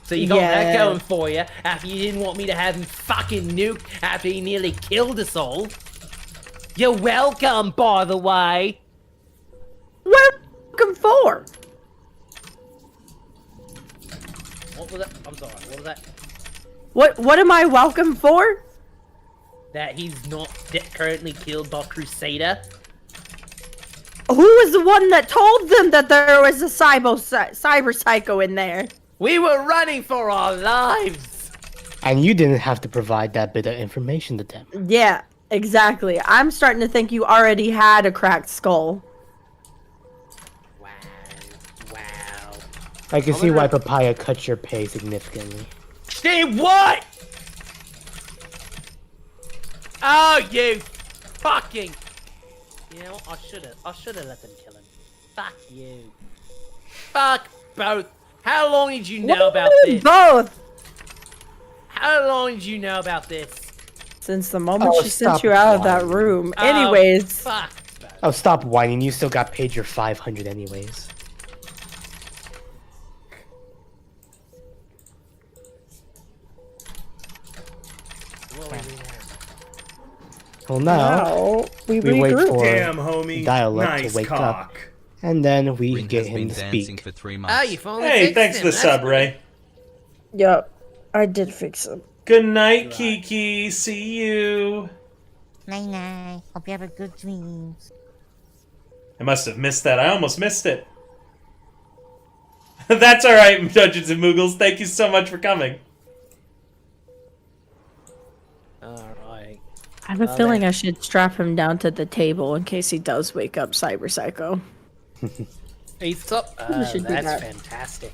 So you got that Yeah. going for you after you didn't want me to have him fucking nuke after he nearly killed us all. You're welcome, by the way. What are you looking for? What was that? I'm sorry, what was that? What am I welcome for? That he's not currently killed by Crusader? Who was the one that told them that there was a cyber psycho in there? We were running for our lives! And you didn't have to provide that bit of information to them. Yeah, exactly. I'm starting to think you already had a cracked skull. Wow. Wow. I can see why Papaya cut your pay significantly. Say what? Oh, you fucking! You know what? I should have let them kill him. Fuck you. Fuck both. How long did you know about this? Both! How long did you know about this? Since the moment Oh, she sent stop you out of that lying. room. Oh, Anyways, fuck both. Oh, stop whining. You still got paid your 500 anyways. What are we doing now? Well, now, now we we wait regroup. for Damn, homie. Dial-up nice to wake cock. up, and then we Ring get has him been to dancing speak. for 3 months. Oh, you finally Hey, fixed thanks him. for the That's sub, good. Ray. Yup, I did fix him. Good night, Kiki. See you. Night night. Hope you have a good dreams. I must have missed that. I almost missed it. That's alright, Dungeons and Moogles. Thank you so much for coming. Alright. I have a Well, feeling then. I should strap him down to the table in case he does wake up Cyber Psycho. He's up. should do That's that. fantastic.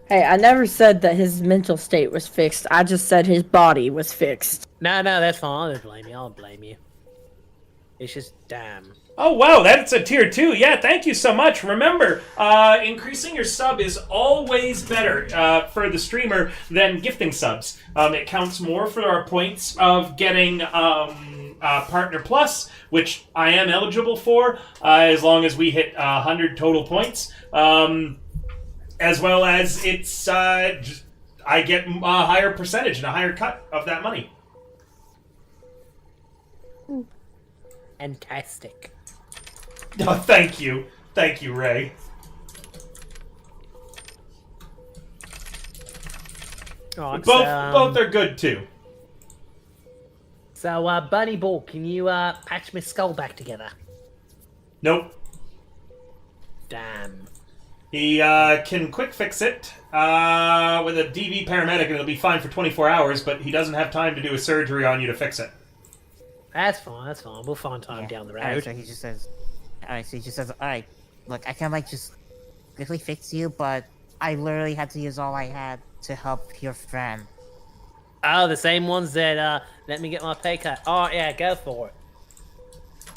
Hey, I never said that his mental state was fixed. I just said his body was fixed. No, that's fine. I don't blame you. I don't blame you. It's just damn. Oh, wow, that's a tier 2. Yeah, thank you so much. Remember, increasing your sub is always better for the streamer than gifting subs. It counts more for our points of getting Partner Plus, which I am eligible for, as long as we hit 100 total points. As well as it's, I get a higher percentage and a higher cut of that money. Fantastic. Oh, thank you. Thank you, Ray. Alright, Both are good, too. So, Bunny Ball, can you patch my skull back together? Nope. Damn. He can quick fix it with a DV paramedic, and it'll be fine for 24 hours. But he doesn't have time to do a surgery on you to fix it. That's fine. We'll find time down the road. Alright, so he just says, alright, look, I can, like, just quickly fix you, but I literally had to use all I had to help your friend. Oh, the same ones that let me get my pay cut. Oh, yeah, go for it.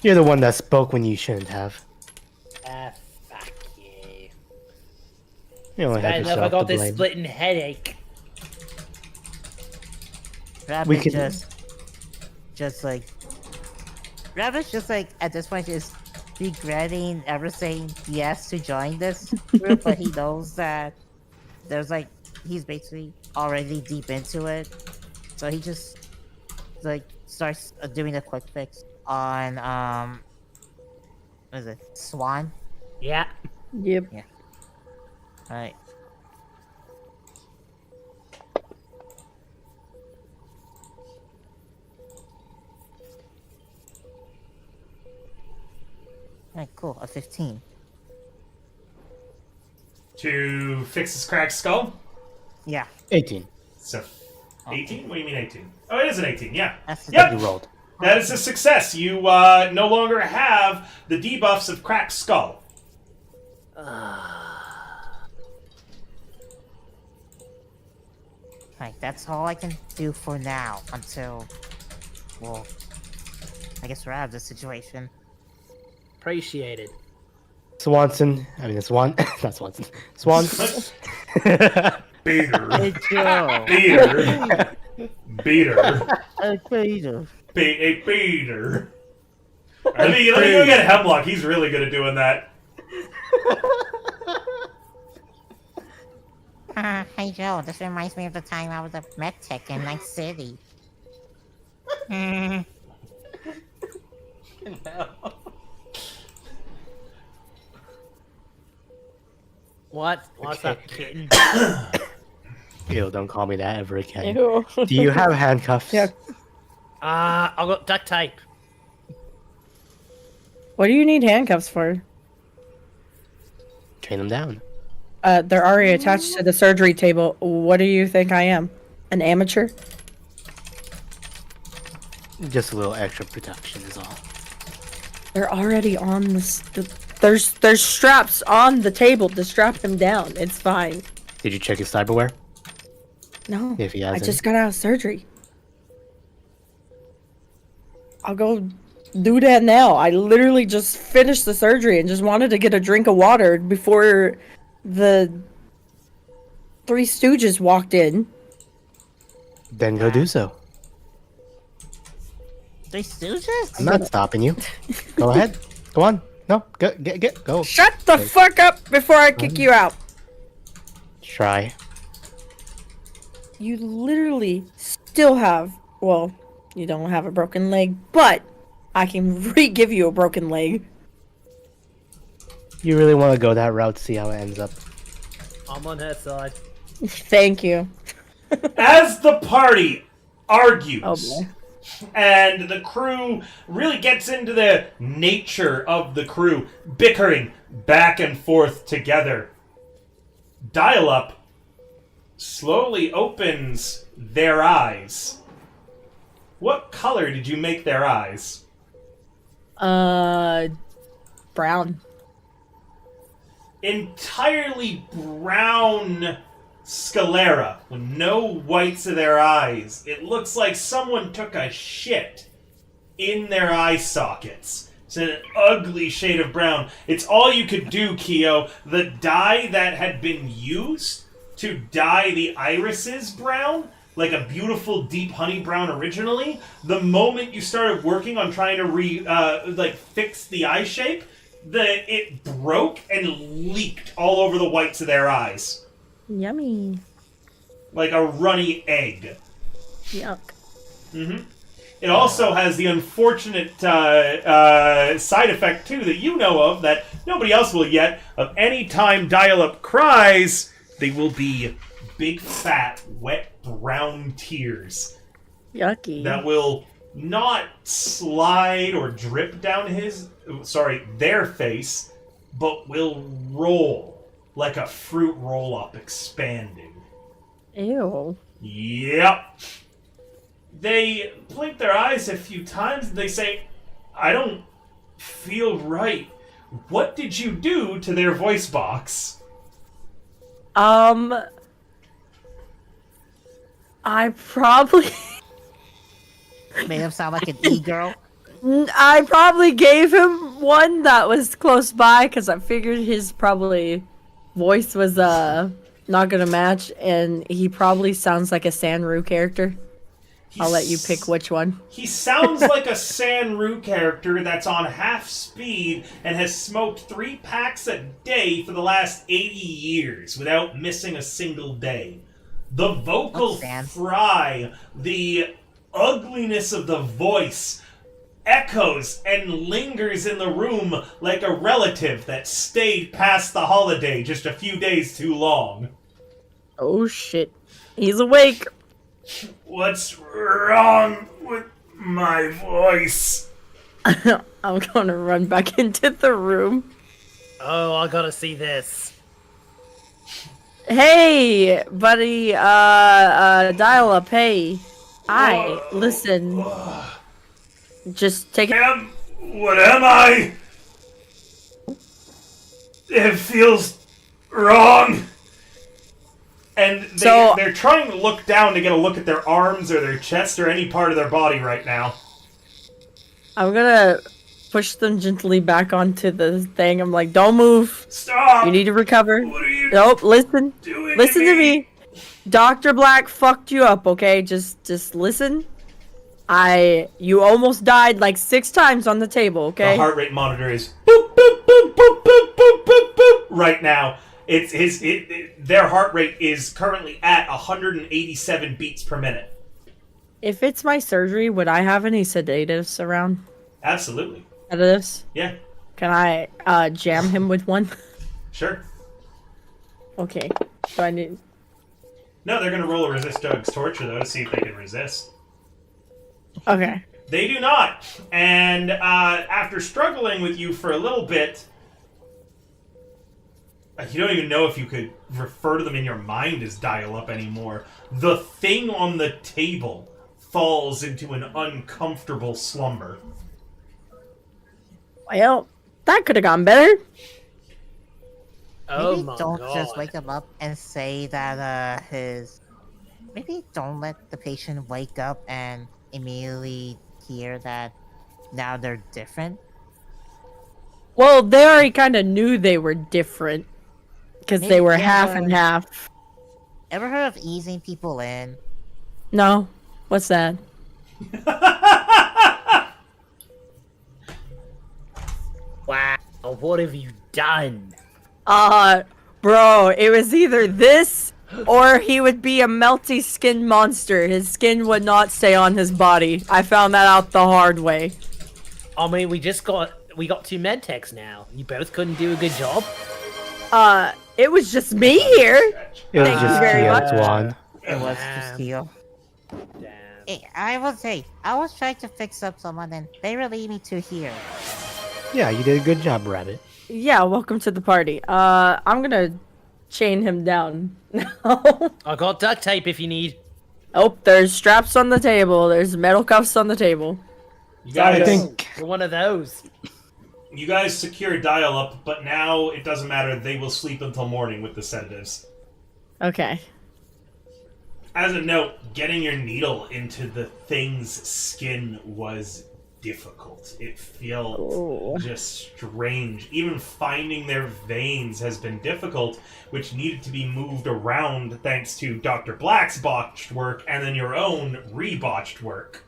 You're the one that spoke when you shouldn't have. Fuck you. You only Bad have enough I yourself got to this blame. splitting headache. Rabbit can- Rabbit's just like, at this point, just regretting ever saying yes to join this group, but he knows that there's, like, he's basically already deep into it. So he just, like, starts doing a quick fix on, what is it, Swan? Yeah. Yep. Alright. Alright, cool. A 15. To fix his cracked skull. Yeah, 18. So 18? What do you mean 18? Oh, it is an 18. Yeah. that's the Yep. You rolled. That is a success. You no longer have the debuffs of cracked skull. Alright, that's all I can do for now until, well, I guess we're out of this situation. Appreciated. Swanson. I mean, it's Swan. Not Swanson. Swan. Beater. Hey, Joe! Beater. Beater. Hey, Peter! A beater. Let me go get Hemlock. He's really good at doing that. Hey, Joe, this reminds me of the time I was a med tech in Night City. What's up, kitten? Ew, don't call me that ever again. Ew. Do you have handcuffs? Yeah. I got duct tape. What do you need handcuffs for? Train them down. They're already attached to the surgery table. What do you think I am? An amateur? Just a little extra protection is all. They're already on there's straps on the table to strap them down. It's fine. Did you check his cyberware? No, If he I has just got out of surgery. I'll go do that now. I literally just finished the surgery and just wanted to get a drink of water before the Three Stooges walked in. Then go do so. Three Stooges? I'm not stopping you. Go ahead. Go on. No, go. Shut the fuck up before I kick you out. Try. You literally still have, well, you don't have a broken leg, but I can re-give you a broken leg. You really want to go that route, see how it ends up. I'm on her side. Thank you. As the party argues, Oh boy. and the crew really gets into the nature of the crew, bickering back and forth together, Dial-Up slowly opens their eyes. What color did you make their eyes? Brown. Entirely brown sclera with no whites of their eyes. It looks like someone took a shit in their eye sockets. It's an ugly shade of brown. It's all you could do, Keo. The dye that had been used to dye the irises brown, like a beautiful deep honey brown originally, the moment you started working on trying to fix the eye shape, it broke and leaked all over the whites of their eyes. Yummy. Like a runny egg. Yuck. Mm-hmm. It also has the unfortunate side effect, too, that you know of, that nobody else will yet, of any time Dial-Up cries, they will be big, fat, wet, brown tears Yucky. that will not slide or drip down their face, but will roll like a fruit roll-up expanding. Ew. Yep. They blink their eyes a few times and they say, I don't feel right. What did you do to their voice box? I probably... Made him sound like an e-girl. I probably gave him one that was close by because I figured his probably voice was not gonna match, and he probably sounds like a Sanru character. I'll let you pick which one. He sounds like a Sanru character that's on half speed and has smoked 3 packs a day for the last 80 years without missing a single day. The vocal fry, the ugliness of the voice echoes and lingers in the room like a relative that stayed past the holiday just a few days too long. Oh shit. He's awake. What's wrong with my voice? I'm gonna run back into the room. Oh, I gotta see this. Hey, buddy, dial up, hey. Listen. Just take it. What am I? It feels wrong. And they're trying to look down to get a look at their arms or their chest or any part of their body right now. I'm gonna push them gently back onto the thing. I'm like, don't move. Stop! You need to recover. What are you Nope, listen. doing Listen to me. Dr. Black fucked you up, okay? Just listen. You almost died like 6 times on the table, okay? The heart rate monitor is boop, boop, boop, boop, boop, boop, boop, boop, right now. Their heart rate is currently at 187 beats per minute. If it's my surgery, would I have any sedatives around? Absolutely. Sedatives? Yeah. Can I jam him with one? Sure. Okay. So I need... No, they're going to roll a resist drugs torture, though, to see if they can resist. Okay. They do not. And after struggling with you for a little bit, you don't even know if you could refer to them in your mind as dial-up anymore. The thing on the table falls into an uncomfortable slumber. Well, that could have gone better. Oh Maybe my don't god. just wake him up and say that maybe don't let the patient wake up and immediately hear that now they're different. Well, they already kind of knew they were different. Because they were half and half. Ever heard of easing people in? No. What's that? Wow, what have you done? Bro, it was either this or he would be a melty skin monster. His skin would not stay on his body. I found that out the hard way. I mean, we got 2 med techs now. You both couldn't do a good job. It was just me here. It was Thank you just very much. One. It was just heal. Damn. Hey, I was trying to fix up someone and they relieved me to here. Yeah, you did a good job, Rabbit. Yeah, welcome to the party. I'm gonna chain him down. I got duct tape if you need. Oh, there's straps on the table. There's metal cuffs on the table. You guys, I think You're one of those. you guys secure dial-up, but now it doesn't matter. They will sleep until morning with the sedatives. Okay. As a note, getting your needle into the thing's skin was difficult. It felt Ooh. just strange. Even finding their veins has been difficult, which needed to be moved around thanks to Dr. Black's botched work and then your own rebotched work.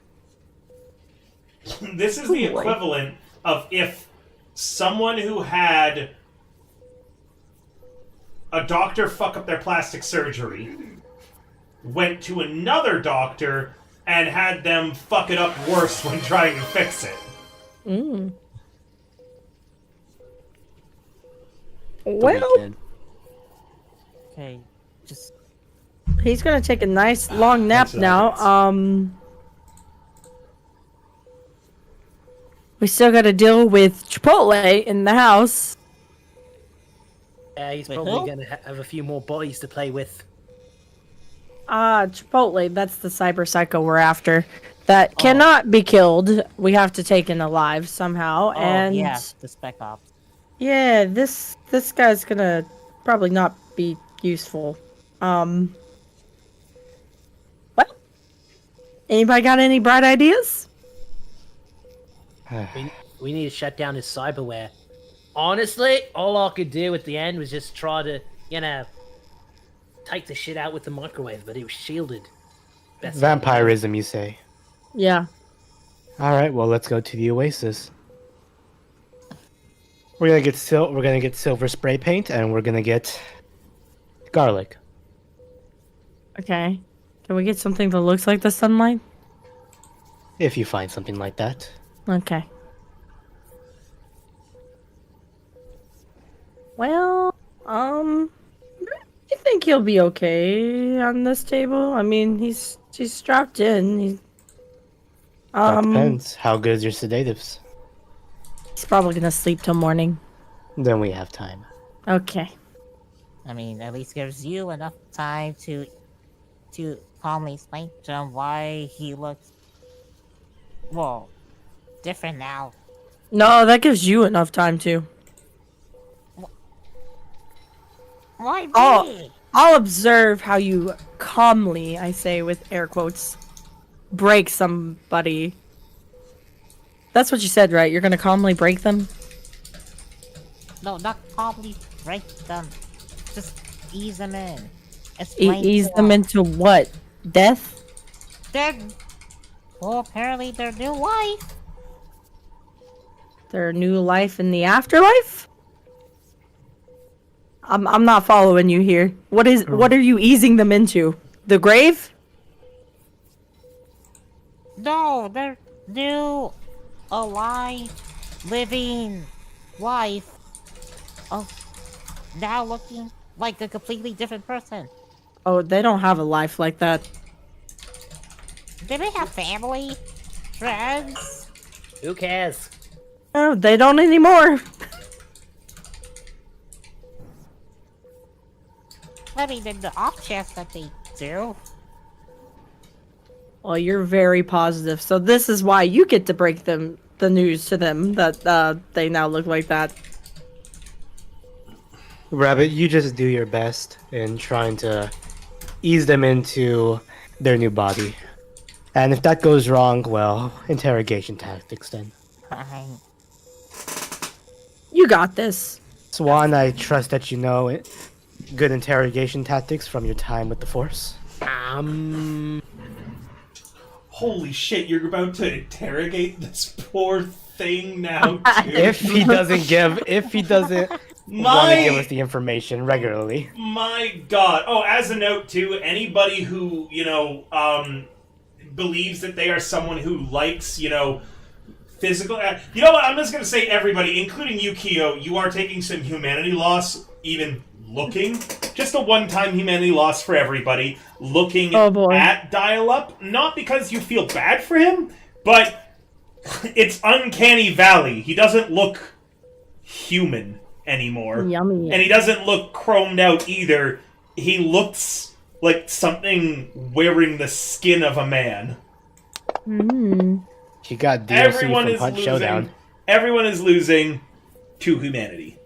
This is the equivalent of if someone who had a doctor fuck up their plastic surgery went to another doctor and had them fuck it up worse when trying to fix it. Mm. the Well, weekend. Okay, just he's gonna take a nice long nap Thanks for that, now. guys. We still got to deal with Chipotle in the house. Yeah, he's Wait, probably who? going to have a few more bodies to play with. Chipotle, that's the cyber psycho we're after. That Oh. cannot be killed. We have to take it alive somehow. Oh, and yeah, the Spec Ops. yeah, this guy's gonna probably not be useful. Well, anybody got any bright ideas? We need to shut down his cyberware. Honestly, all I could do at the end was just try to, take the shit out with the microwave, but it was shielded. Best Vampirism, you say? Yeah. All right, well, let's go to the Oasis. We're gonna get silver spray paint, and we're gonna get garlic. Okay. Can we get something that looks like the sunlight? If you find something like that. Okay. Well, I think he'll be okay on this table. I mean, he's strapped in. That depends. How good is your sedatives? He's probably gonna sleep till morning. Then we have time. Okay. I mean, at least gives you enough time to calmly explain to him why he looks, well, different now. No, that gives you enough time too. Why me? I'll observe how you calmly, I say with air quotes, break somebody. That's what you said, right? You're gonna calmly break them? No, not calmly break them. Just ease them in. Explain Ease to them into what? Death? Well, apparently their new life. Their new life in the afterlife? I'm not following you here. What are you easing them into? The grave? No, their new, alive, living life of now looking like a completely different person. Oh, they don't have a life like that. Do they have family? Friends? Who cares? Oh, they don't anymore. I mean, in the off chance that they do. Well, you're very positive. So this is why you get to break the news to them that they now look like that. Rabbit, you just do your best in trying to ease them into their new body. And if that goes wrong, well, interrogation tactics then. Fine. You got this. Swan, I trust that you know good interrogation tactics from your time with the Force. Holy shit, you're about to interrogate this poor thing now, too. If he doesn't want to give us the information regularly. My god. Oh, as a note, too, anybody who, believes that they are someone who likes, physical... you know what, I'm just going to say everybody, including you, Kyo, you are taking some humanity loss, even looking. Just a one-time humanity loss for everybody, looking at Dial-Up. Not because you feel bad for him, but it's Uncanny Valley. He doesn't look human anymore. Yummy. And he doesn't look chromed out either. He looks like something wearing the skin of a man. He got DLC Everyone from is Hunt losing. Showdown. Everyone is losing to humanity.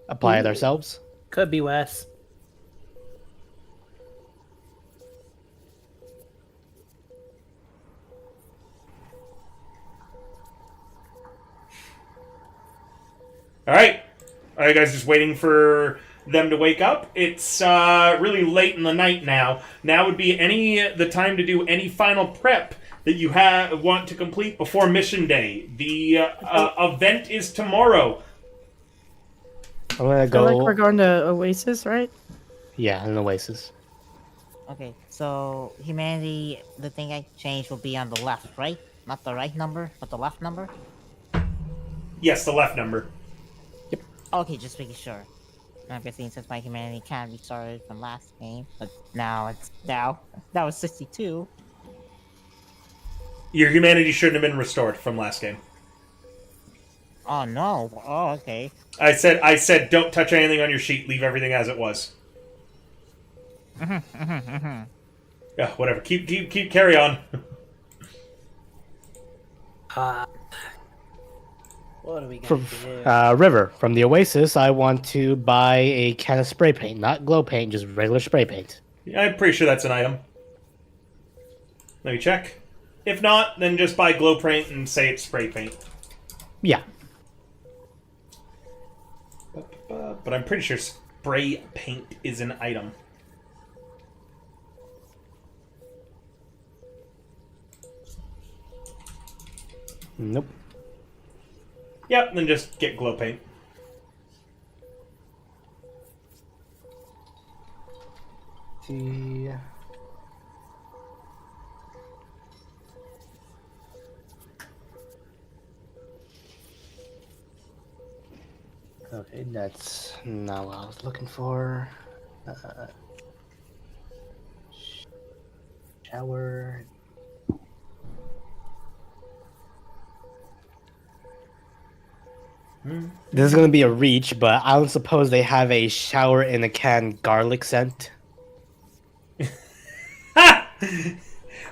Apply it ourselves. Could be worse. Alright. Are you guys just waiting for them to wake up? It's really late in the night now. Now would be the time to do any final prep that you want to complete before mission day. The event is tomorrow. I'm gonna I go. feel like we're going to Oasis, right? Yeah, an Oasis. Okay, so humanity, the thing I changed will be on the left, right? Not the right number, but the left number? Yes, the left number. Okay, just making sure. I'm guessing since my humanity can be started from last game, but now that was 62. Your humanity shouldn't have been restored from last game. Oh no. Oh, okay. I said, don't touch anything on your sheet. Leave everything as it was. Yeah, whatever. Keep carry on. What are we From going to do? River, from the Oasis, I want to buy a can of spray paint, not glow paint, just regular spray paint. Yeah, I'm pretty sure that's an item. Let me check. If not, then just buy glow paint and say it's spray paint. Yeah. But I'm pretty sure spray paint is an item. Nope. Yep, then just get glow paint. See. Okay, that's not what I was looking for. Shower. This is gonna be a reach, but I don't suppose they have a shower in a can garlic scent.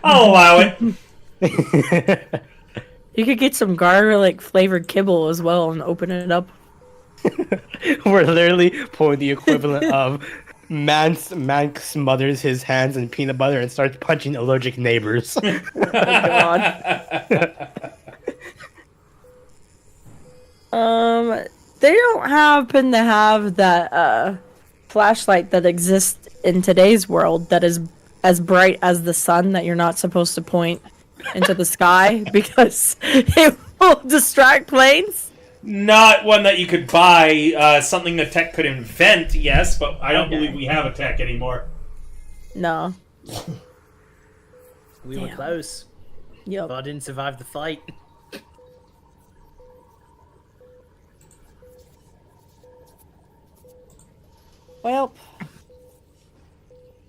I'll allow it. You could get some garlic flavored kibble as well and open it up. We're literally pulling the equivalent of man smothers his hands in peanut butter and starts punching allergic neighbors. Oh god. They don't happen to have that flashlight that exists in today's world that is as bright as the sun that you're not supposed to point into the sky because it will distract planes. Not one that you could buy, something the tech could invent, yes, but I don't believe we have a tech anymore. No. We were Damn. close, Yep. but I didn't survive the fight. Well,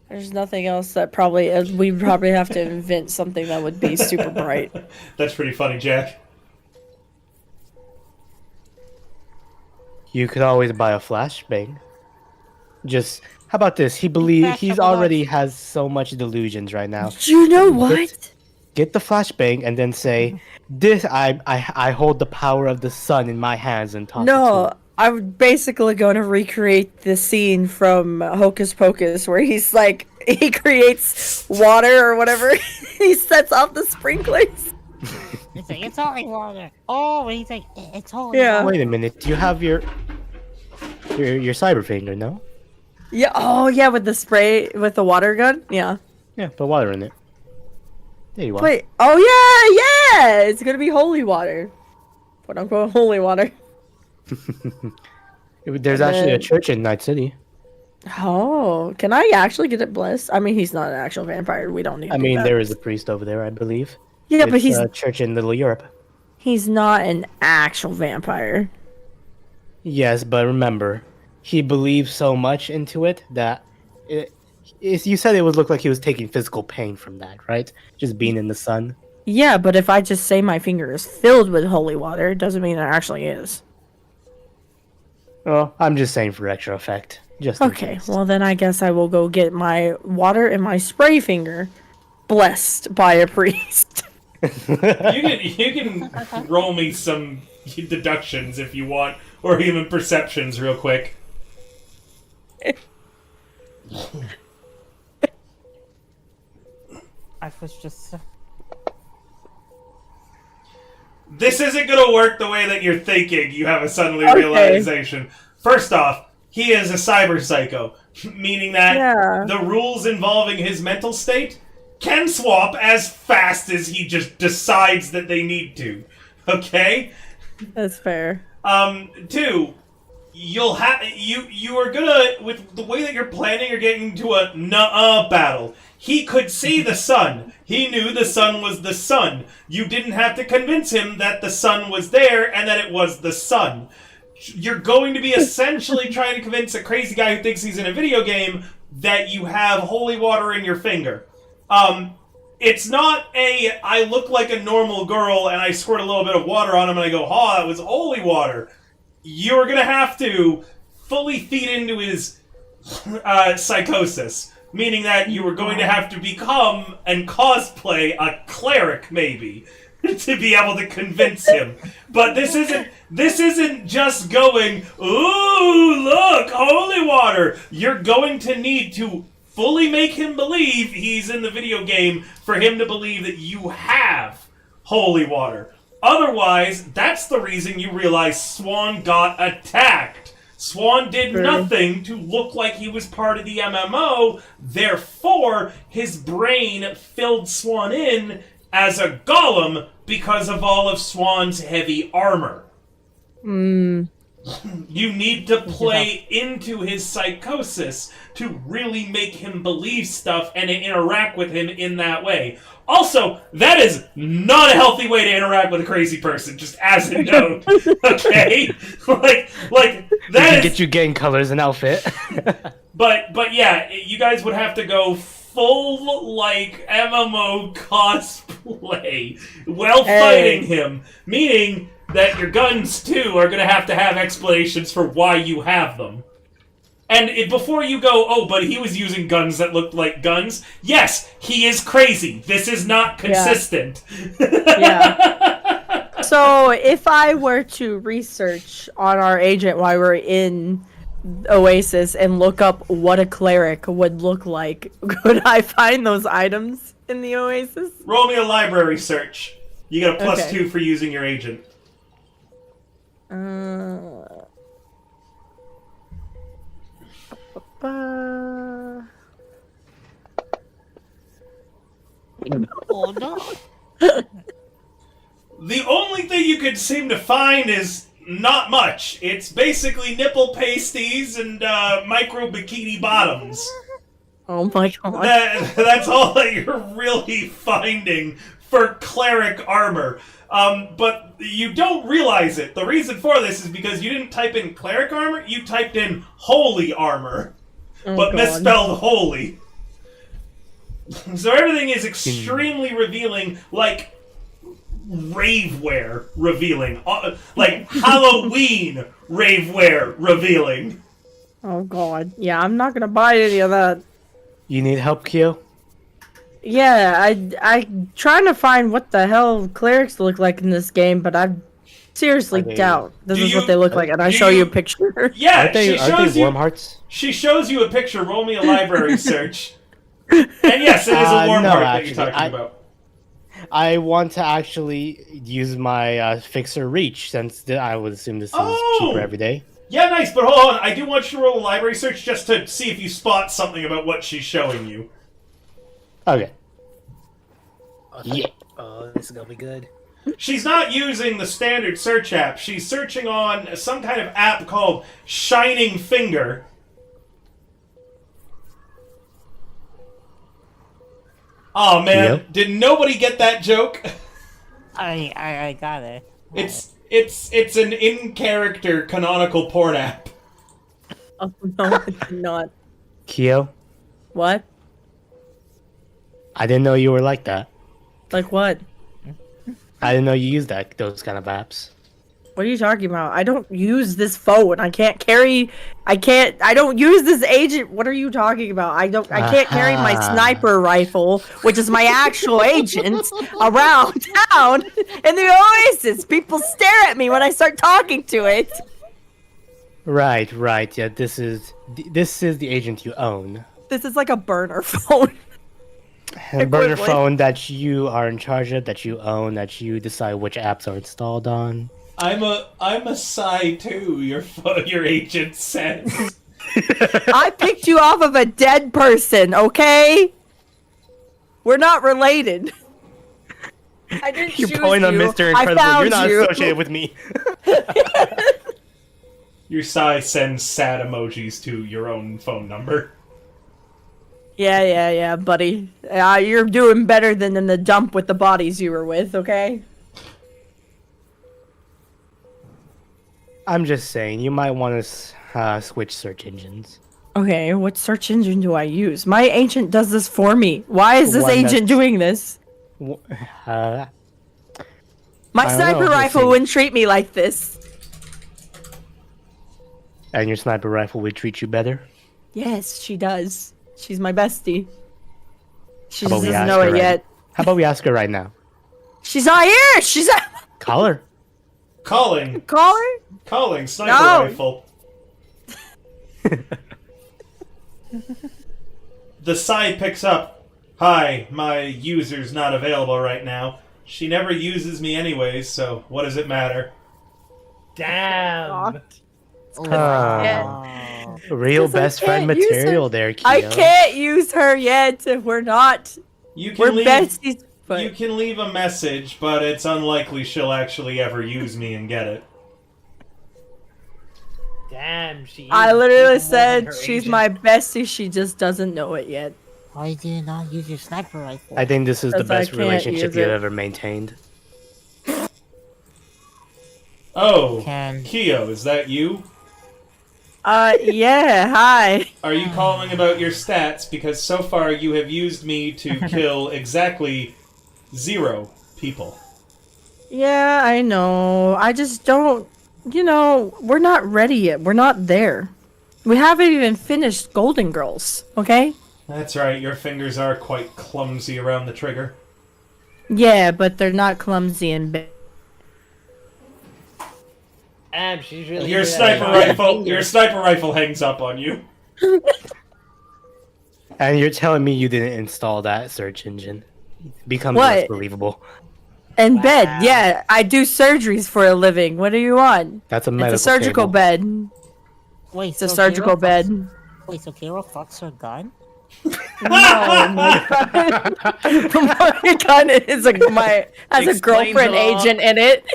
there's nothing else that probably we probably have to invent something that would be super bright. That's pretty funny, Jack. You could always buy a flashbang. Just how about this? He's Flashbang. already has so much delusions right now. You know what? Get the flashbang and then say, "This I hold the power of the sun in my hands," and toss it to No, him. I'm basically going to recreate the scene from Hocus Pocus where he's like, he creates water or whatever. He sets off the sprinklers. He's like, it's holy water. Oh, he's like, it's holy Yeah. water. Wait a minute. Do you have your cyber finger? No. Yeah. Oh, yeah. With the spray, with the water gun. Yeah. Yeah, put water in it. There you are. Wait. Oh, yeah. Yeah. It's going to be holy water. Quote unquote holy water. There's And actually a then- church in Night City. Oh, can I actually get it blessed? I mean, he's not an actual vampire. We don't need to I do mean, that. there is a priest over there, I believe. Yeah, but It's he's a church in Little Europe. he's not an actual vampire. Yes, but remember, he believes so much into it that you said it would look like he was taking physical pain from that, right? Just being in the sun. Yeah, but if I just say my finger is filled with holy water, it doesn't mean it actually is. Well, I'm just saying for extra effect. Just in Okay, case. well then I guess I will go get my water and my spray finger blessed by a priest. You can roll me some deductions if you want, or even perceptions real quick. I was just. This isn't gonna work the way that you're thinking. You have a suddenly Okay. realization. First off, he is a cyber psycho, meaning that Yeah. the rules involving his mental state can swap as fast as he just decides that they need to. Okay? That's fair. Two, you are gonna, with the way that you're planning, you're getting into a nuh-uh battle. He could see the sun. He knew the sun was the sun. You didn't have to convince him that the sun was there and that it was the sun. You're going to be essentially trying to convince a crazy guy who thinks he's in a video game that you have holy water in your finger. It's not I look like a normal girl and I squirt a little bit of water on him and I go, oh, that was holy water. You're going to have to fully feed into his psychosis. Meaning that you were going to have to become and cosplay a cleric, maybe, to be able to convince him. But this isn't just going, ooh, look, holy water. You're going to need to fully make him believe he's in the video game for him to believe that you have holy water. Otherwise, that's the reason you realize Swan got attacked. Swan did nothing to look like he was part of the MMO, therefore, his brain filled Swan in as a golem because of all of Swan's heavy armor. You need to play into his psychosis to really make him believe stuff and interact with him in that way. Also, that is not a healthy way to interact with a crazy person, just as a note. Okay? like that is... get you gang colors and outfit. But yeah, you guys would have to go full, like, MMO cosplay while fighting him. Meaning that your guns, too, are going to have explanations for why you have them. And before you go, oh, but he was using guns that looked like guns. Yes, he is crazy. This is not consistent. Yeah. So, if I were to research on our agent while we're in Oasis and look up what a cleric would look like, could I find those items in the Oasis? Roll me a library search. You get a +2 for using your agent. Oh no. The only thing you could seem to find is not much. It's basically nipple pasties and micro bikini bottoms. Oh my god. That's all that you're really finding for cleric armor. But you don't realize it. The reason for this is because you didn't type in cleric armor, you typed in holy armor. But misspelled holy. So everything is extremely revealing, like ravewear revealing. Like Halloween ravewear revealing. Oh god. Yeah, I'm not gonna buy any of that. You need help, Kyo? Yeah, I'm trying to find what the hell clerics look like in this game, but I seriously doubt this is what they look like, and I show you a picture. Yeah, aren't they warm hearts? She shows you a picture. Roll me a library search. And yes, it is a warm heart that you're talking about. I want to actually use my fixer reach, since I would assume this is cheaper every day. Yeah, nice, but hold on. I do want you to roll a library search just to see if you spot something about what she's showing you. Okay. Yeah. Oh, this is gonna be good. She's not using the standard search app. She's searching on some kind of app called Shining Finger. Oh man, Did nobody get that joke? I got it. It's an in-character canonical porn app. Oh no, it's not. Kyo? What? I didn't know you were like that. Like what? I didn't know you used those kind of apps. What are you talking about? I don't use this phone. I don't use this agent. What are you talking about? I can't carry my sniper rifle, which is my actual agent, around town in the Oasis. People stare at me when I start talking to it. Right. Yeah, this is the agent you own. This is like a burner phone. A burner phone that you are in charge of, that you own, that you decide which apps are installed on. I'm a Psy too, your agent says. I picked you off of a dead person, okay? We're not related. I didn't You're choose pulling on you. Mr. Incredible. You're not you. associated with me. Your Psy sends sad emojis to your own phone number. Yeah, buddy. You're doing better than in the dump with the bodies you were with, okay? I'm just saying, you might want to switch search engines. Okay, what search engine do I use? My agent does this for me. Why is The this one agent that's- doing this? Uh, My I don't sniper know, rifle let's see. wouldn't treat me like this. and your sniper rifle would treat you better. Yes, she does. She's my bestie. She How about just we doesn't ask know her it right- yet. How about we ask her right now? She's not here! She's at... Call her. Calling. Call her? Calling. Sniper No. rifle. The side picks up. Hi, my user's not available right now. She never uses me anyways, so what does it matter? Damn. Real Because I best friend can't use material her. there, Keo. I can't use her yet. We're not. You can We're leave. besties. But You can leave a message, but it's unlikely she'll actually ever use me and get it. Damn, she. I uses literally people more than said her she's agent. my bestie. She just doesn't know it yet. Why do you not use your sniper rifle? I think this is the 'Cause I best can't relationship use you've it. ever maintained. Oh, Can- Keo, is that you? Yeah, hi. Are you calling about your stats? Because so far you have used me to kill exactly 0 people. Yeah, I know. I just don't, we're not ready yet. We're not there. We haven't even finished Golden Girls, okay? That's right, your fingers are quite clumsy around the trigger. Yeah, but they're not clumsy and big. Damn, she's really. Your good at sniper finding rifle, fingers. your sniper rifle hangs up on you. And you're telling me you didn't install that search engine? Becomes What? less believable. And Wow. bed, yeah. I do surgeries for a living. What do you want? That's a medical It's a surgical table. bed. Wait, It's a surgical bed. Wait, so Kira fucks her gun? No, my gun. My gun is has a Explains girlfriend a lot. agent in it.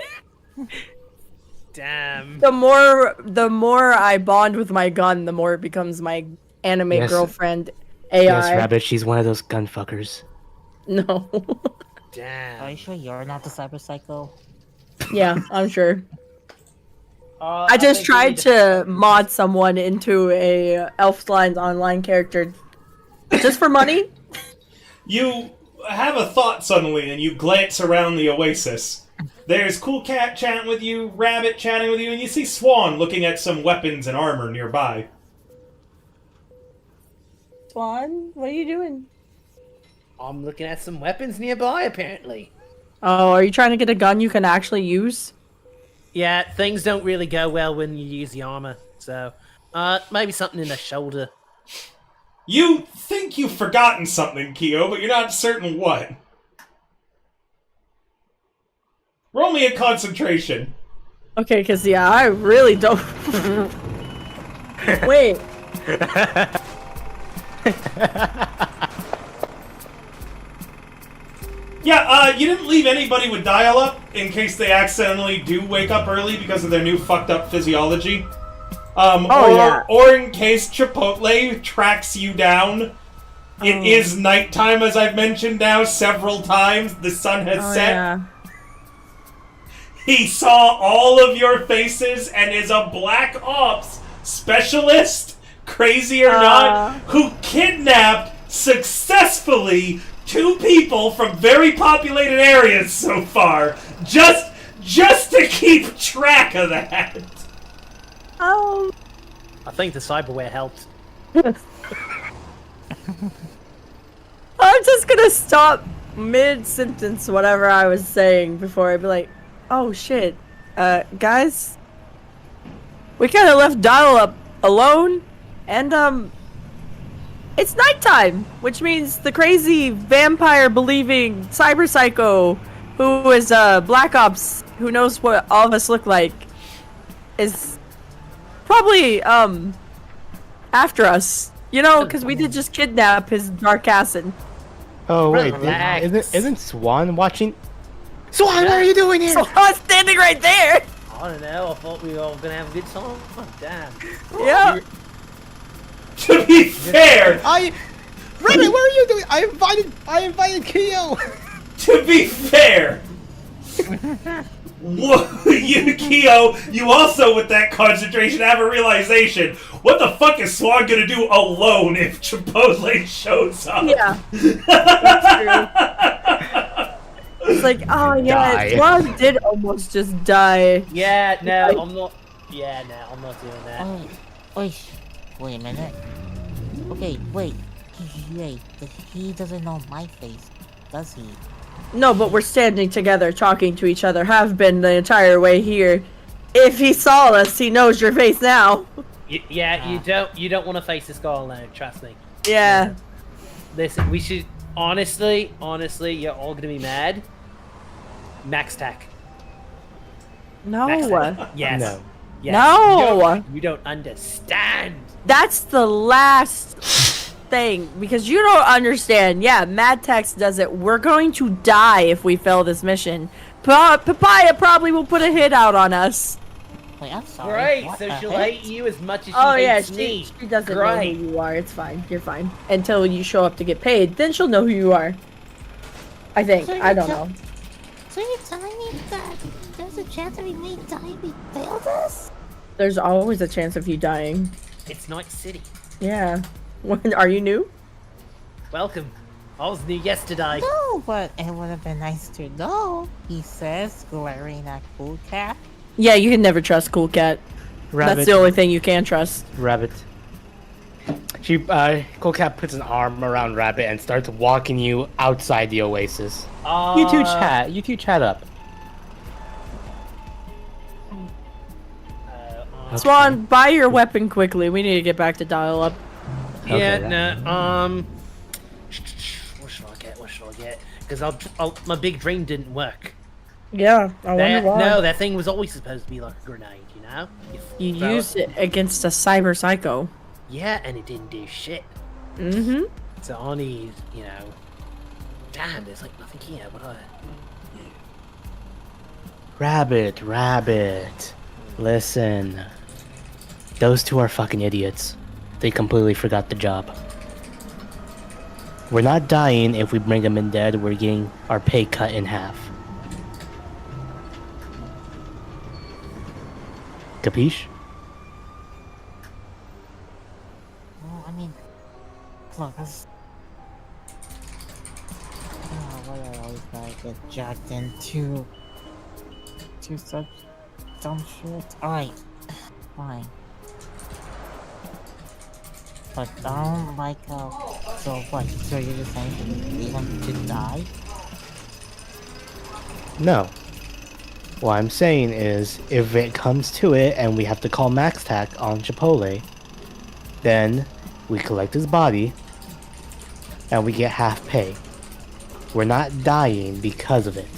Damn. The more I bond with my gun, the more it becomes my anime Yes. girlfriend AI. Yes, Rabbit, she's one of those gun fuckers. No. Are Damn. you sure you're not the cyber psycho? Yeah, I'm sure. I I just think we tried need to mod someone into a Elf Lines online character just for money. You have a thought suddenly, and you glance around the oasis. There's Cool Cat chatting with you, Rabbit chatting with you, and you see Swan looking at some weapons and armor nearby. Swan, what are you doing? I'm looking at some weapons nearby, apparently. Oh, are you trying to get a gun you can actually use? Yeah, things don't really go well when you use the armor. So, maybe something in the shoulder. You think you've forgotten something, Keo, but you're not certain what. Roll me a concentration. Okay, because, yeah, I really don't... Wait. Yeah, you didn't leave anybody with dial-up in case they accidentally do wake up early because of their new fucked up physiology. Yeah. Or in case Chipotle tracks you down. It is nighttime, as I've mentioned now several times. The sun has set. Yeah. He saw all of your faces and is a Black Ops specialist, crazy or not, who kidnapped successfully 2 people from very populated areas so far, just to keep track of that. Oh. I think the cyberware helped. I'm just gonna stop mid-sentence whatever I was saying before I'd be like, oh shit, guys, we kind of left Dial-Up alone, and it's nighttime, which means the crazy vampire-believing cyber psycho who is Black Ops, who knows what all of us look like, is probably after us, because we did just kidnap his dark acid. Oh wait, Relax. isn't Swan watching? Swan, what are you doing here? So I'm standing right there. I don't know, I thought we were all gonna have a good time. Oh, damn. Yeah. To be fair, Rabbit, what are you doing? I invited Keo. to be fair, Whoa, Yukio, you also, with that concentration, have a realization. What the fuck is Swan gonna do alone if Chipotle shows up? Yeah. That's true. It's like, oh yeah, Die. Swan did almost just die. Yeah, no, Like- I'm not. Yeah, no, I'm not doing that. Oh, wait a minute. Okay, wait. He doesn't know my face, does he? No, but we're standing together, talking to each other. Have been the entire way here. If he saw us, he knows your face now. Yeah, you don't want to face this guy alone. Trust me. Yeah. Listen, we should honestly, you're all gonna be mad. Max Tack. No. Max Tack. Yes. No. Yes. No. You don't understand. That's the last thing, because you don't understand. Yeah, Mad Tex does it. We're going to die if we fail this mission. Papaya probably will put a hit out on us. Wait, I'm sorry. Great. what, So a she'll hit? hate you as much as she Oh yeah, hates me. she doesn't know Great. who you are. It's fine. You're fine. Until you show up to get paid, then she'll know who you are. I think. So I don't know. So you're telling me that there's a chance that we may die if we fail this? There's always a chance of you dying. It's Night City. Yeah. When are you new? Welcome. I was new yesterday. No, but it would have been nice to know. He says, glaring at Cool Cat. Yeah, you can never trust Cool Cat. Rabbit. That's the only thing you can trust. Rabbit. She, Cool Cat puts an arm around Rabbit and starts walking you outside the oasis. You two chat. You two chat up. Swan, buy your weapon quickly. We need to get back to dial up. Yeah, Okay, no, what should I get? Because my big dream didn't work. Yeah, I wonder why. No, that thing was always supposed to be like a grenade, you know? You throw used it against a cyber psycho. Yeah, and it didn't do shit. Mm-hmm. So I need, you know... Damn, there's like nothing here, what I... Rabbit. Listen. Those two are fucking idiots. They completely forgot the job. We're not dying if we bring them in dead. We're getting our pay cut in half. Capiche? Well, I mean, look, that's... why do I always gotta get jacked into such dumb shit? Alright, fine. But so what? So you're just saying we want to die? No. What I'm saying is, if it comes to it and we have to call Max Tack on Chipotle, then we collect his body and we get half pay. We're not dying because of it.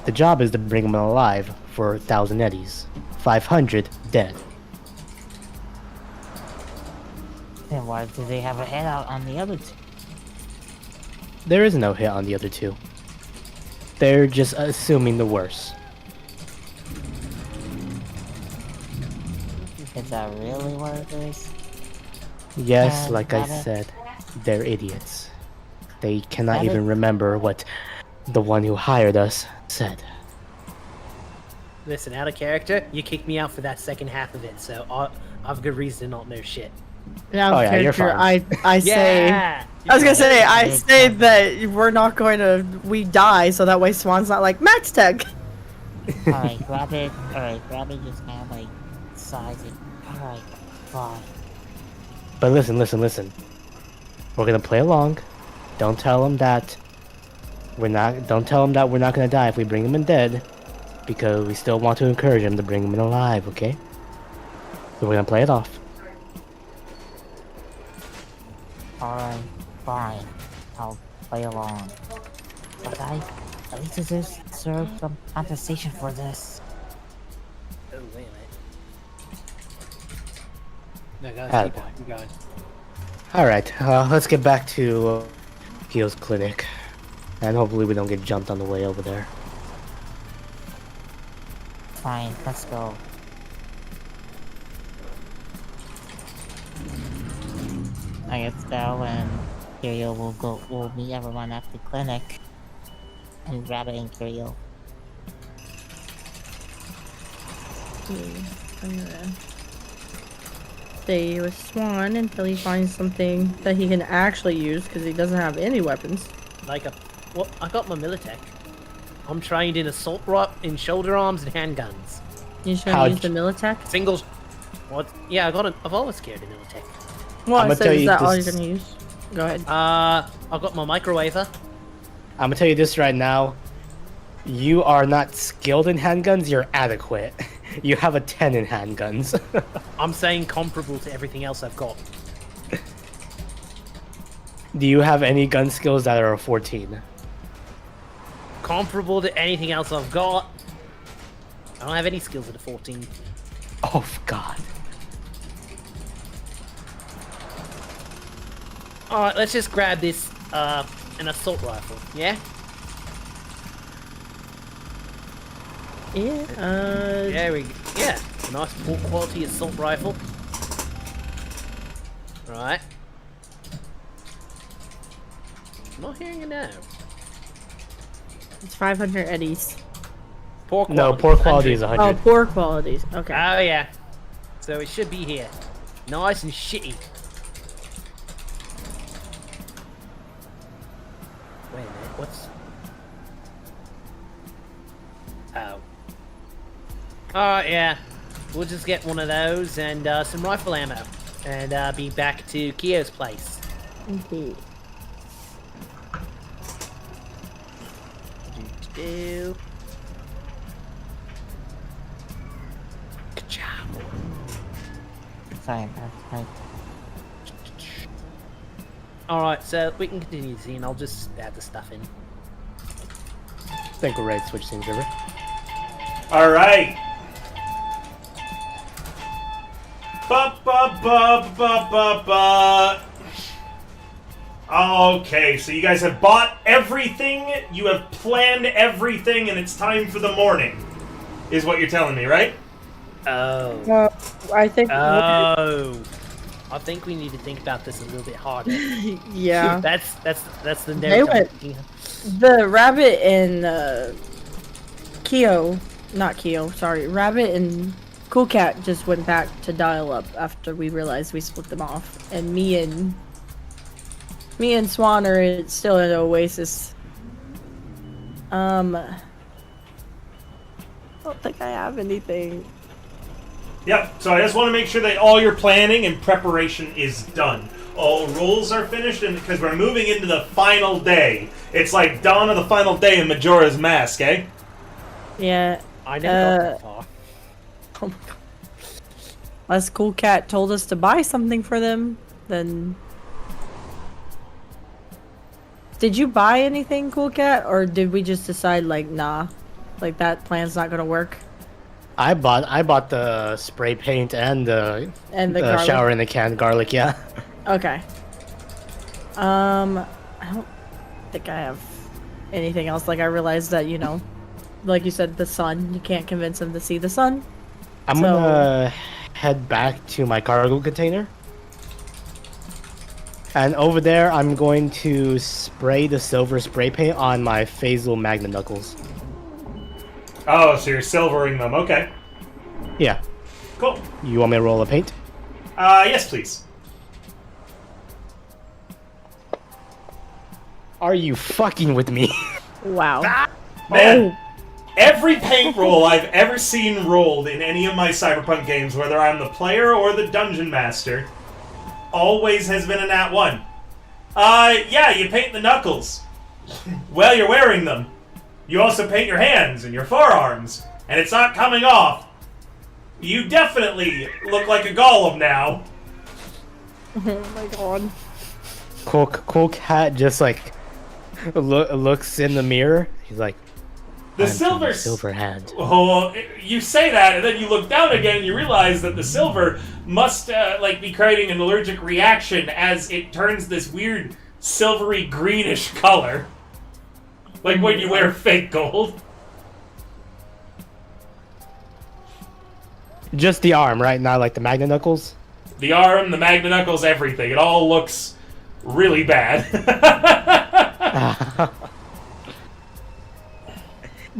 The job is to bring him alive for 1,000 eddies. 500 dead. Then why do they have a head out on the other two? There is no hit on the other two. They're just assuming the worst. Is that really what it is? Yes, And like I Rabbit? said, they're idiots. They cannot Rabbit? even remember what the one who hired us said. Listen, out of character, you kicked me out for that second half of it, so I've good reason to not know shit. Now, Oh, yeah, you're character, fine. I say... I was gonna say, I say that we're not going to... We die, so that way Swan's not like, Max Tech! Alright, grab it just kind of like size it. Alright, fine. But listen. We're gonna play along. Don't tell them that Don't tell them that we're not gonna die if we bring him in dead, because we still want to encourage him to bring him in alive. Okay? So we're gonna play it off. Alright, fine. I'll play along. But at least deserve some compensation for this. Oh, wait a minute. No, guys, Attaboy. keep going. Alright, let's get back to Kyo's clinic. And hopefully we don't get jumped on the way over there. Fine, let's go. I guess go and Curio will meet everyone at the clinic. And Rabbit and Curio. I'm gonna stay with Swan until he finds something that he can actually use, because he doesn't have any weapons. Well, I got my Militech. I'm trained in assault in shoulder arms and handguns. You should use the Militech? Singles. What? Yeah, I've always carried a Militech. Well, I'ma I said, tell is you that all you're this- gonna use? Go ahead. I've got my microwaver. I'm gonna tell you this right now. You are not skilled in handguns, you're adequate. You have a 10 in handguns. I'm saying comparable to everything else I've got. Do you have any gun skills that are a 14? Comparable to anything else I've got. I don't have any skills at a 14. Oh, God. Alright, let's just grab this, an assault rifle, yeah? Yeah, There we go. Yeah, a nice full quality assault rifle. Right. I'm not hearing it now. it's 500 eddies. Poor quality. No, poor quality is 100. 100. Oh, poor qualities. Okay. Oh yeah. So it should be here. Nice and shitty. Wait a minute, what's... Oh. Alright, yeah. We'll just get one of those and some rifle ammo. And be back to Kyo's place. Okay. Do. Ka-chow. Sorry, I Alright, so we can continue the scene. I'll just add the stuff in. I think we're ready to switch things over. All right. Ba ba ba ba ba ba. Okay, so you guys have bought everything, you have planned everything, and it's time for the morning, is what you're telling me, right? Oh. I think. Oh. I think we need to think about this a little bit harder. Yeah. That's the They note I'm went- thinking of. The rabbit and Keo, not Keo, sorry, Rabbit and Cool Cat just went back to dial up after we realized we split them off, and me and Swan are still in Oasis. I don't think I have anything. Yep, so I just want to make sure that all your planning and preparation is done. All rules are finished, and because we're moving into the final day. It's like dawn of the final day in Majora's Mask, eh? Yeah. I never got that far. Oh my god. Unless Cool Cat told us to buy something for them, then... Did you buy anything, Cool Cat? Or did we just decide, like, nah, like that plan's not gonna work? I bought the spray paint and the garlic? shower in the can garlic, yeah. Okay. I don't think I have anything else. Like, I realized that, you know, like you said, the sun, you can't convince him to see the sun. I'm So- gonna head back to my cargo container. And over there, I'm going to spray the silver spray paint on my Phasal Magna Knuckles. Oh, so you're silvering them, okay. Yeah. Cool. You want me to roll a paint? Yes, please. Are you fucking with me? Wow. Man, every paint roll I've ever seen rolled in any of my Cyberpunk games, whether I'm the player or the dungeon master, always has been a nat 1. Yeah, you paint the knuckles. Well, you're wearing them. You also paint your hands and your forearms, and it's not coming off. You definitely look like a golem now. Oh my god. Cool Cat just like looks in the mirror. He's like, The "I'm from silver... silver hand. Oh, you say that, and then you look down again and you realize that the silver must, like, be creating an allergic reaction as it turns this weird silvery greenish color. Like when you wear fake gold. Just the arm, right? Not like the Magna Knuckles? The arm, the Magna Knuckles, everything. It all looks really bad.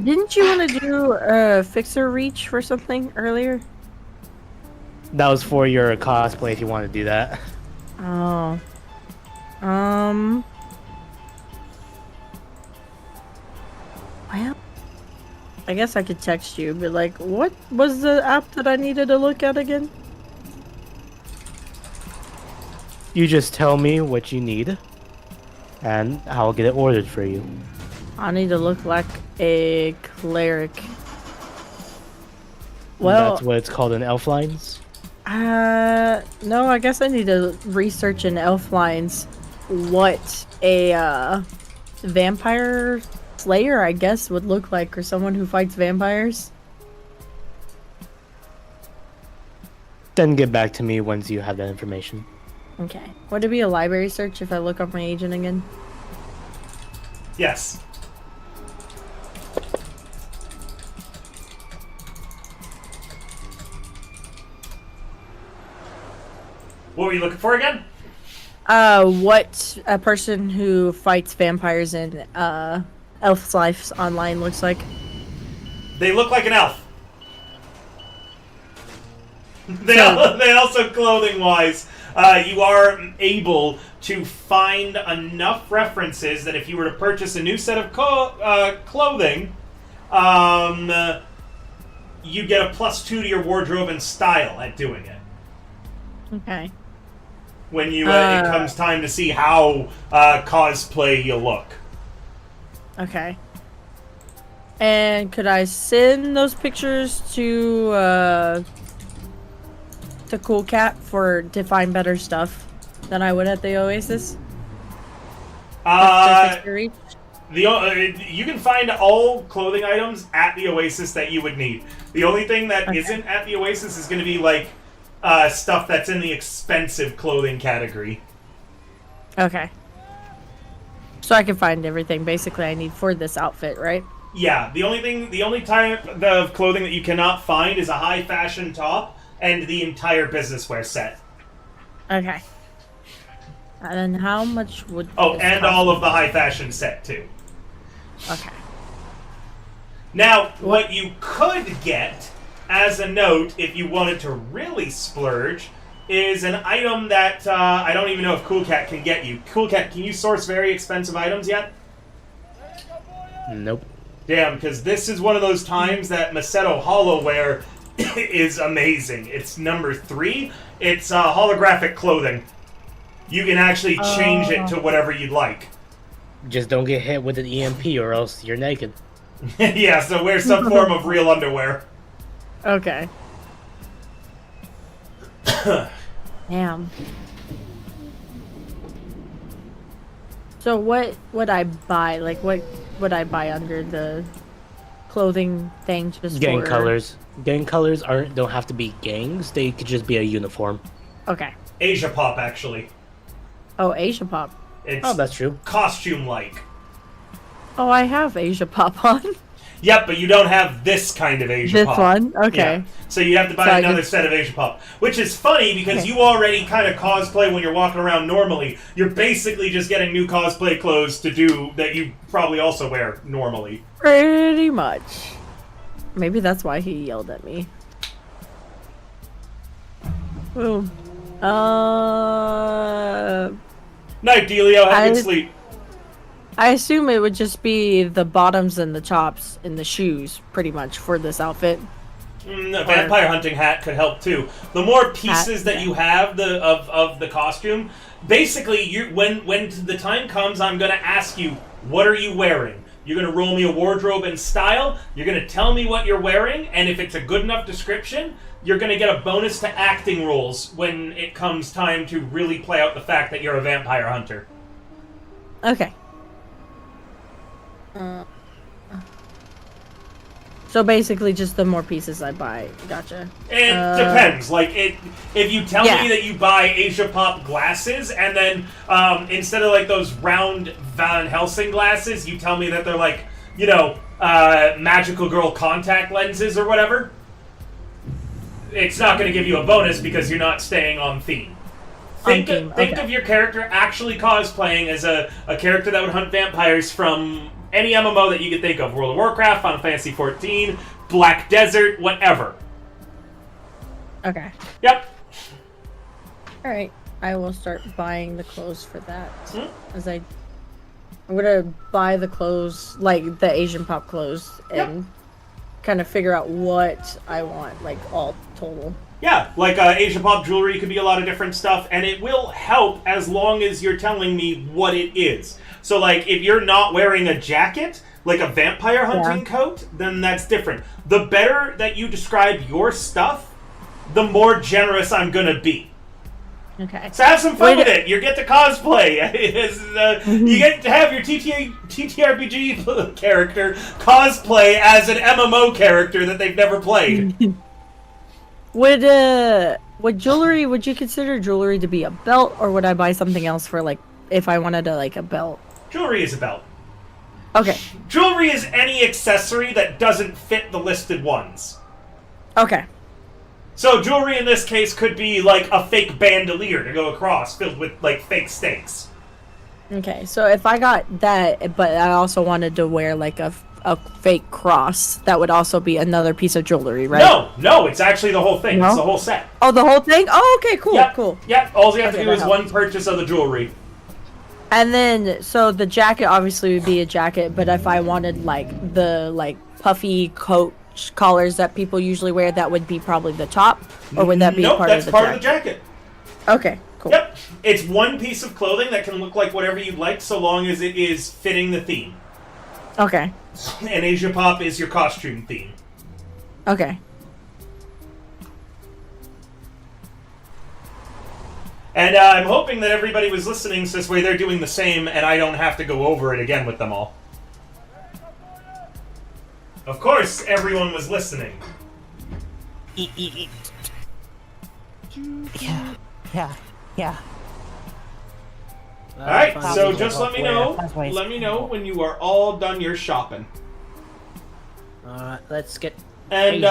Didn't you want to do a fixer reach for something earlier? That was for your cosplay if you want to do that. Oh. Well, I guess I could text you, but like, what was the app that I needed to look at again? You just tell me what you need, and I'll get it ordered for you. I need to look like a cleric. Well, That's what it's called in elf lines. no, I guess I need to research in elf lines what a vampire slayer, I guess, would look like, or someone who fights vampires. Then get back to me once you have that information. Okay. Would it be a library search if I look up my agent again? Yes. What were you looking for again? What a person who fights vampires in Elf's Life Online looks like. They look like an elf. They also, clothing-wise, you are able to find enough references that if you were to purchase a new set of clothing, you get a +2 to your wardrobe and style at doing it. Okay. When you it comes time to see how cosplay you look. Okay. And could I send those pictures to Cool Cat to find better stuff than I would at the Oasis? You can find all clothing items at the Oasis that you would need. The only thing that isn't at the Oasis is going to be like stuff that's in the expensive clothing category. Okay. So I can find everything basically I need for this outfit, right? Yeah, the only type of clothing that you cannot find is a high fashion top and the entire business wear set. Okay. And then how much would... and all of the high fashion set too. Okay. Now, what you could get as a note, if you wanted to really splurge, is an item that I don't even know if Cool Cat can get you. Cool Cat, can you source very expensive items yet? Nope. Damn, because this is one of those times that Macedo Hollowware is amazing. It's number 3. It's holographic clothing. You can actually change it to whatever you'd like. Just don't get hit with an EMP or else you're naked. Yeah, so wear some form of real underwear. Okay. Damn. So what would I buy? Like, what would I buy under the clothing thing just Gang for... colors. Gang colors don't have to be gangs. They could just be a uniform. Okay. Asia Pop, actually. Oh, Asia Pop. It's that's true. costume-like. Oh, I have Asia Pop on. Yep, but you don't have this kind of Asia Pop. This one? Okay. Yeah. So you have to buy another set of Asia Pop. Which is funny, because you already kind of cosplay when you're walking around normally. You're basically just getting new cosplay clothes to do that you probably also wear normally. Pretty much. Maybe that's why he yelled at me. Ooh. Night, Delio. Have a good sleep. I assume it would just be the bottoms and the tops and the shoes, pretty much, for this outfit. A vampire hunting hat could help too. The more pieces that you have of the costume, basically, when the time comes, I'm going to ask you, what are you wearing? You're going to roll me a wardrobe and style. You're going to tell me what you're wearing, and if it's a good enough description, you're going to get a bonus to acting rolls when it comes time to really play out the fact that you're a vampire hunter. Okay. So basically, just the more pieces I buy. Gotcha. It depends. Like, if you tell me that you buy Asia Pop glasses, and then instead of like those round Van Helsing glasses, you tell me that they're like, you know, magical girl contact lenses or whatever, it's not going to give you a bonus because you're not staying on theme. Think game. think of your character actually cosplaying as a character that would hunt vampires from any MMO that you could think of. World of Warcraft, Final Fantasy XIV, Black Desert, whatever. Okay. Yep. All right. I will start buying the clothes for that. Hmm? I'm gonna buy the clothes, like the Asian pop clothes, and kind of figure out what I want, like all total. Yeah, like Asia Pop jewelry could be a lot of different stuff, and it will help as long as you're telling me what it is. So, like, if you're not wearing a jacket, like a vampire hunting coat, then that's different. The better that you describe your stuff, the more generous I'm gonna be. Okay. So have some fun with it. You get to cosplay. You get to have your TTRPG character cosplay as an MMO character that they've never played. Would jewelry? Would you consider jewelry to be a belt, or would I buy something else for like if I wanted to like a belt? Jewelry is a belt. Okay. Jewelry is any accessory that doesn't fit the listed ones. Okay. So jewelry in this case could be like a fake bandolier to go across, filled with like fake stakes. Okay. So if I got that, but I also wanted to wear like a fake cross, that would also be another piece of jewelry, right? No, it's actually the whole thing. No? It's the whole set. Oh, the whole thing? Oh, okay, cool, Yep. cool. Yep, all you have Okay, to do is that one purchase of the jewelry. And then, so the jacket obviously would be a jacket, but if I wanted like the puffy coat collars that people usually wear, that would be probably the top, or would that be nope, part that's of the part jacket? of the jacket. Okay, cool. Yep, it's one piece of clothing that can look like whatever you'd like, so long as it is fitting the theme. Okay. And Asia Pop is your costume theme. Okay. And I'm hoping that everybody was listening, so this way they're doing the same, and I don't have to go over it again with them all. Of course, everyone was listening. Yeah. Alright, Fine. so just let me know. That's why it's Let me know when you are all done your shopping. Alright, let's get. And,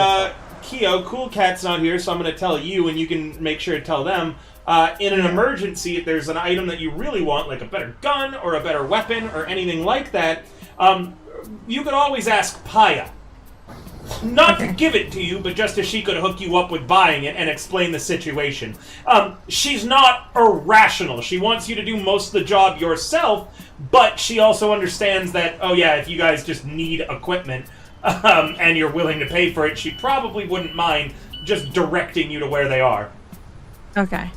Keo, Cool Cat's not here, so I'm going to tell you, and you can make sure to tell them. In an emergency, if there's an item that you really want, like a better gun or a better weapon or anything like that, you could always ask Paya. Not to give it to you, but just as she could hook you up with buying it and explain the situation. She's not irrational. She wants you to do most of the job yourself, but she also understands that, oh yeah, if you guys just need equipment and you're willing to pay for it, she probably wouldn't mind just directing you to where they are. Okay.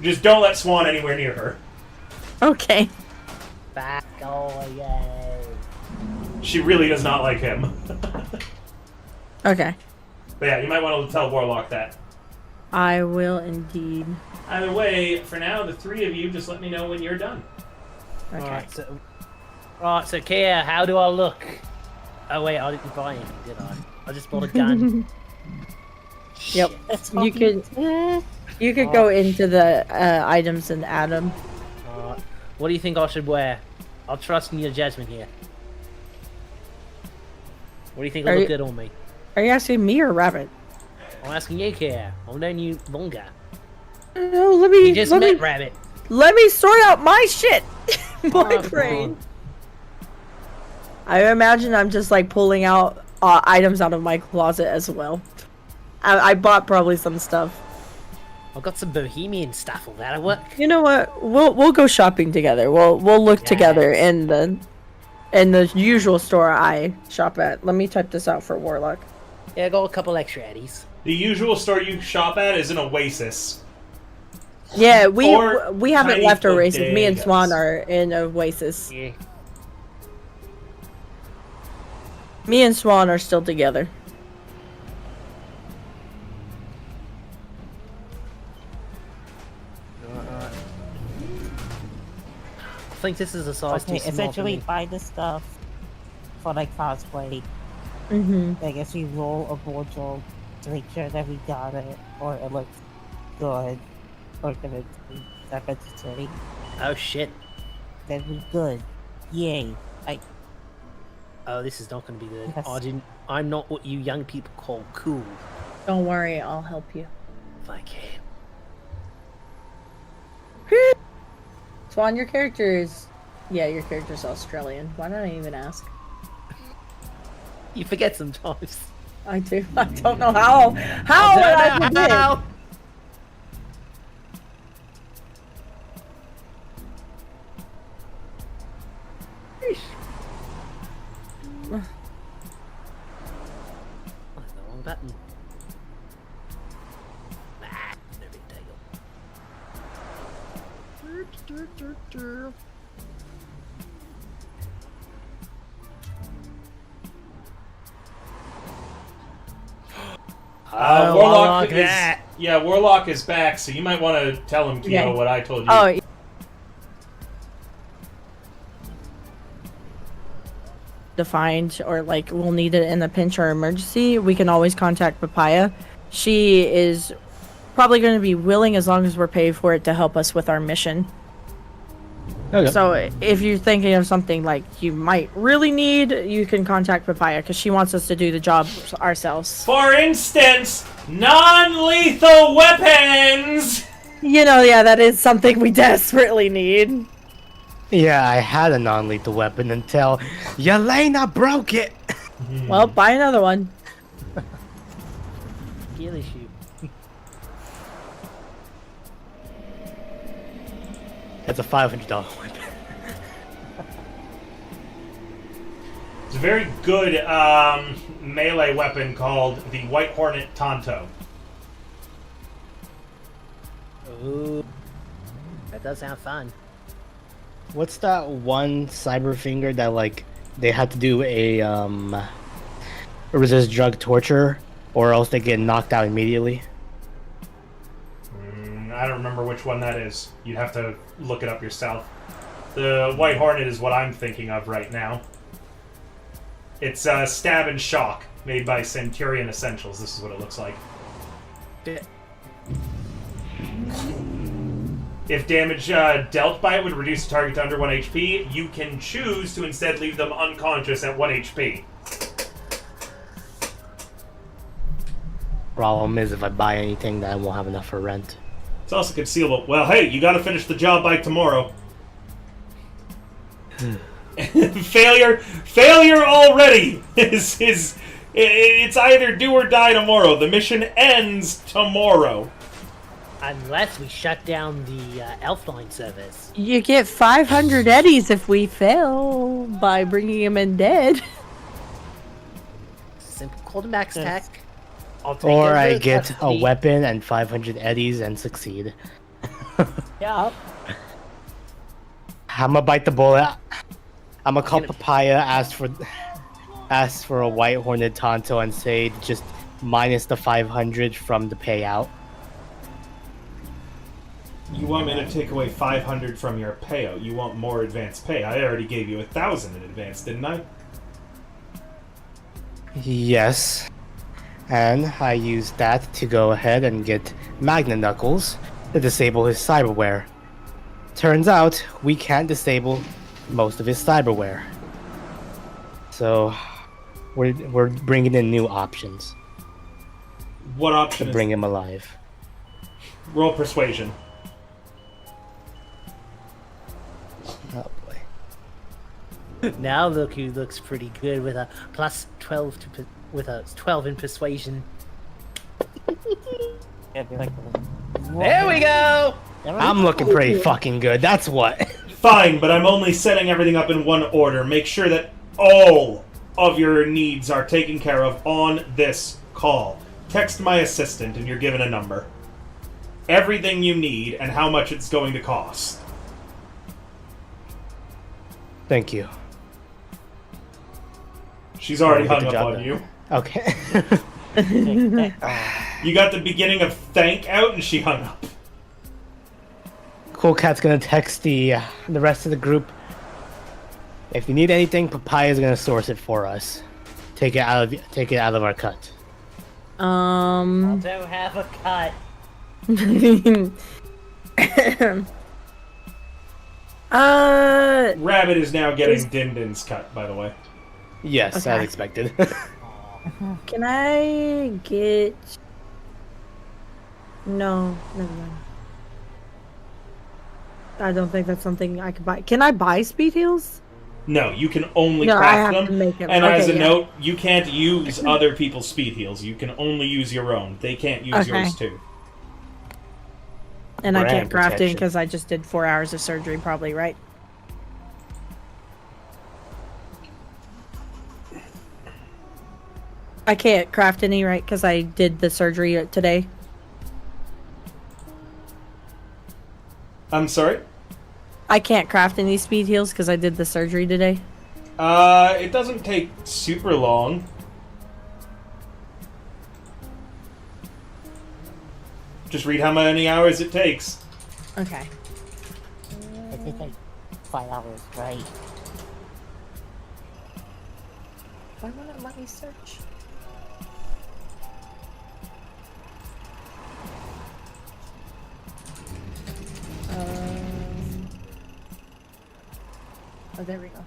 Just don't let Swan anywhere near her. Okay. Back away. She really does not like him. Okay. But yeah, you might want to tell Warlock that. I will indeed. Either way, for now, the three of you just let me know when you're done. Okay. Alright, so Kia, how do I look? Oh wait, I didn't buy anything, did I? I just bought a gun. Yep. You could go into the items and add them. Alright. What do you think I should wear? I'll trust in your judgment here. What do you think will Are look you- good on me? Are you asking me or Rabbit? I'm asking you, Kia. I've known you longer. No, let me You just let met me Rabbit. let me sort out my shit. My Oh, brain. I imagine I'm just like pulling out items out of my closet as well. I bought probably some stuff. I've got some bohemian stuff. Will that work? You know what? We'll go shopping together. We'll look together in the usual store I shop at. Let me type this out for Warlock. Yeah, I got a couple extra eddies. The usual store you shop at is an Oasis. Yeah, Or we haven't tiny left Oasis. Me and bodegas. Swan are in Oasis. Yeah. Me and Swan are still together. I think this is a size Okay, too small for essentially me. buy the stuff for like cosplay. Mm-hmm. I guess we roll a wardrobe to make sure that we got it, or it looks good, or if it's necessary, Oh shit. then we good. Yay! Oh, this is not going to be good. Yes. I'm not what you young people call cool. Don't worry, I'll help you. If I can. Swan, your character is... Yeah, your character's Australian. Why don't I even ask? You forget sometimes. I do. I don't know how. How would I forget? How? Oh, the wrong button. Ah, no big deal. Warlock is that. Warlock is back, so you might want to tell him, Kyo, Yeah. what I told you. Oh, defined, or like we'll need it in a pinch or emergency, we can always contact Papaya. She is probably going to be willing as long as we're paid for it to help us with our mission. Okay. So if you're thinking of something like you might really need, you can contact Papaya because she wants us to do the job ourselves. For instance, non-lethal weapons! You know, yeah, that is something we desperately need. Yeah, I had a non-lethal weapon until Yelena broke it. Well, buy another one. Ghillie shoot. It's a $500 weapon. It's a very good melee weapon called the White Hornet Tonto. Ooh, that does sound fun. What's that one cyber finger that like they had to do a resist drug torture or else they get knocked out immediately? I don't remember which one that is. You'd have to look it up yourself. The White Hornet is what I'm thinking of right now. It's Stab and Shock, made by Centurion Essentials. This is what it looks like. If damage dealt by it would reduce the target to under 1 HP, you can choose to instead leave them unconscious at 1 HP. Problem is if I buy anything that I won't have enough for rent. It's also concealable. Well, hey, you gotta finish the job by tomorrow. Failure already! It's either do or die tomorrow. The mission ends tomorrow. Unless we shut down the Elfline service. You get 500 eddies if we fail by bringing him in dead. Simple call to max tech. I'll take Or it I as get a custody. weapon and 500 eddies and succeed. Yeah. I'ma bite the bullet. I'ma call Papaya, ask for a White Hornet Tonto and say just minus the 500 from the payout. You want me to take away 500 from your payout? You want more advance pay? I already gave you 1,000 in advance, didn't I? Yes. And I used that to go ahead and get Magna Knuckles to disable his cyberware. Turns out, we can't disable most of his cyberware. So, we're bringing in new options What to option bring him alive. Roll persuasion. Oh boy. Now look who looks pretty good with a plus 12 with a 12 in persuasion. There we go. I'm looking pretty fucking good, that's what. Fine, but I'm only setting everything up in one order. Make sure that all of your needs are taken care of on this call. Text my assistant and you're given a number. Everything you need and how much it's going to cost. Thank you. She's already Get hung the up job on done. you. Okay. You got the beginning of thank out and she hung up. Cool Cat's gonna text the rest of the group. If you need anything, Papaya's gonna source it for us. Take it out of our cut. Don't have a cut. Rabbit is now getting Din Din's cut, by the way. Yes, Okay. as expected. Can I get... No, never mind. I don't think that's something I could buy. Can I buy speed heals? No, you can only No, I craft have them. to make 'em. And Okay, as a yeah. note, you can't use other people's speed heals. You can only use your own. They can't use Okay. yours too. And I Brand can't craft it protection. because I just did 4 hours of surgery, probably, right? I can't craft any, right? Because I did the surgery today. I'm sorry? I can't craft any speed heals because I did the surgery today. It doesn't take super long. Just read how many hours it takes. Okay. It takes like 5 hours, right? Why won't it let me search? Oh, there we go.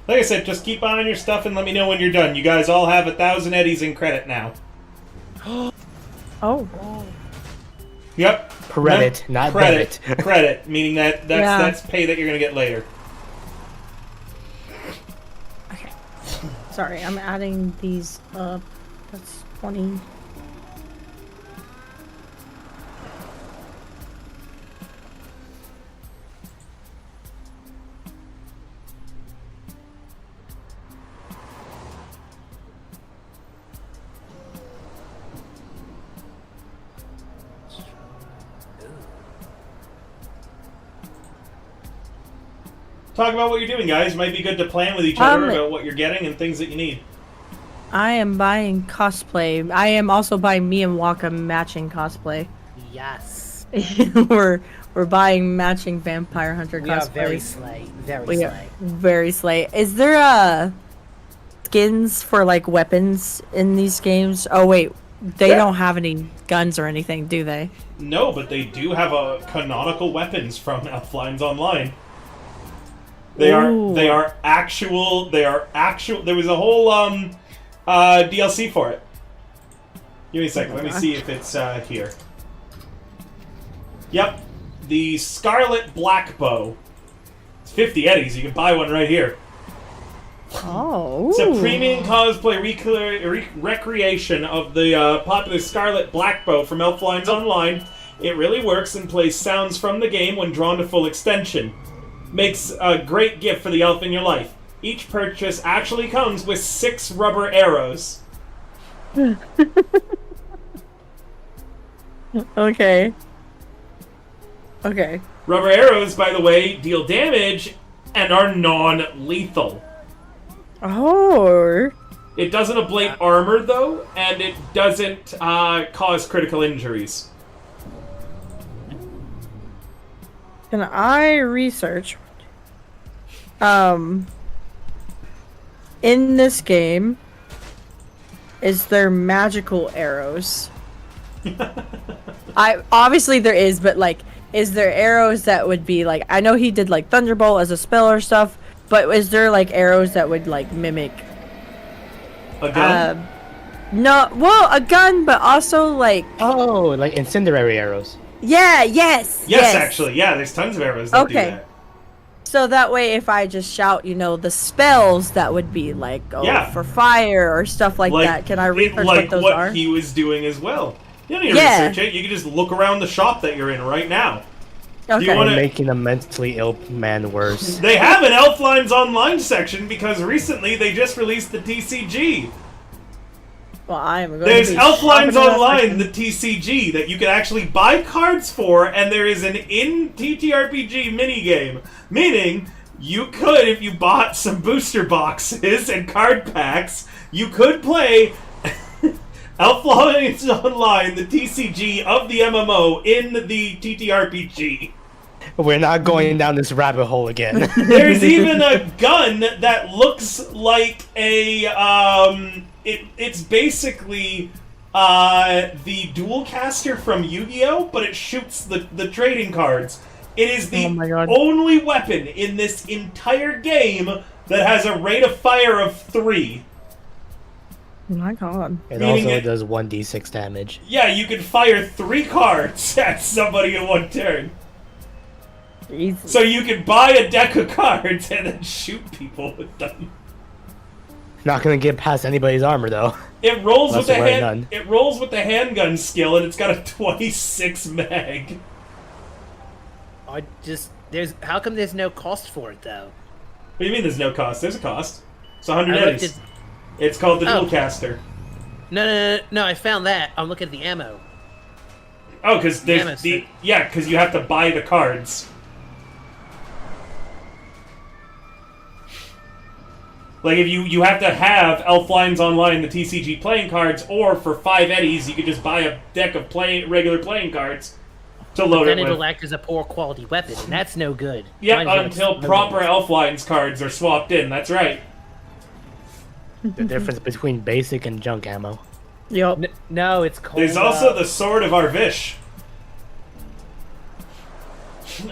Like I said, just keep on your stuff and let me know when you're done. You guys all have 1,000 eddies in credit now. Oh. Yep. Credit, not credit. debit. Credit, meaning that's Yeah. that's pay that you're gonna get later. Okay. Sorry, I'm adding these up. That's 20. Talk about what you're doing, guys. Might be good to plan with each other Um, about what you're getting and things that you need. I am buying cosplay. I am also buying me and Waka matching cosplay. Yes. we're buying matching vampire hunter We are very cosplays. slay. Very We are slay. very slay. Is there skins for like weapons in these games? Oh wait, they Yeah. don't have any guns or anything, do they? No, but they do have canonical weapons from Elflines Online. They Ooh. are actual. There was a whole DLC for it. Give me a second. Let me see if it's here. Yep, the Scarlet Black Bow. It's 50 eddies. You can buy one right here. Oh. It's a premium cosplay recreation of the popular Scarlet Black Bow from Elflines Online. It really works and plays sounds from the game when drawn to full extension. Makes a great gift for the elf in your life. Each purchase actually comes with 6 rubber arrows. Okay. Okay. Rubber arrows, by the way, deal damage and are non-lethal. Oh. It doesn't ablate armor, though, and it doesn't cause critical injuries. Can I research? In this game, is there magical arrows? Obviously there is, but like, is there arrows that would be like? I know he did like Thunderbolt as a spell or stuff, but is there like arrows that would like mimic? A gun? No, well, a gun, but also like, Oh, like incendiary arrows. yeah, yes, yes, actually, yeah, there's tons of arrows that do Okay. that. So that way, if I just shout, the spells that would be like, Yeah. for fire or stuff like that. Can I research like what those what are? he was doing as well. You don't need to Yeah. research it. You can just look around the shop that you're in right now. Okay. you wanna- Making a mentally ill man worse. They have an Elflines Online section because recently they just released the TCG. Well, I am going There's to be Elflines shopping in that Online, section. the TCG, that you can actually buy cards for, and there is an in-TTRPG minigame. Meaning, you could, if you bought some booster boxes and card packs, you could play Elflines Online, the TCG of the MMO, in the TTRPG. We're not going down this rabbit hole again. There's even a gun that looks like a it's basically the dual caster from Yu-Gi-Oh, but it shoots the trading cards. It is the Oh my God. only weapon in this entire game that has a rate of fire of 3. Oh my God. It Meaning also it- does 1d6 damage. Yeah, you can fire 3 cards at somebody in one turn. Jesus. So you can buy a deck of cards and then shoot people with them. Not gonna get past anybody's armor though. It rolls Unless with the you're wearing hand. none. It rolls with the handgun skill, and it's got a 26 mag. How come there's no cost for it though? What do you mean? There's no cost? There's a cost. It's 100 I looked eddies. It's called the Oh. dual caster. No, I found that. I'm looking at the ammo. Oh, because Damn there's it. because you have to buy the cards. Like if you have to have Elf Lines Online, the TCG playing cards, or for 5 eddies you could just buy a deck of regular playing cards to load Then it it'll with. act as a poor quality weapon, and that's no good. Yep, Might as well until explode proper it. Elf Lines cards are swapped in. That's right. The difference between basic and junk ammo. Yup. No, it's called. There's also the Sword of Arvish.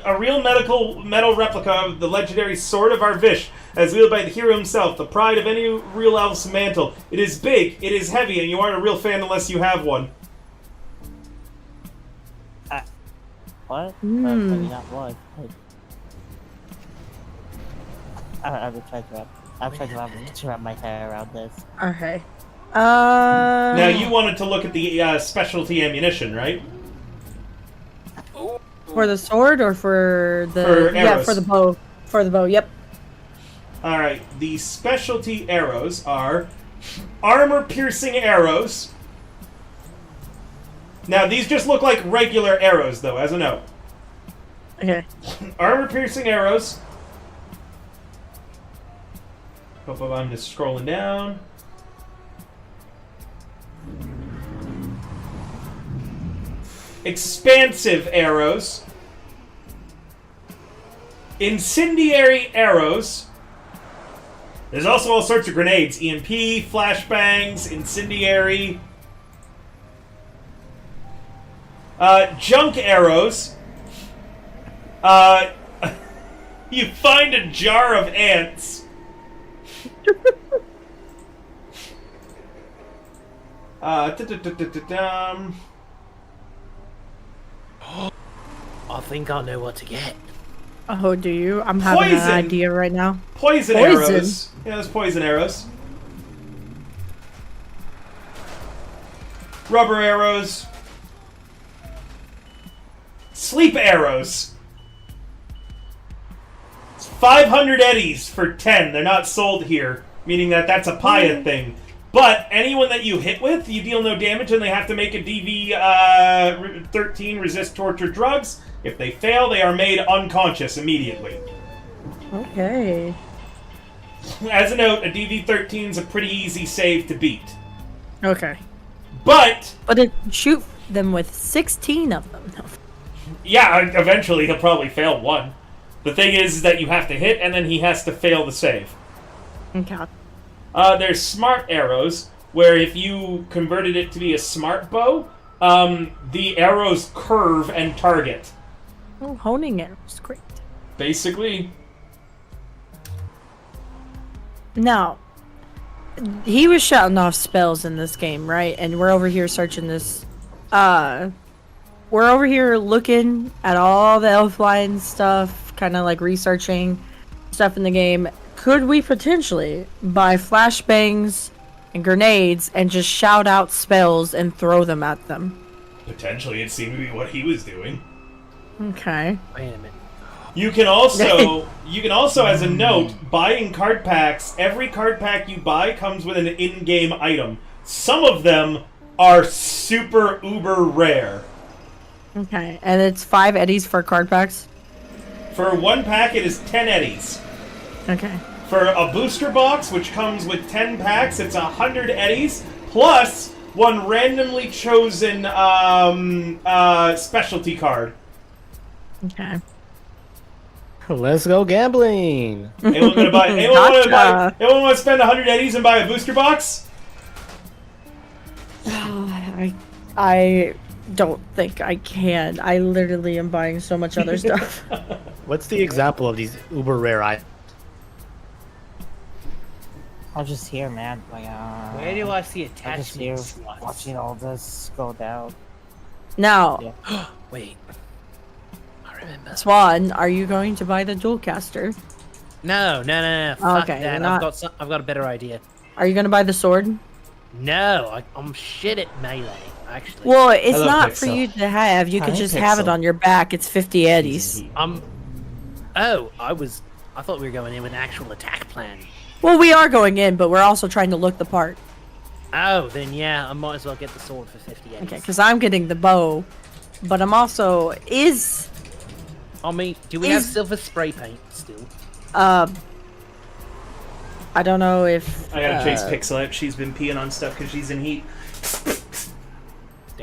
A real metal replica of the legendary Sword of Arvish, as wielded by the hero himself, the pride of any real elf's mantle. It is big, it is heavy, and you aren't a real fan unless you have one. What? Hmm. Not what? I'm trying to wrap my head around this. Okay. Now, you wanted to look at the specialty ammunition, right? For the sword or for the For yeah arrows. for the bow. For the bow. Yep. Alright, the specialty arrows are armor-piercing arrows. Now, these just look like regular arrows, though, as a note. Okay. Armor-piercing arrows. I'm just scrolling down. Expansive arrows. Incendiary arrows. There's also all sorts of grenades. EMP, flashbangs, incendiary. Junk arrows. You find a jar of ants. Da-da-da-da-da-dum. I think I know what to get. Oh, do you? I'm having Poison. an idea right now. Poison Poison? arrows. Yeah, there's poison arrows. Rubber arrows. Sleep arrows. It's 500 eddies for 10. They're not sold here, meaning that that's a Paya thing. But anyone that you hit with, you deal no damage, and they have to make a DV 13 resist torture drugs. If they fail, they are made unconscious immediately. Okay. As a note, a DV13 is a pretty easy save to beat. Okay. But, But it shoot them with 16 of them. No. yeah, eventually he'll probably fail one. The thing is that you have to hit, and then he has to fail the save. Okay. There's smart arrows, where if you converted it to be a smart bow, the arrows curve and target. Oh, honing arrows. Great. Basically, Now, he was shouting off spells in this game, right? And we're over here searching this. We're over here looking at all the Elfline stuff, kind of like researching stuff in the game. Could we potentially buy flashbangs and grenades and just shout out spells and throw them at them? potentially it seemed to be what he was doing. Okay. Wait a minute. You can also, as a note, buying card packs. Every card pack you buy comes with an in-game item. Some of them are super uber rare. Okay. And it's 5 eddies for card packs? For one pack, it is 10 eddies. Okay. For a booster box, which comes with 10 packs, it's 100 eddies, plus one randomly chosen specialty card. Okay. Let's go gambling. Anyone gonna buy? Anyone Gotcha. want to spend 100 eddies and buy a booster box? I don't think I can. I literally am buying so much other stuff. What's the example of these uber rare items? I'm just here, man. Like, Where do I see I'm just here attachment slots? watching all this go down. Now, Yeah. Wait. I remember. Swan, are you going to buy the Dualcaster? No. Fuck Okay, that. you're not- I've got a better idea. Are you going to buy the sword? No, I'm shit at melee. Actually. Well, it's Hello, not for Pixel. you to have. You Hi, could just have it Pixel. on your back. It's 50 eddies. Oh, I thought we were going in with an actual attack plan. Well, we are going in, but we're also trying to look the part. Oh, then yeah, I might as well get the sword for 50 eddies. Okay, because I'm getting the bow, but I'm also I mean, do we have is- silver spray paint still? I don't know if I gotta chase Pixel up. She's been peeing on stuff because she's in heat.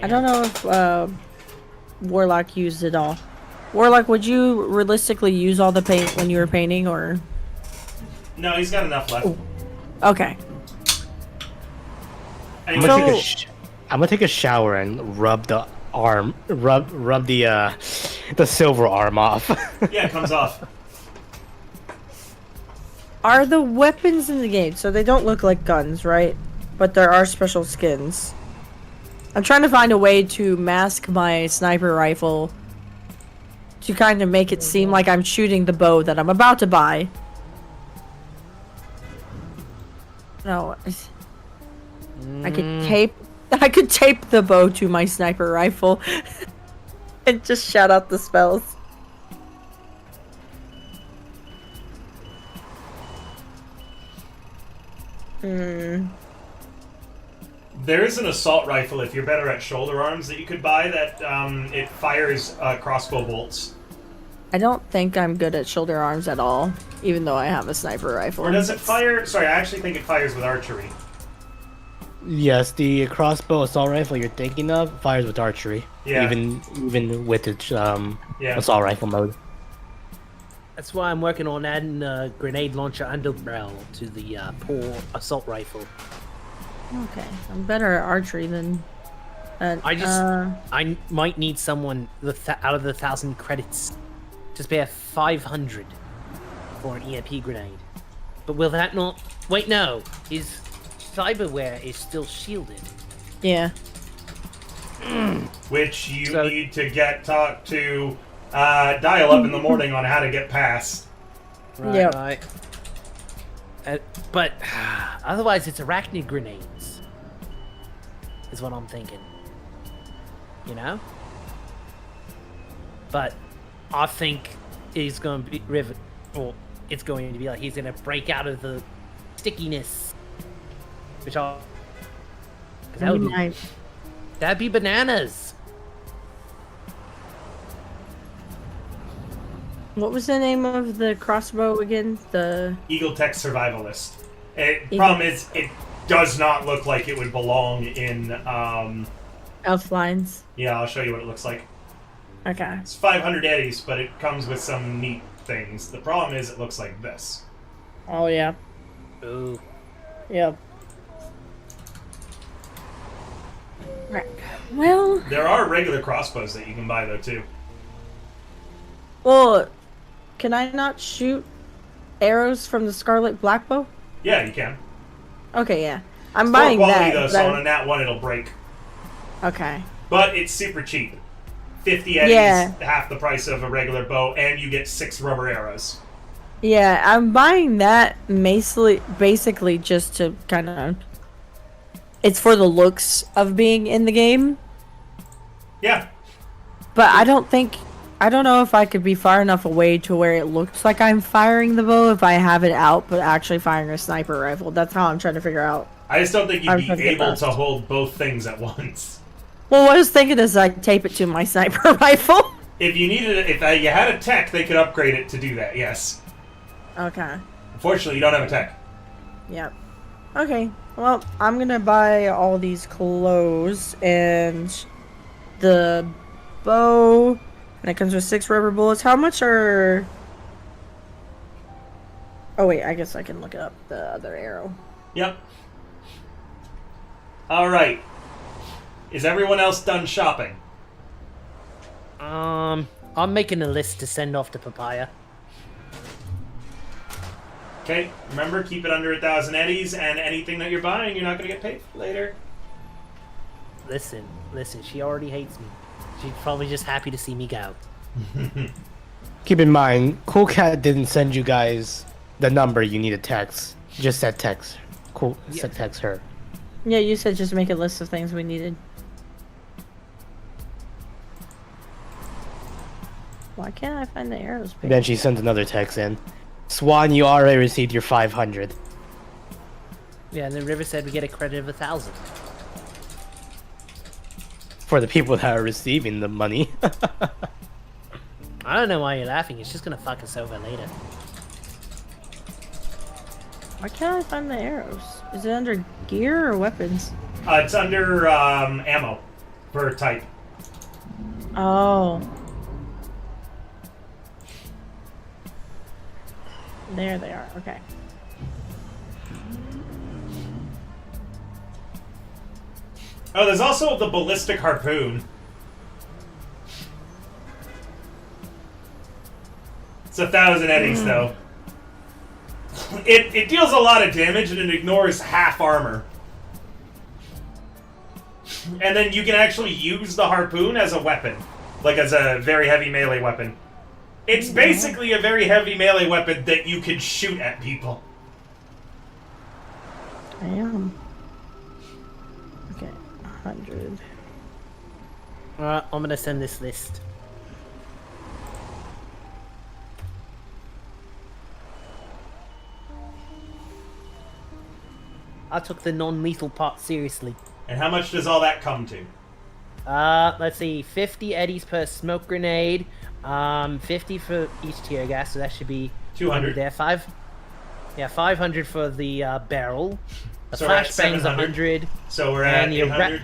I don't know if Warlock used it all. Warlock, would you realistically use all the paint when you were painting, or No, he's got enough left. okay? Anyway, I'm gonna take a shower and rub the silver arm off. yeah, it comes off. Are the weapons in the game, so they don't look like guns, right? But there are special skins. I'm trying to find a way to mask my sniper rifle to kind of make it seem like I'm shooting the bow that I'm about to buy. No, I could tape the bow to my sniper rifle and just shout out the spells. There is an assault rifle if you're better at shoulder arms that you could buy that it fires crossbow bolts. I don't think I'm good at shoulder arms at all, even though I have a sniper rifle. Or does it fire? Sorry, I actually think it fires with archery. Yes, the crossbow assault rifle you're thinking of fires with archery. Yeah. Even with its Yeah. assault rifle mode. That's why I'm working on adding a grenade launcher underbarrel to the poor assault rifle. Okay, I'm better at archery than. I might need someone out of the 1,000 credits to spare 500 for an EMP grenade. But will that not? Wait, no. His cyberware is still shielded. Yeah. Which you So- need to talk to dial up in the morning on how to get past. Right. Yep. Right. But otherwise, it's arachnid grenades. Is what I'm thinking. You know. But I think he's going to be it's going to be like he's going to break out of the stickiness, which I'll. 'Cause that'd be bananas. What was the name of the crossbow again? The Eagle Tech Survivalist. Eagle- Problem is, it does not look like it would belong in. elf lines. Yeah, I'll show you what it looks like. Okay. It's 500 eddies, but it comes with some neat things. The problem is, it looks like this. Oh yeah. Ooh. Yep. Right. Well. There are regular crossbows that you can buy, though, too. Well, can I not shoot arrows from the Scarlet Blackbow? Yeah, you can. Okay, yeah. I'm Poor buying quality, that. though, but- so on a nat 1 it'll break. Okay. But it's super cheap. 50 eddies, Yeah. half the price of a regular bow, and you get 6 rubber arrows. Yeah, I'm buying that basically just to kind of. It's for the looks of being in the game, Yeah. but I don't know if I could be far enough away to where it looks like I'm firing the bow if I have it out, but actually firing a sniper rifle. That's how I'm trying to figure out. I just don't think you'd I'm be trying to get able past. to hold both things at once. Well, what I was thinking is I tape it to my sniper rifle. If you needed, if you had a tech, they could upgrade it to do that. Yes. Okay. Unfortunately, you don't have a tech. Yep. Okay. Well, I'm gonna buy all these clothes and the bow, and it comes with 6 rubber bullets. How much are? Oh wait, I guess I can look up the other arrow. Yep. All right. Is everyone else done shopping? I'm making a list to send off to Papaya. Okay, remember, keep it under 1,000 eddies, and anything that you're buying, you're not going to get paid for later. Listen, she already hates me. She's probably just happy to see me go. Keep in mind, Cool Cat didn't send you guys the number you need to text. Just said text. Said text her. Yeah, you said just make a list of things we needed. Why can't I find the arrows page? Then she sent another text in. Swan, you already received your 500. Yeah, and then River said we get a credit of 1,000. For the people that are receiving the money. I don't know why you're laughing. It's just gonna fuck us over later. Why can't I find the arrows? Is it under gear or weapons? It's under ammo for type. Oh. There they are. Okay. Oh, there's also the ballistic harpoon. It's 1,000 eddies, though. It deals a lot of damage and it ignores half armor. And then you can actually use the harpoon as a weapon. Like as a very heavy melee weapon. It's basically a very heavy melee weapon that you can shoot at people. I am. Okay, 100. Alright, I'm gonna send this list. I took the non-lethal part seriously. And how much does all that come to? Let's see, 50 eddies per smoke grenade, 50 for each tear gas, so that should be 200 there. 500 for the barrel. The So we're at flashbang's 700. 100. So we're at And the 800.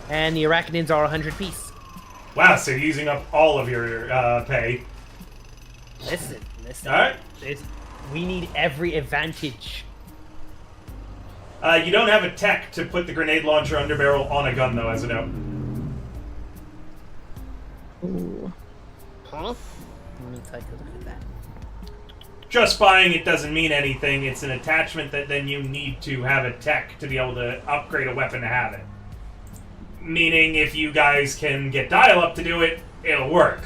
And the arachnids are 100 piece. Wow, so you're using up all of your pay. Listen. Alright. We need every advantage. You don't have a tech to put the grenade launcher underbarrel on a gun, though, as a note. Ooh. Huh? Let me take a look at that. Just buying it doesn't mean anything. It's an attachment that then you need to have a tech to be able to upgrade a weapon to have it. Meaning, if you guys can get dial-up to do it, it'll work.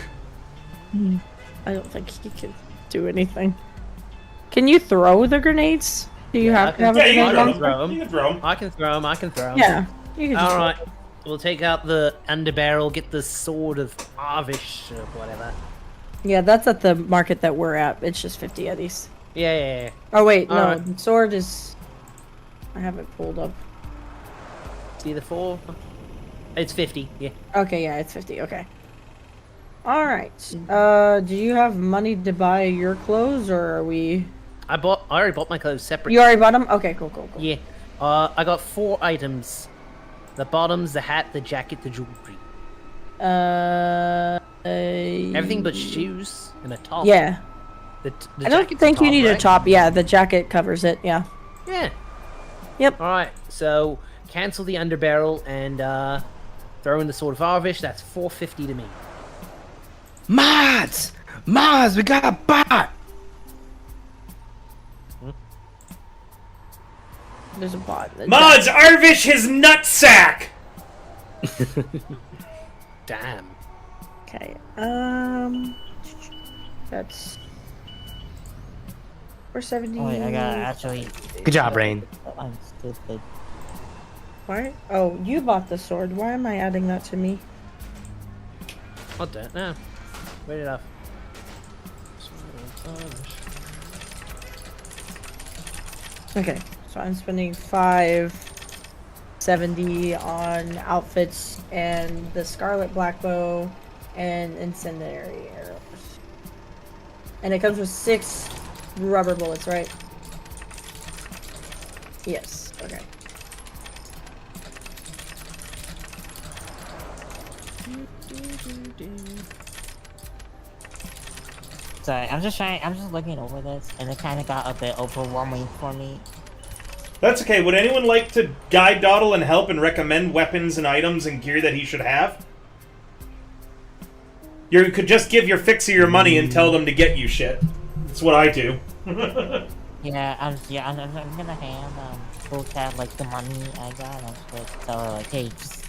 I don't think he can do anything. Can you throw the grenades? Do you have to have a Yeah, you grenade can launcher? throw them. You can throw them. I can throw them. Yeah. You can just Alright. We'll take out the underbarrel, get the sword of Arvish or whatever. Yeah, that's at the market that we're at. It's just 50 eddies. Yeah. Oh wait, no, Alright. the sword is. I have it pulled up. See the 4? It's 50, yeah. Okay, yeah, it's 50. Okay. All right. Do you have money to buy your clothes, or are we? I already bought my clothes separate. You already bought them? Okay, cool. Yeah. I got 4 items. The bottoms, the hat, the jacket, the jewelry. Everything but shoes and a top. Yeah. The I don't jacket's think you need a right? top. Yeah, the jacket covers it. Yeah. Yeah. Yep. Alright, so cancel the underbarrel and throw in the sword of Arvish. That's 450 to me. Mods! We got a bot! There's a bot. Mods, Arvish his nutsack! Damn. Okay. That's 470. Oh, wait, I gotta actually. Good job, Rain. I'm stupid. Why? Oh, you bought the sword. Why am I adding that to me? I don't know. Wait it off. Okay, so I'm spending 570 on outfits and the Scarlet Black Bow and incendiary arrows. And it comes with 6 rubber bullets, right? Yes. Okay. Sorry, I'm just looking over this, and it kind of got a bit overwhelming for me. That's okay. Would anyone like to guide Dawdle and help and recommend weapons and items and gear that he should have? You could just give your fixer your money and tell them to get you shit. That's what I do. Yeah, I'm gonna hand full cat like the money I got. I'm just gonna tell her like, hey, just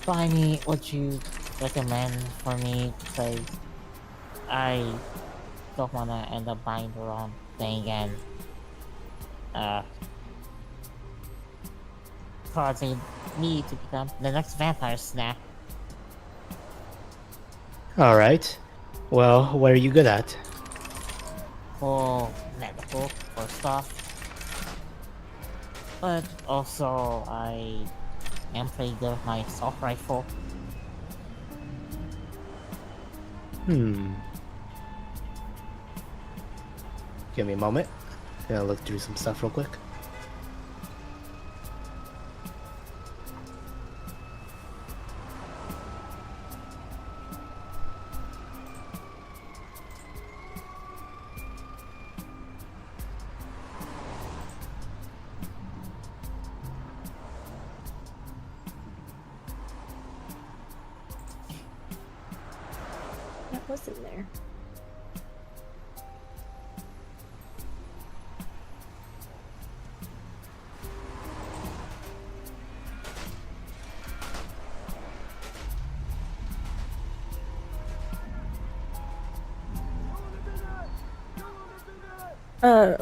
buy me what you recommend for me, because I don't wanna end up buying the wrong thing and causing me to become the next vampire snap. Alright. Well, what are you good at? For medical, for stuff. But also, I am pretty good with my assault rifle. Give me a moment. Gonna look through some stuff real quick. What's in there?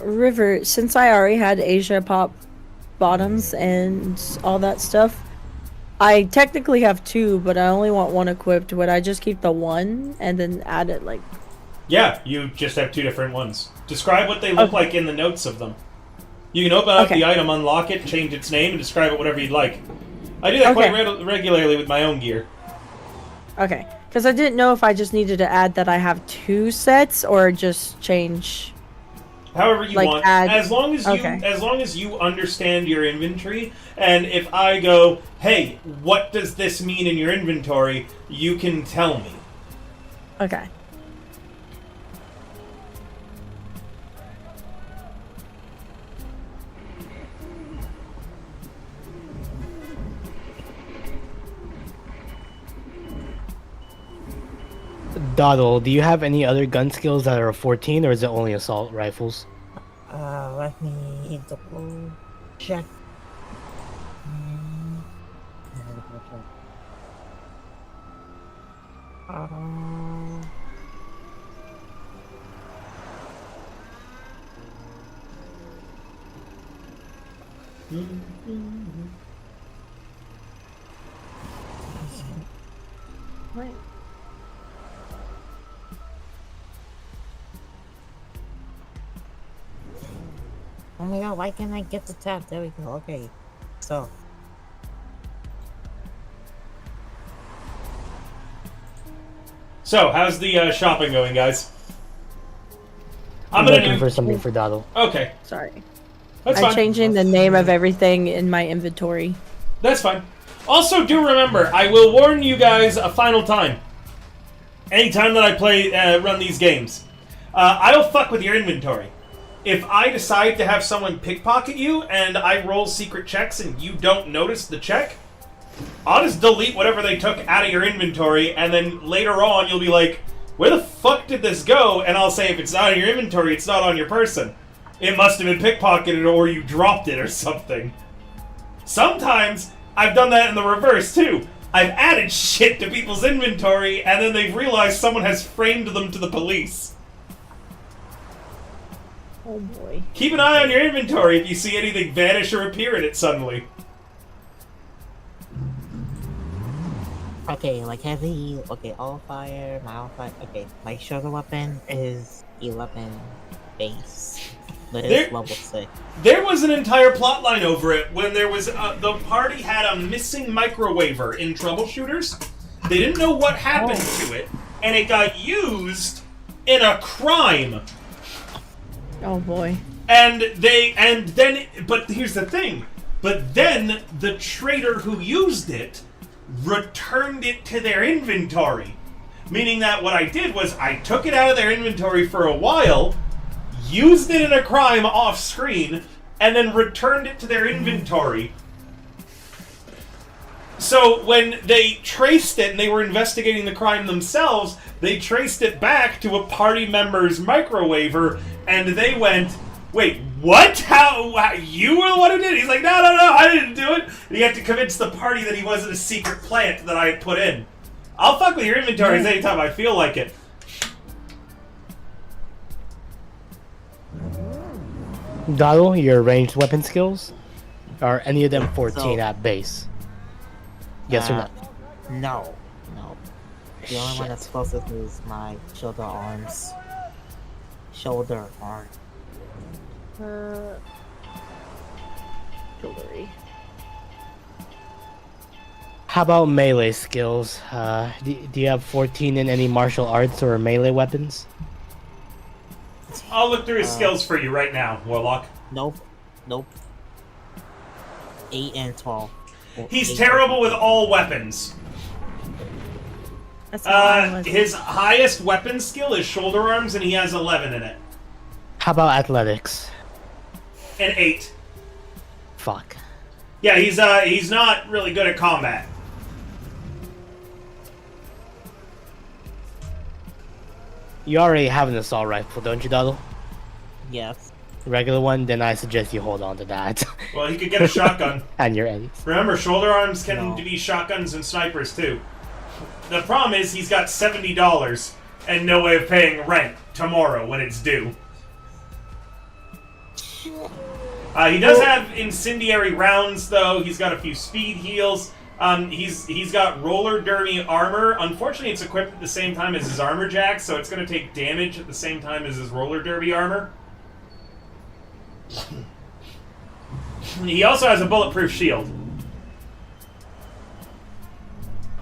River, since I already had Asia Pop bottoms and all that stuff, I technically have 2, but I only want 1 equipped. Would I just keep the 1 and then add it like... Yeah, you just have 2 different ones. Describe what they look like in the notes of them. You can open up the item, unlock it, change its name, and describe it whatever you'd like. I do that quite regularly with my own gear. Okay, because I didn't know if I just needed to add that I have 2 sets or just change... However you like want, add... as long as you understand your inventory, and if I go, hey, what does this mean in your inventory, you can tell me. Okay. Doddle, do you have any other gun skills that are 14, or is it only assault rifles? Let me double check. Right. Oh my god, why can't I get the tab? There we go, okay. So. So, how's the shopping going, guys? I'm looking for something for Doddle. Okay. Sorry. That's I'm fine. changing the name of everything in my inventory. That's fine. Also, do remember, I will warn you guys a final time. Anytime that I run these games, I'll fuck with your inventory. If I decide to have someone pickpocket you and I roll secret checks and you don't notice the check, I'll just delete whatever they took out of your inventory, and then later on you'll be like, where the fuck did this go? And I'll say, if it's not in your inventory, it's not on your person. It must have been pickpocketed or you dropped it or something. Sometimes I've done that in the reverse too. I've added shit to people's inventory and then they've realized someone has framed them to the police. Oh boy. Keep an eye on your inventory if you see anything vanish or appear in it suddenly. Okay, like heavy, okay, all fire, mild fire, okay, my shoulder weapon is 11 base, but it's level 6. There was an entire plotline over it when there was, the party had a missing microwaver in Troubleshooters. They didn't know what happened to it, and it got used in a crime. Oh boy. But here's the thing, but then the traitor who used it returned it to their inventory. Meaning that what I did was I took it out of their inventory for a while, used it in a crime off screen, and then returned it to their inventory. So when they traced it and they were investigating the crime themselves, they traced it back to a party member's microwaver, and they went, "Wait, what? How you were the one who did it?" He's like, "No, I didn't do it." And he had to convince the party that he wasn't a secret plant that I had put in. I'll fuck with your inventories anytime I feel like it. Dottle, your ranged weapon skills? Are any of them 14 So- at base? Yes or no? No. The only one Shit. that's closest is my shoulder arms. Shoulder arm. Jewelry. How about melee skills? Do you have 14 in any martial arts or melee weapons? I'll look through his skills for you right now, Warlock. Nope. 8 and 12. Well, He's 8 terrible with all weapons. That's how I was. His highest weapon skill is shoulder arms, and he has 11 in it. How about athletics? And 8. Fuck. Yeah, he's not really good at combat. You already have an assault rifle, don't you, Dottle? Yes. Regular one? Then I suggest you hold on to that. Well, he could get a shotgun. And your eddies. Remember, shoulder arms can No. be shotguns and snipers, too. The problem is he's got $70 and no way of paying rent tomorrow when it's due. He does have incendiary rounds, though. He's got a few speed heals. He's got roller derby armor. Unfortunately, it's equipped at the same time as his armor jack, so it's going to take damage at the same time as his roller derby armor. He also has a bulletproof shield.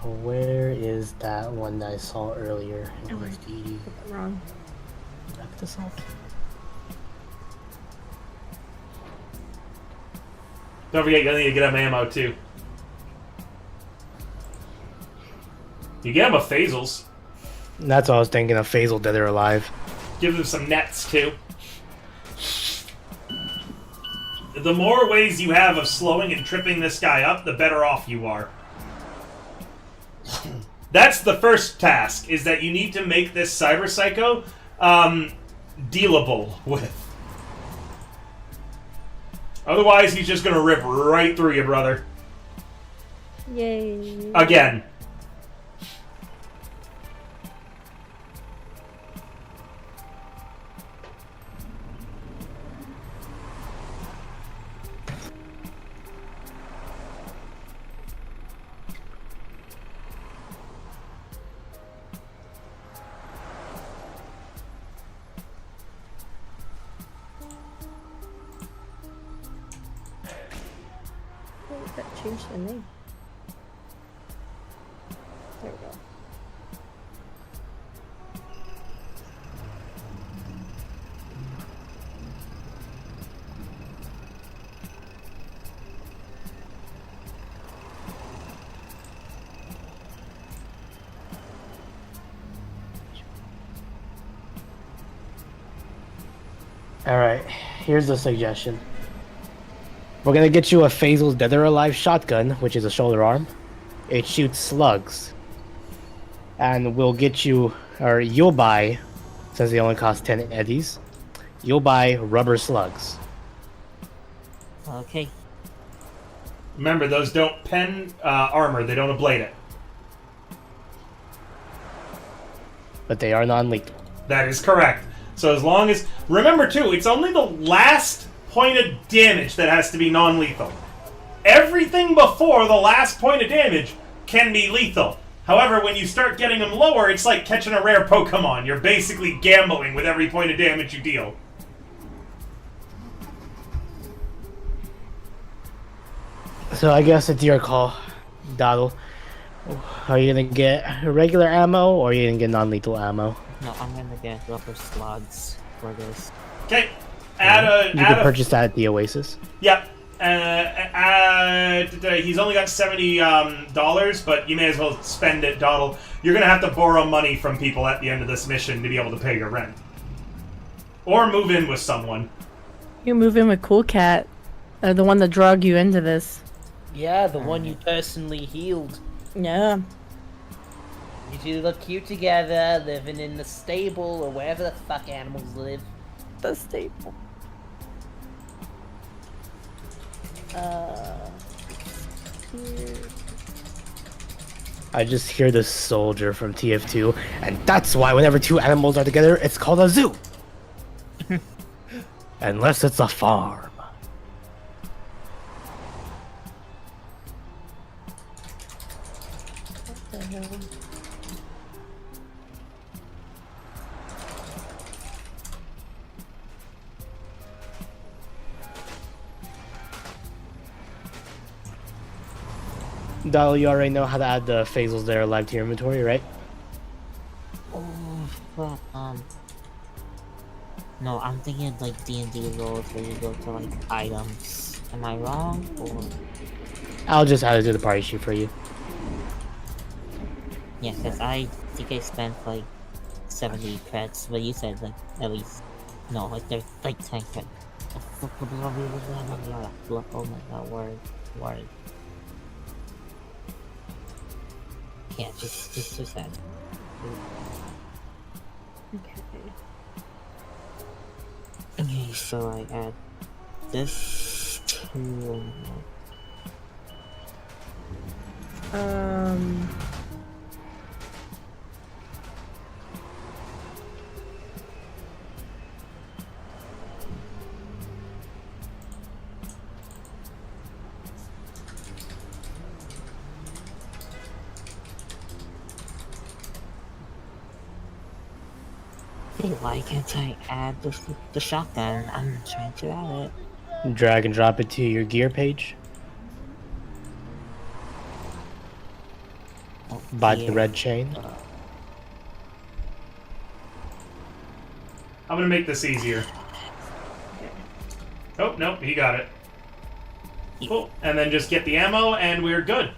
Where is that one that I saw earlier? It was the Wrong. direct assault. Don't forget, you'll need to get him ammo, too. You get him a phasals. That's what I was thinking of. Phasal, dead or alive. Give him some nets, too. The more ways you have of slowing and tripping this guy up, the better off you are. That's the first task, is that you need to make this Cyber Psycho dealable with. Otherwise, he's just going to rip right through you, brother. Yay. Again. That changed the name. There we go. Alright, here's a suggestion. We're gonna get you a Phasel's Dead or Alive shotgun, which is a shoulder arm. It shoots slugs. And we'll get you, or you'll buy, since they only cost 10 eddies, you'll buy rubber slugs. Okay. Remember, those don't pen armor. They don't ablate it. But they are non-lethal. That is correct. So as long as... Remember, too, it's only the last point of damage that has to be non-lethal. Everything before the last point of damage can be lethal. However, when you start getting them lower, it's like catching a rare Pokemon. You're basically gambling with every point of damage you deal. So I guess it's your call, Dottle. Are you gonna get regular ammo, or are you gonna get non-lethal ammo? No, I'm gonna get rubber slugs for this. Okay. Add You can purchase that at the Oasis. Yep. He's only got $70, but you may as well spend it, Dottle. You're going to have to borrow money from people at the end of this mission to be able to pay your rent. Or move in with someone. You move in with Cool Cat. The one that drug you into this. Yeah, the one you personally healed. Yeah. You two look cute together, living in the stable or wherever the fuck animals live. The staple. Here. I just hear the soldier from TF2, and that's why whenever two animals are together, it's called a zoo. Unless it's a farm. What the hell? Dial, you already know how to add the phasals that are alive to your inventory, right? Oh, fuck. No, I'm thinking like D&D roles where you go to like items. Am I wrong? Or I'll just add it to the party sheet for you. yeah, because I think I spent like 70 creds, but you said like at least no, like there's like 10 creds. Oh my god, word. Yeah, just that. Okay. Okay, so I add this to hey, why can't I add the shotgun? I'm trying to add it. Drag and drop it to your gear page. Oh, By the here. red chain. I'm gonna make this easier. Oh, nope, he got it. Cool. And then just get the ammo, and we're good.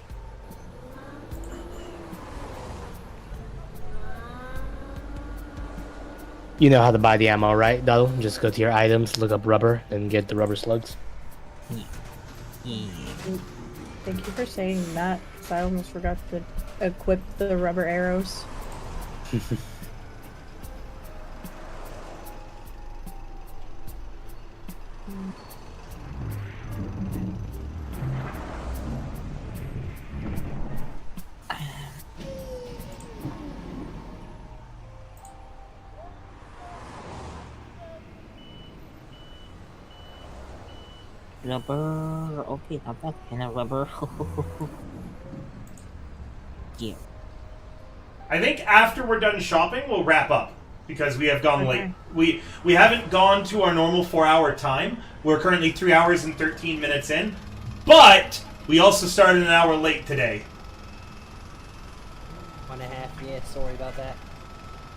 You know how to buy the ammo, right, Dial? Just go to your items, look up rubber, and get the rubber slugs. Yeah. Thank you for saying that, 'cause I almost forgot to equip the rubber arrows. Rubber. Okay, not bad. And a rubber. Yeah. I think after we're done shopping, we'll wrap up because we have gone Okay. late. We haven't gone to our normal 4-hour time. We're currently 3 hours and 13 minutes in, but we also started an hour late today. 1.5, yeah, sorry about that.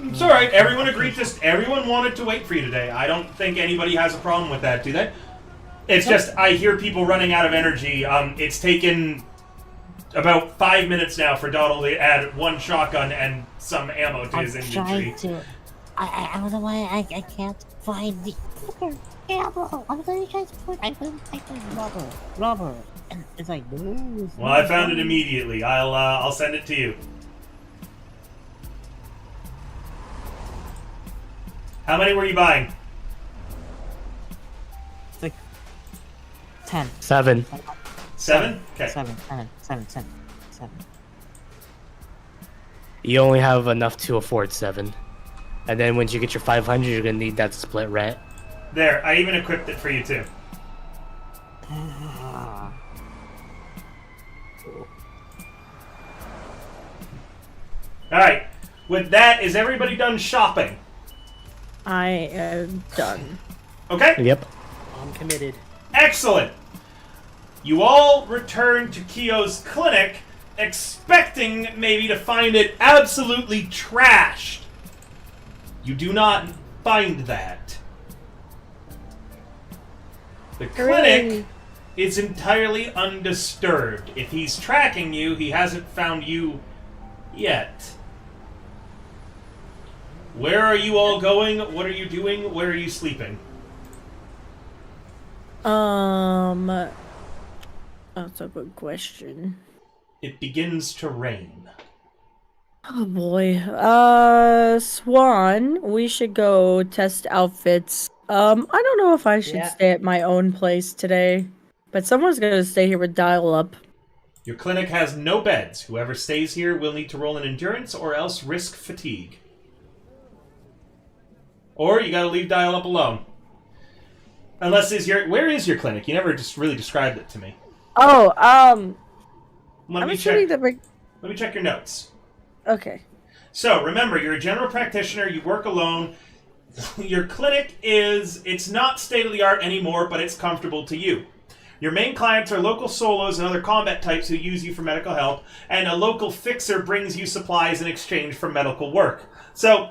It's all right. Everyone agreed to. Everyone wanted to wait for you today. I don't think anybody has a problem with that, do they? It's just I hear people running out of energy. It's taken about 5 minutes now for Donald to add one shotgun and some ammo to his I'm inventory. trying to. I don't know why I can't find the fucking ammo. I'm literally trying to put. I couldn't type in rubber, and it's like. Well, I found it immediately. I'll send it to you. How many were you buying? It's like 10. 7. 7? Okay. 7. You only have enough to afford 7. And then once you get your 500, you're gonna need that to split rent. There, I even equipped it for you too. Alright. With that, is everybody done shopping? I am done. Okay? Yep. I'm committed. Excellent! You all return to Kyo's clinic, expecting maybe to find it absolutely trashed. You do not find that. The clinic Hooray. is entirely undisturbed. If he's tracking you, he hasn't found you yet. Where are you all going? What are you doing? Where are you sleeping? That's a good question. It begins to rain. Oh boy. Swan, we should go test outfits. I don't know if I should Yeah. stay at my own place today, but someone's gonna stay here with dial up. Your clinic has no beds. Whoever stays here will need to roll an endurance or else risk fatigue. Or you gotta leave dial up alone. Unless where is your clinic? You never just really described it to me. Oh, Let I'm me assuming check. that we. Let me check your notes. Okay. So, remember, you're a general practitioner, you work alone. Your clinic it's not state-of-the-art anymore, but it's comfortable to you. Your main clients are local solos and other combat types who use you for medical help, and a local fixer brings you supplies in exchange for medical work. So,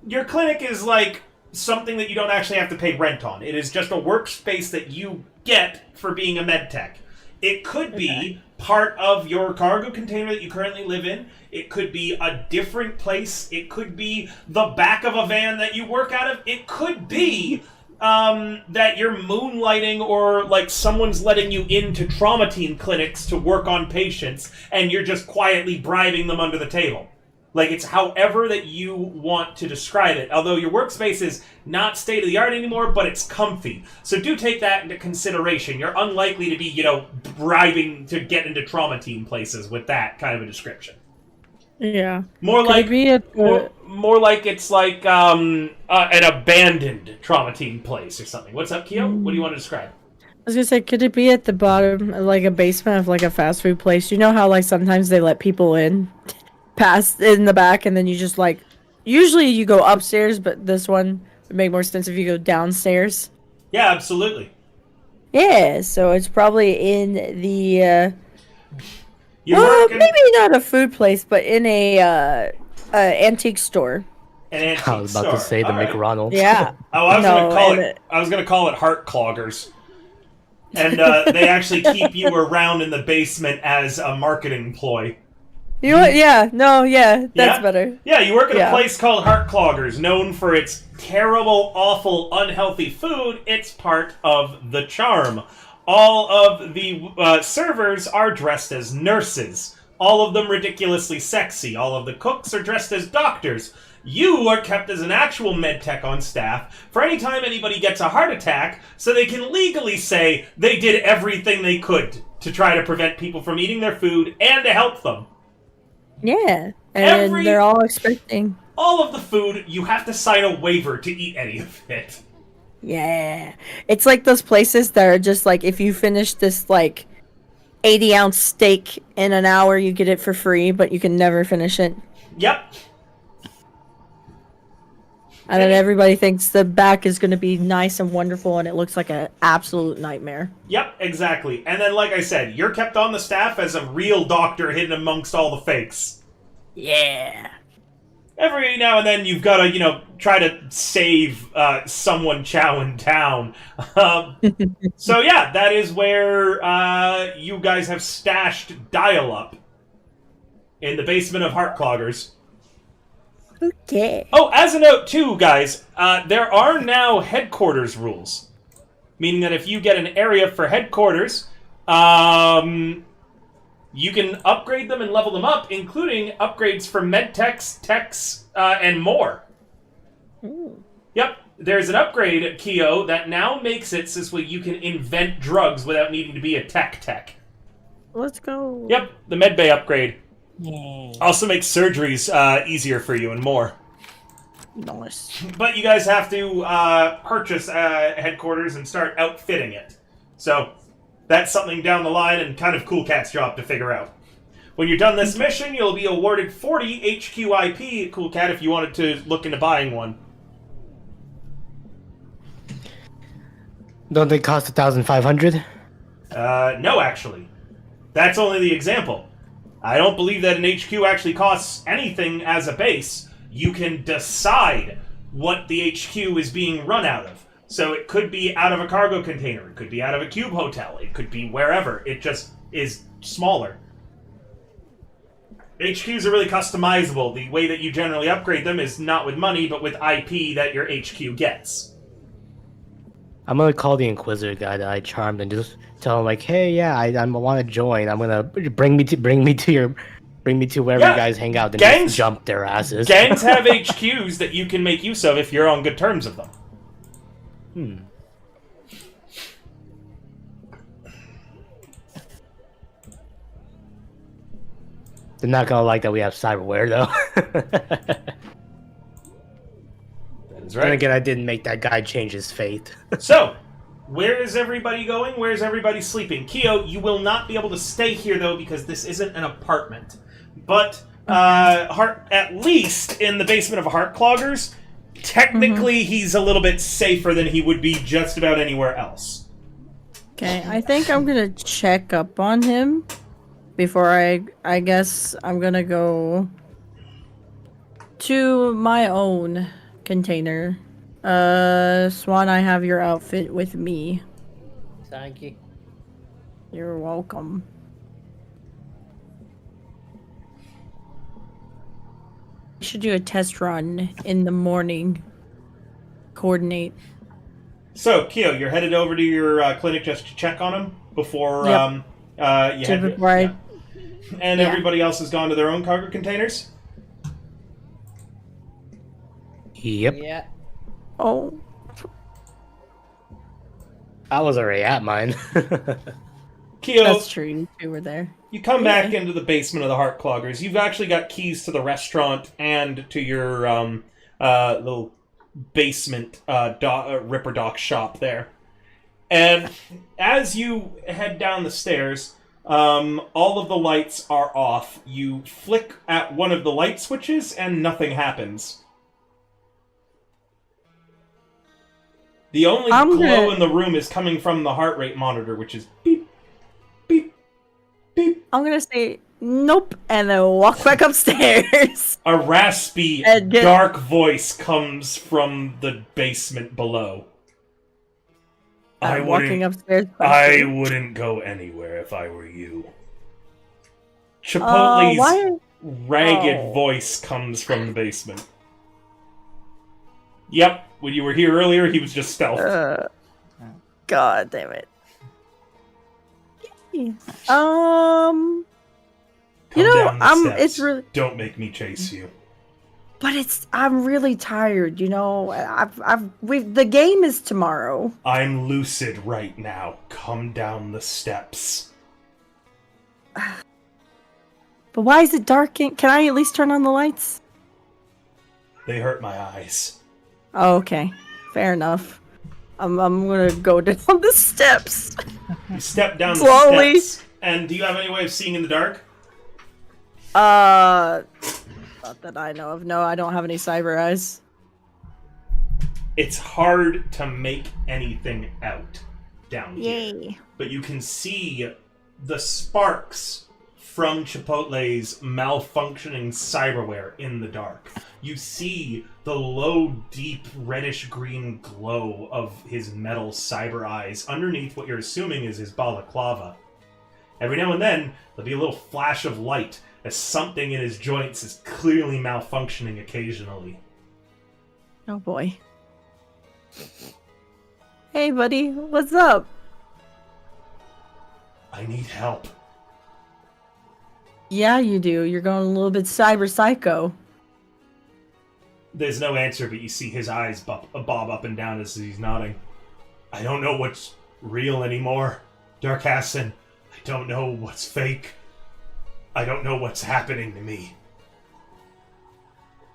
your clinic is like something that you don't actually have to pay rent on. It is just a workspace that you get for being a med tech. It could be part of your cargo container that you currently live in. It could be a different place. It could be the back of a van that you work out of. It could be that you're moonlighting or like someone's letting you into trauma team clinics to work on patients and you're just quietly bribing them under the table. Like, it's however that you want to describe it. Although your workspace is not state-of-the-art anymore, but it's comfy. So do take that into consideration. You're unlikely to be, bribing to get into trauma team places with that kind of a description. Yeah. More Could like it be at the... more like it's like an abandoned trauma team place or something. What's up, Keo? What do you want to describe? I was gonna say, could it be at the bottom, like a basement of like a fast food place? You know how like sometimes they let people in past in the back, and then you just like usually you go upstairs, but this one would make more sense if you go downstairs. Yeah, absolutely. Yeah, so it's probably in the You're working maybe not a food place, but in a antique store. an antique I was about to store. say the All right. McRonald's. Yeah. Oh, I was No, gonna call and it. I was gonna call it heart cloggers. And they actually keep you around in the basement as a marketing ploy. You know what? Yeah. No. Yeah. That's Yeah? better. Yeah, you work at a Yeah. place called Heart Cloggers, known for its terrible, awful, unhealthy food. It's part of the charm. All of the servers are dressed as nurses. All of them ridiculously sexy. All of the cooks are dressed as doctors. You are kept as an actual med tech on staff for any time anybody gets a heart attack, so they can legally say they did everything they could to try to prevent people from eating their food and to help them. Yeah. And Every- they're all expecting. All of the food, you have to sign a waiver to eat any of it. Yeah. It's like those places that are just like, if you finish this like 80-ounce steak in an hour, you get it for free, but you can never finish it. Yep. And then everybody thinks the back is going to be nice and wonderful, and it looks like an absolute nightmare. Yep, exactly. And then, like I said, you're kept on the staff as a real doctor hidden amongst all the fakes. Yeah. Every now and then you've got to, try to save someone chowing down. So yeah, that is where you guys have stashed dial-up in the basement of Heart Cloggers. Okay. Oh, as a note too, guys, there are now headquarters rules. Meaning that if you get an area for headquarters, you can upgrade them and level them up, including upgrades for medtechs, techs, and more. Ooh. Yep, there's an upgrade, Keo, that now makes it so this way you can invent drugs without needing to be a tech. Let's go. Yep, the medbay upgrade. Yay. Also makes surgeries easier for you and more. Nice. But you guys have to purchase headquarters and start outfitting it. So that's something down the line and kind of Cool Cat's job to figure out. When you're done this mission, you'll be awarded 40 HQIP, Cool Cat, if you wanted to look into buying one. Don't they cost 1,500? No, actually. That's only the example. I don't believe that an HQ actually costs anything as a base. You can decide what the HQ is being run out of. So it could be out of a cargo container, it could be out of a cube hotel, it could be wherever. It just is smaller. HQs are really customizable. The way that you generally upgrade them is not with money, but with IP that your HQ gets. I'm gonna call the Inquisitor guy that I charmed and just tell him like, hey, yeah, I want to join. I'm gonna bring me to wherever Yeah, you guys hang out and gangs- just jump their asses. Gangs have HQs that you can make use of if you're on good terms with them. They're not gonna like that we have cyberware though. That's Then right. again, I didn't make that guy change his fate. So, where is everybody going? Where is everybody sleeping? Kyo, you will not be able to stay here though because this isn't an apartment. But at least in the basement of Heartcloggers, technically he's a little bit safer than he would be just about anywhere else. Okay, I think I'm gonna check up on him before I guess I'm gonna go to my own container. Swan, I have your outfit with me. Thank you. You're welcome. We should do a test run in the morning. Coordinate. So, Kyo, you're headed over to your clinic just to check on him before Yep. you head. Before I- And Yeah. everybody else has gone to their own cargo containers? Yep, Yeah. Oh, I was already at mine. Kyo, that's true. You two were there. you come back into the basement of the Heartcloggers. You've actually got keys to the restaurant and to your little basement Ripper Doc shop there. And as you head down the stairs, all of the lights are off. You flick at one of the light switches and nothing happens. The only glow in the room is coming from the heart rate monitor, which is beep, beep, beep. I'm gonna say nope, and then walk back upstairs. A raspy, And get- dark voice comes from the basement below. I'm walking upstairs. I wouldn't go anywhere if I were you. Chipotle's why? ragged Oh. voice comes from the basement. Yep, when you were here earlier, he was just stealth. God damn it. Come you know, down the steps. it's really, Don't make me chase you. but I'm really tired. You know, the game is tomorrow. I'm lucid right now. Come down the steps. But why is it dark? Can I at least turn on the lights? They hurt my eyes. Oh, okay, fair enough. I'm gonna go down the steps. You step down Slowly. the steps. And do you have any way of seeing in the dark? Not that I know of. No, I don't have any cyber eyes. It's hard to make anything out down here. Yay. But you can see the sparks from Chipotle's malfunctioning cyberware in the dark. You see the low, deep, reddish-green glow of his metal cyber eyes underneath what you're assuming is his balaclava. Every now and then, there'll be a little flash of light as something in his joints is clearly malfunctioning occasionally. Oh boy. Hey, buddy, what's up? I need help. Yeah, you do. You're going a little bit cyber psycho. There's no answer, but you see his eyes bob up and down as he's nodding. I don't know what's real anymore, Darkassin. I don't know what's fake. I don't know what's happening to me.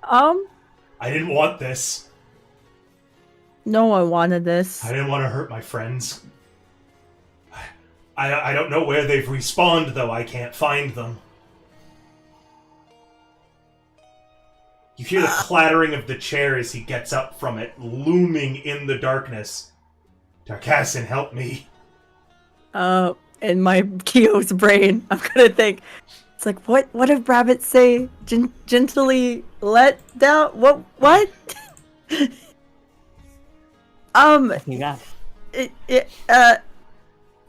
I didn't want this. No one wanted this. I didn't want to hurt my friends. I don't know where they've respawned, though. I can't find them. You hear the clattering of the chair as he gets up from it, looming in the darkness. Darkassin, help me. In my Kyo's brain, I'm gonna think, it's like, what did Rabbit say? Gently let down? What? You got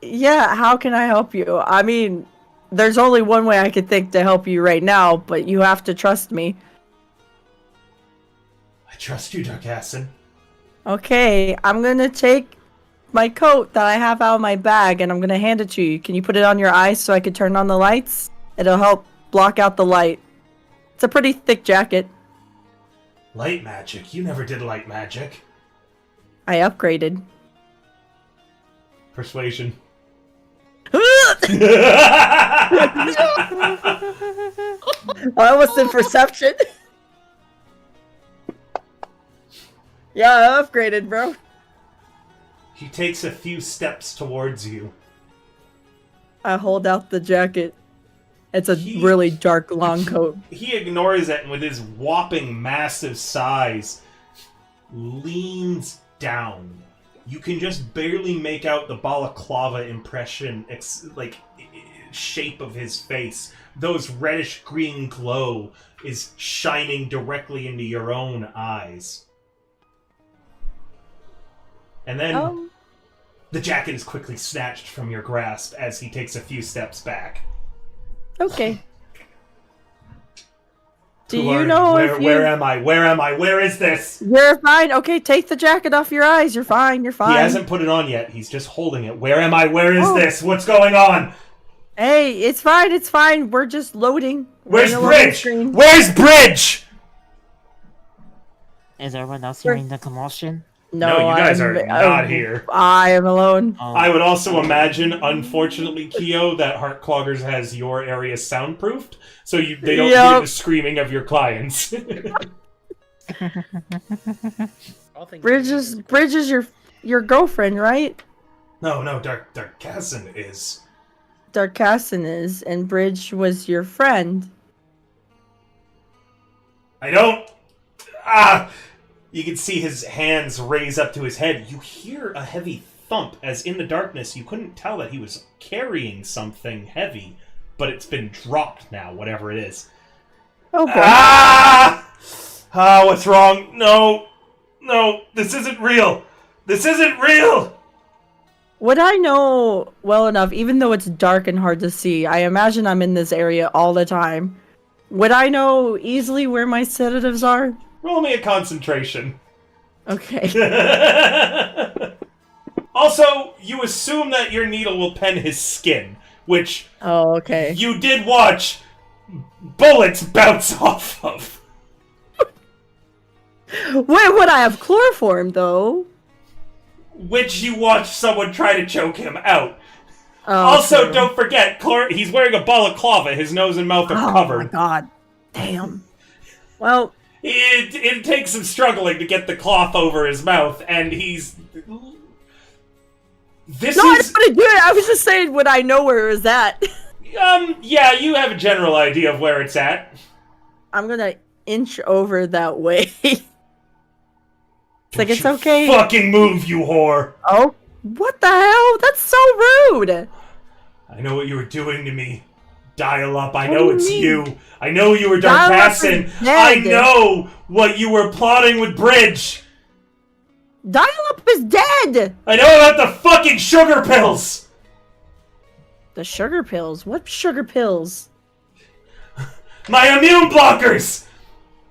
Yeah, how can I help you? I mean, there's only one way I could think to help you right now, but you have to trust me. I trust you, Darkassin. Okay, I'm gonna take my coat that I have out of my bag, and I'm gonna hand it to you. Can you put it on your eyes so I can turn on the lights? It'll help block out the light. It's a pretty thick jacket. Light magic? You never did light magic. I upgraded. Persuasion. I almost did perception. Yeah, I upgraded, bro. He takes a few steps towards you. I hold out the jacket. It's a really dark, long coat. He ignores it and with his whopping massive size, leans down. You can just barely make out the balaclava impression, shape of his face. Those reddish-green glow is shining directly into your own eyes. And then the jacket is quickly snatched from your grasp as he takes a few steps back. Okay. Do you know if you... Where am I? Where am I? Where is this? You're fine. Okay, take the jacket off your eyes. You're fine. You're fine. He hasn't put it on yet. He's just holding it. Where am I? Where is this? What's going on? Hey, it's fine. It's fine. We're just loading. Where's Bridge? Where's Bridge? Is everyone else hearing the commotion? No, you guys are not here. I am alone. Oh. I would also imagine, unfortunately, Kyo, that Heartcloggers has your area soundproofed, so they don't hear the screaming of your clients. Bridge is your girlfriend, right? No, Darkassin is. Darkassin is, and Bridge was your friend. I don't... You can see his hands raise up to his head. You hear a heavy thump, as in the darkness you couldn't tell that he was carrying something heavy, but it's been dropped now, whatever it is. Oh, boy. What's wrong? No, this isn't real. This isn't real! Would I know well enough, even though it's dark and hard to see, I imagine I'm in this area all the time. Would I know easily where my sedatives are? Roll me a concentration. Okay. Also, you assume that your needle will pen his skin, which okay. You did watch bullets bounce off of. Where would I have chloroform, though? Which you watched someone try to choke him out. Oh, also, true. don't forget, he's wearing a balaclava. His nose and mouth are covered. Oh my god. Damn. Well... It takes some struggling to get the cloth over his mouth, and he's... I didn't want to do it. I was just saying, would I know where it was at? Yeah, you have a general idea of where it's at. I'm gonna inch over that way. It's okay. Fucking move, you whore! Oh, what the hell? That's so rude! I know what you were doing to me. Dial up, I know it's you. I know you were Dial Up Darkassin. is dead. I know what you were plotting with Bridge. Dial Up is dead! I know about the fucking sugar pills! The sugar pills? What sugar pills? My immune blockers!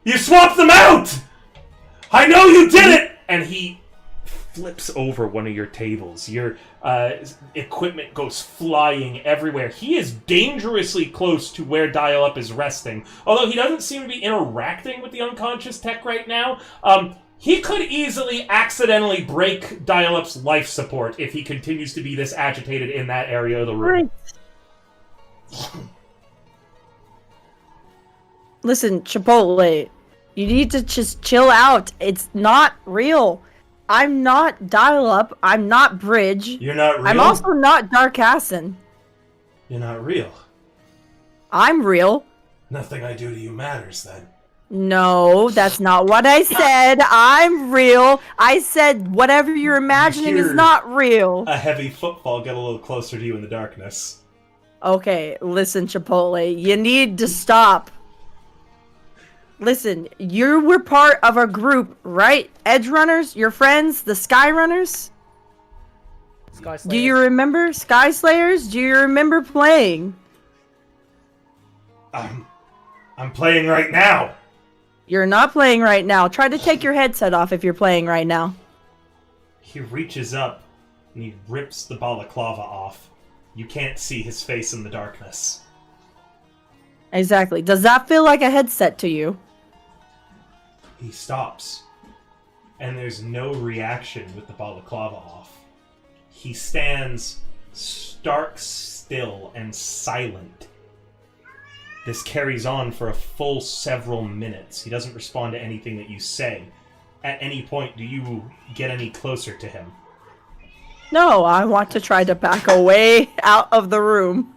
You swapped them out! I know you did it! And he flips over one of your tables. Your equipment goes flying everywhere. He is dangerously close to where Dial-Up is resting. Although he doesn't seem to be interacting with the unconscious tech right now. He could easily accidentally break Dial-Up's life support if he continues to be this agitated in that area of the room. Right. Listen, Chipotle, you need to just chill out. It's not real. I'm not Dial-Up. I'm not Bridge. You're not real? I'm also not Darkassin. You're not real. I'm real. Nothing I do to you matters, then. No, that's not what I said. I'm real. I said whatever you're imagining is not real. A heavy footfall get a little closer to you in the darkness. Okay, listen, Chipotle. You need to stop. Listen, you were part of a group, right? Edge Runners, your friends, the Sky Runners? Sky Do you remember Sky Slayers? Do you remember playing? I'm playing right now. You're not playing right now. Try to take your headset off if you're playing right now. He reaches up and he rips the balaclava off. You can't see his face in the darkness. Exactly. Does that feel like a headset to you? He stops, and there's no reaction with the balaclava off. He stands stark still and silent. This carries on for a full several minutes. He doesn't respond to anything that you say. At any point, do you get any closer to him? No, I want to try to back away out of the room.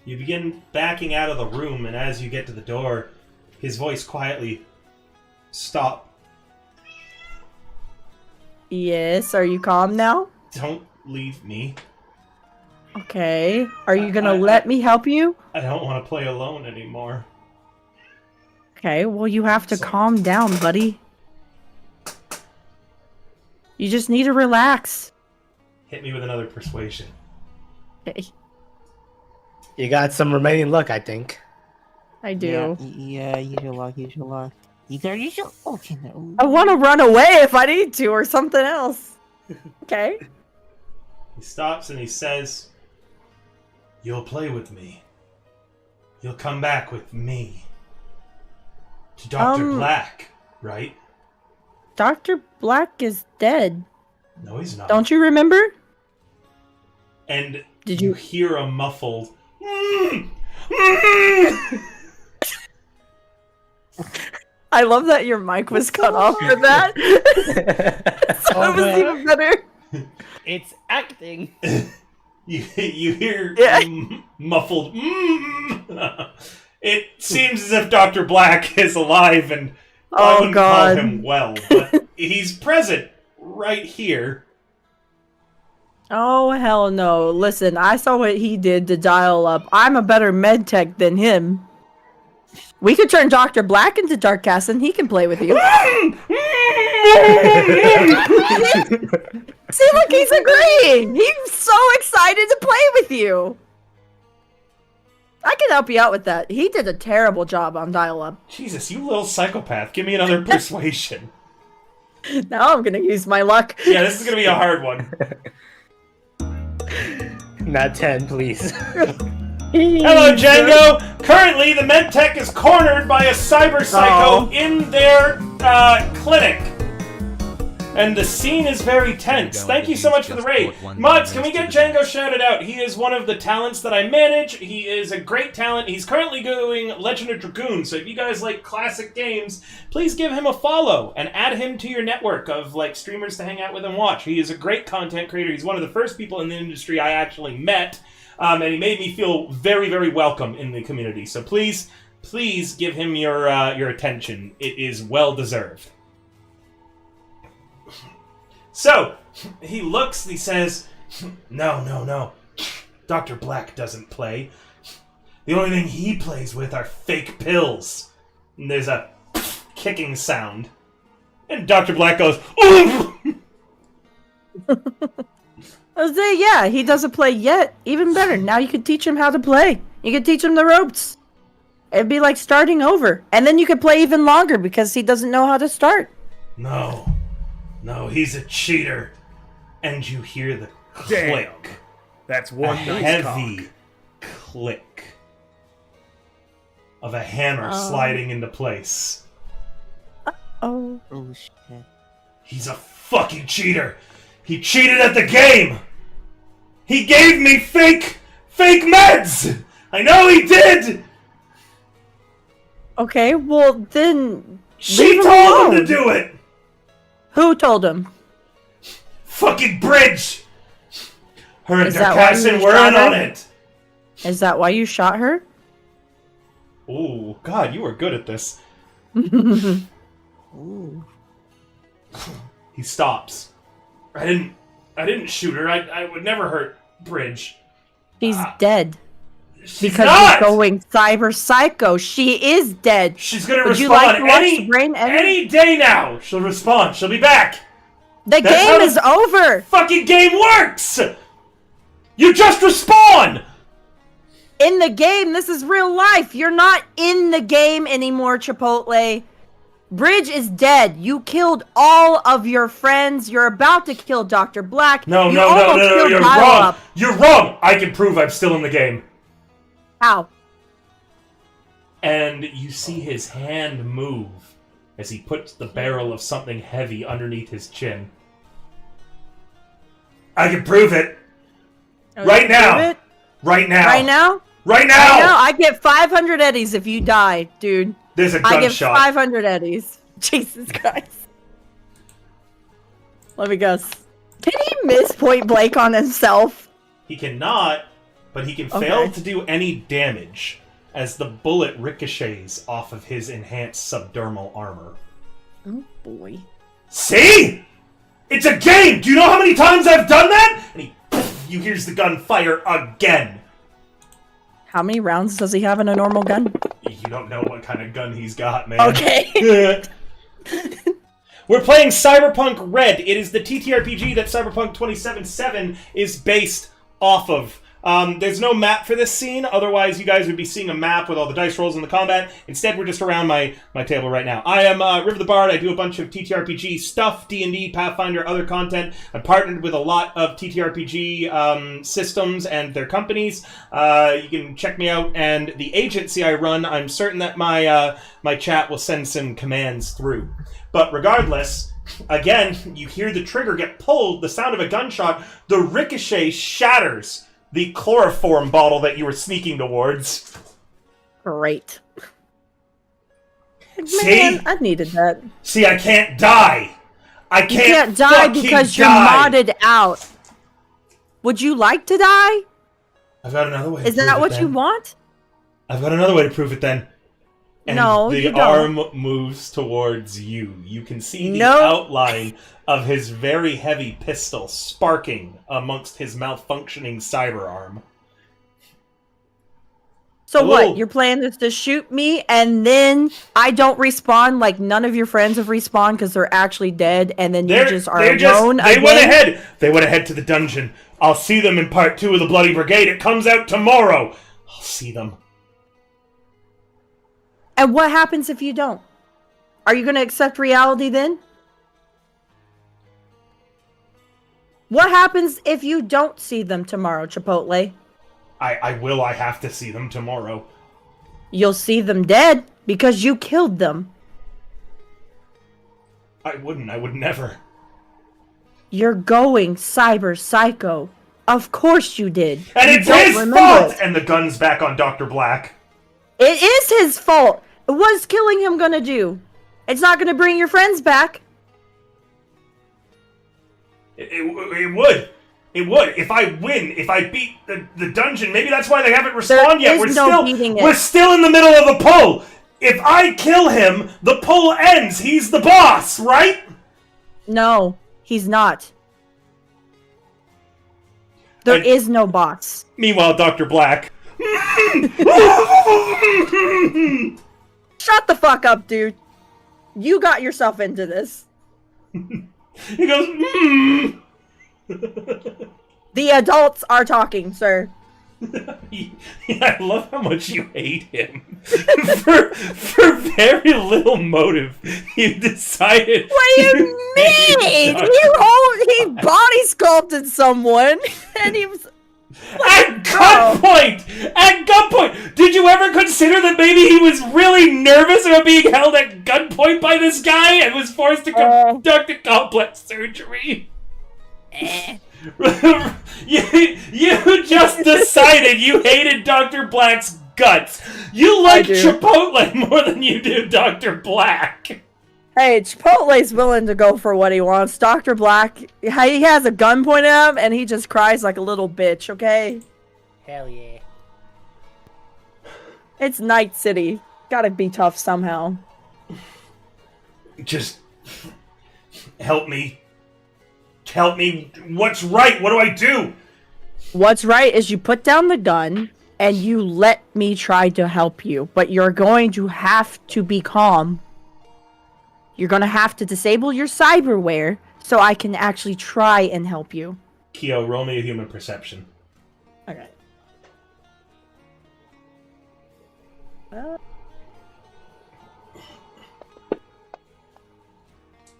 You begin backing out of the room, and as you get to the door, his voice quietly, "Stop. Yes, are you calm now? Don't leave me. Okay. Are you gonna let me help you? I don't want to play alone anymore." Okay, well you have to calm down, buddy. You just need to relax. Hit me with another persuasion. Okay, You got some remaining luck, I think. I do. Yeah, use your luck, use your luck. You gotta use your... Okay, no. I want to run away if I need to, or something else. Okay. He stops and he says, "You'll play with me. You'll come back with me. To Dr. Black, right?" Dr. Black is dead. No, he's not. Don't you remember? And Did you you- hear a muffled, I love that your mic was cut off for that. So it was even better. It's acting. you hear Yeah. muffled. It seems as if Dr. Black is alive, and I Oh wouldn't god. call him well, but he's present right here. Oh hell no. Listen, I saw what he did to dial up. I'm a better med tech than him. We could turn Dr. Black into Darkcast and he can play with you. See, look, he's agreeing. He's so excited to play with you. I can help you out with that. He did a terrible job on dial up. Jesus, you little psychopath. Give me another persuasion. Now I'm gonna use my luck. Yeah, this is going to be a hard one. Not 10, please. Hello, Django! Currently, the medtech is cornered by a cyber psycho Oh. in their clinic. And the scene is very tense. Thank you so much for the raid. Mods, can we get Django shouted out? He is one of the talents that I manage. He is a great talent. He's currently doing Legend of Dragoon, so if you guys like classic games, please give him a follow and add him to your network of like streamers to hang out with and watch. He is a great content creator. He's one of the first people in the industry I actually met, and he made me feel very, very welcome in the community. So please give him your attention. It is well deserved. So, he looks and he says, No. Dr. Black doesn't play. The only thing he plays with are fake pills. And there's a kicking sound. And Dr. Black goes, Oof! I was saying, yeah, he doesn't play yet. Even better. Now you can teach him how to play. You can teach him the ropes. It'd be like starting over. And then you could play even longer because he doesn't know how to start. No, he's a cheater. And you hear the Damn. click. That's A one nice heavy cock. click of a hammer sliding into place. Oh. Oh shit. He's a fucking cheater. He cheated at the game. He gave me fake meds. I know he did. Okay, well then... She leave him told him to alone. do it. Who told him? Fucking Bridge. Her and Is that why Darkassin you were shot in her? on it. Is that why you shot her? Ooh, God, you are good at this. Ooh. He stops. I didn't shoot her. I would never hurt Bridge. She's dead. She's Because not. he's going cyber psycho. She is dead. She's gonna Would you respond like to watch any the brain any day now. She'll respond. She'll be back. The That's how game the- is over. Fucking game works. You just respawn. In the game, this is real life. You're not in the game anymore, Chipotle. Bridge is dead. You killed all of your friends. You're about to kill Dr. Black. No, You no, no, almost no, no, killed you're Dial wrong. Up. You're wrong. I can prove I'm still in the game. How? And you see his hand move as he puts the barrel of something heavy underneath his chin. I can prove it. Right now. It? Right now. Right now? Right now. Right now? I get 500 eddies if you die, dude. There's a I get gunshot. 500 eddies. Jesus Christ. Let me guess. Can he miss point blank on himself? He cannot, but he can fail to do any damage as the bullet ricochets off of his enhanced subdermal armor. Oh boy. See? It's a game! Do you know how many times I've done that? And you hears the gun fire again. How many rounds does he have in a normal gun? You don't know what kind of gun he's got, man. Okay. We're playing Cyberpunk Red. It is the TTRPG that Cyberpunk 2077 is based off of. There's no map for this scene, otherwise you guys would be seeing a map with all the dice rolls and the combat. Instead, we're just around my table right now. I am River the Bard. I do a bunch of TTRPG stuff, D&D, Pathfinder, other content. I'm partnered with a lot of TTRPG systems and their companies. You can check me out, and the agency I run, I'm certain that my chat will send some commands through. But regardless, again, you hear the trigger get pulled, the sound of a gunshot, the ricochet shatters the chloroform bottle that you were sneaking towards. Great. Man, See? I needed that. See, I can't die. I You can't die because you're modded out. Would you like to die? I've got another way. Is that what you want? I've got another way to prove it then. And no, the you don't. arm moves towards you. You can see the outline of his very heavy pistol sparking amongst his malfunctioning cyber arm. So what? Your plan is to shoot me and then I don't respawn, like none of your friends have respawned because they're actually dead, and then you just are alone They again? went ahead. They went ahead to the dungeon. I'll see them in part 2 of the Bloody Brigade. It comes out tomorrow. I'll see them. And what happens if you don't? Are you going to accept reality then? What happens if you don't see them tomorrow, Chipotle? I will. I have to see them tomorrow. You'll see them dead because you killed them. I wouldn't. I would never. You're going cyber psycho. Of course you did. And You it's don't his remember fault! it. And the gun's back on Dr. Black. It is his fault. What's killing him gonna do? It's not gonna bring your friends back. It would. It would. If I win, if I beat the dungeon, maybe that's why they haven't respawned yet. We're still in the middle of the pull. If I kill him, the pull ends. He's the boss, right? No, he's not. There is no boss. Meanwhile, Dr. Black. Shut the fuck up, dude. You got yourself into this. He goes, The adults are talking, sir. I love how much you hate him. for very little motive, you decided. What do you mean? He body sculpted someone, and he was. At gunpoint! At gunpoint! Did you ever consider that maybe he was really nervous about being held at gunpoint by this guy and was forced to conduct a complex surgery? You just decided you hated Dr. Black's guts. You like Chipotle more than you do Dr. Black. Hey, Chipotle's willing to go for what he wants. Dr. Black, he has a gun pointed at him, and he just cries like a little bitch, okay? Hell yeah. It's Night City. Gotta be tough somehow. Just help me. Help me. What's right? What do I do? What's right is you put down the gun, and you let me try to help you. But you're going to have to be calm. You're gonna have to disable your cyberware so I can actually try and help you. Kyo, roll me a human perception. Okay.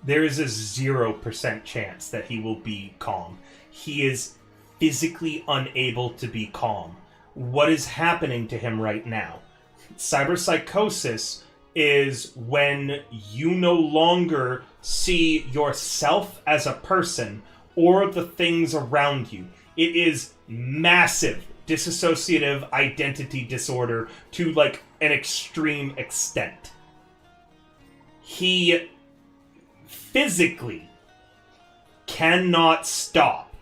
there is a 0% chance that he will be calm. He is physically unable to be calm. What is happening to him right now? Cyberpsychosis is when you no longer see yourself as a person or the things around you. It is massive dissociative identity disorder to, like, an extreme extent. He physically cannot stop.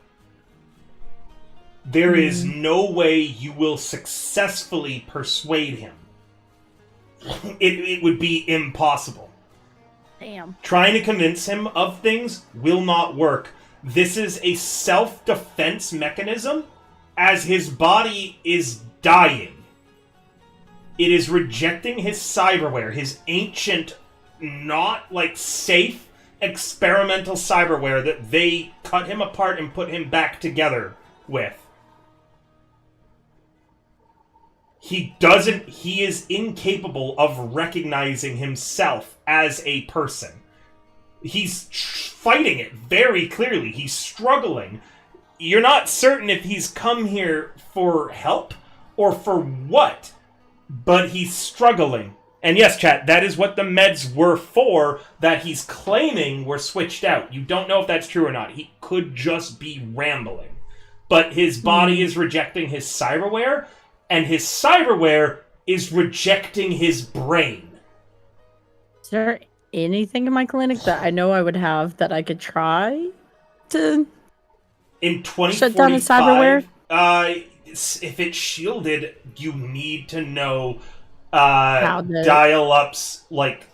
There is no way you will successfully persuade him. It would be impossible. Damn. Trying to convince him of things will not work. This is a self-defense mechanism as his body is dying. It is rejecting his cyberware, his ancient, not, like, safe, experimental cyberware that they cut him apart and put him back together with. He is incapable of recognizing himself as a person. He's fighting it very clearly. He's struggling. You're not certain if he's come here for help or for what, but he's struggling. And yes, chat, that is what the meds were for that he's claiming were switched out. You don't know if that's true or not. He could just be rambling. But his body is rejecting his cyberware, and his cyberware is rejecting his brain. Is there anything in my clinic that I know I would have that I could try to In 2045, shut down the cyberware? If it's shielded, you need to know How the- dial-up's, like,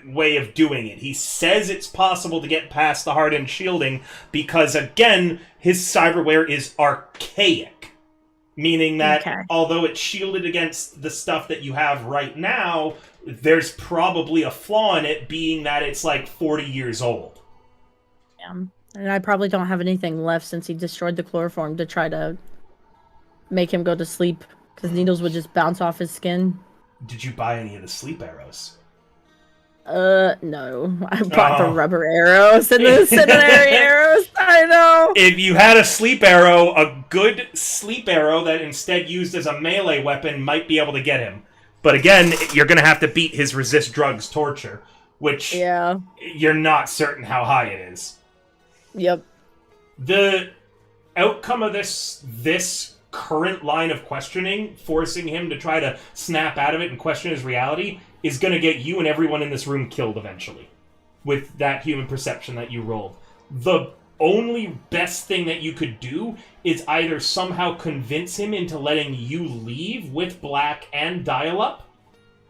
way of doing it. He says it's possible to get past the hardened shielding because, again, his cyberware is archaic. Meaning that although it's shielded against the stuff that you have right now, there's probably a flaw in it, being that it's like 40 years old. Yeah. And I probably don't have anything left since he destroyed the chloroform to try to make him go to sleep, because needles would just bounce off his skin. Did you buy any of the sleep arrows? No. I bought the rubber arrows and the centenary arrows. I know. If you had a sleep arrow, a good sleep arrow that instead used as a melee weapon might be able to get him. But again, you're going to have to beat his resist drugs torture, which you're not certain how high it is. Yep. The outcome of this current line of questioning, forcing him to try to snap out of it and question his reality, is going to get you and everyone in this room killed eventually with that human perception that you rolled. The only best thing that you could do is either somehow convince him into letting you leave with Black and Dial-Up,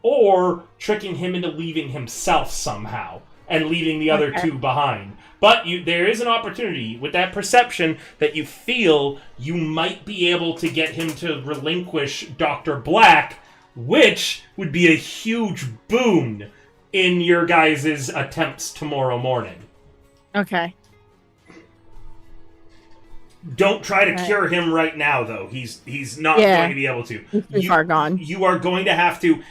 or tricking him into leaving himself somehow and leaving the other two behind. But there is an opportunity with that perception that you feel you might be able to get him to relinquish Dr. Black, which would be a huge boon in your guys' attempts tomorrow morning. Okay. Don't try to cure him right now, though. He's not going to be able to. He's far gone. You are going to have to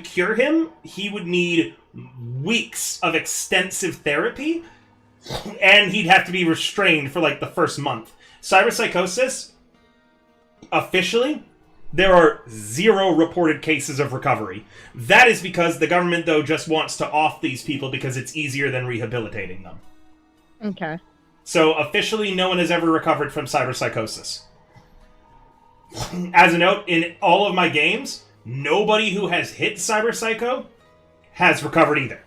cure him, he would need weeks of extensive therapy, and he'd have to be restrained for, like, the first month. Cyberpsychosis, officially, there are 0 reported cases of recovery. That is because the government, though, just wants to off these people because it's easier than rehabilitating them. Okay. So, officially, no one has ever recovered from cyberpsychosis. As a note, in all of my games, nobody who has hit cyberpsycho has recovered either.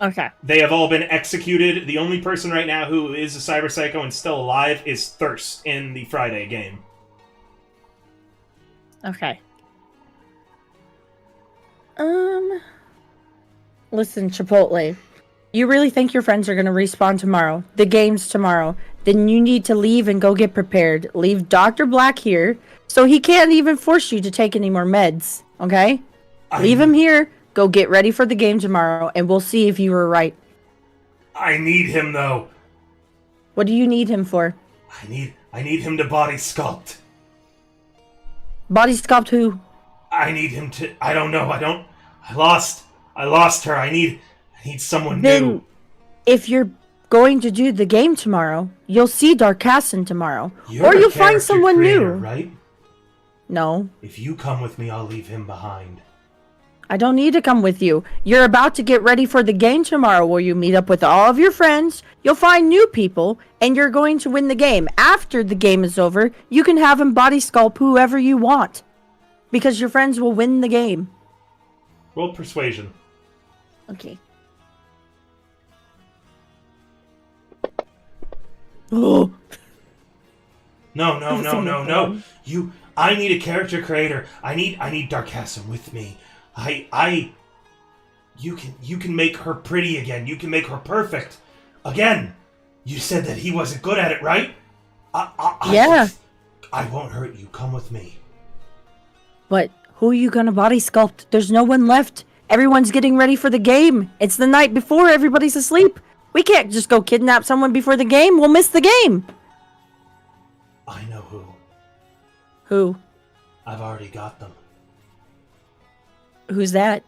Okay. They have all been executed. The only person right now who is a cyberpsycho and still alive is Thirst in the Friday game. Okay. Listen, Chipotle. You really think your friends are going to respawn tomorrow? The game's tomorrow. Then you need to leave and go get prepared. Leave Dr. Black here, so he can't even force you to take any more meds, okay? Leave him here, go get ready for the game tomorrow, and we'll see if you were right. I need him, though. What do you need him for? I need him to body sculpt. Body sculpt who? I need him to... I don't know. I lost her. I need someone Then new. if you're going to do the game tomorrow, you'll see Darkassin tomorrow. You're or the you'll find character someone creator, new. right? No, If you come with me, I'll leave him behind. I don't need to come with you. You're about to get ready for the game tomorrow where you meet up with all of your friends, you'll find new people, and you're going to win the game. After the game is over, you can have him body sculpt whoever you want. Because your friends will win the game. Roll persuasion. Okay. Oh. No. I need a character creator. I need Darkassin with me. You can make her pretty again. You can make her perfect again. You said that he wasn't good at it, right? Yeah. I won't hurt you. Come with me. But who are you gonna body sculpt? There's no one left. Everyone's getting ready for the game. It's the night before everybody's asleep. We can't just go kidnap someone before the game. We'll miss the game. I know who. Who? I've already got them. Who's that?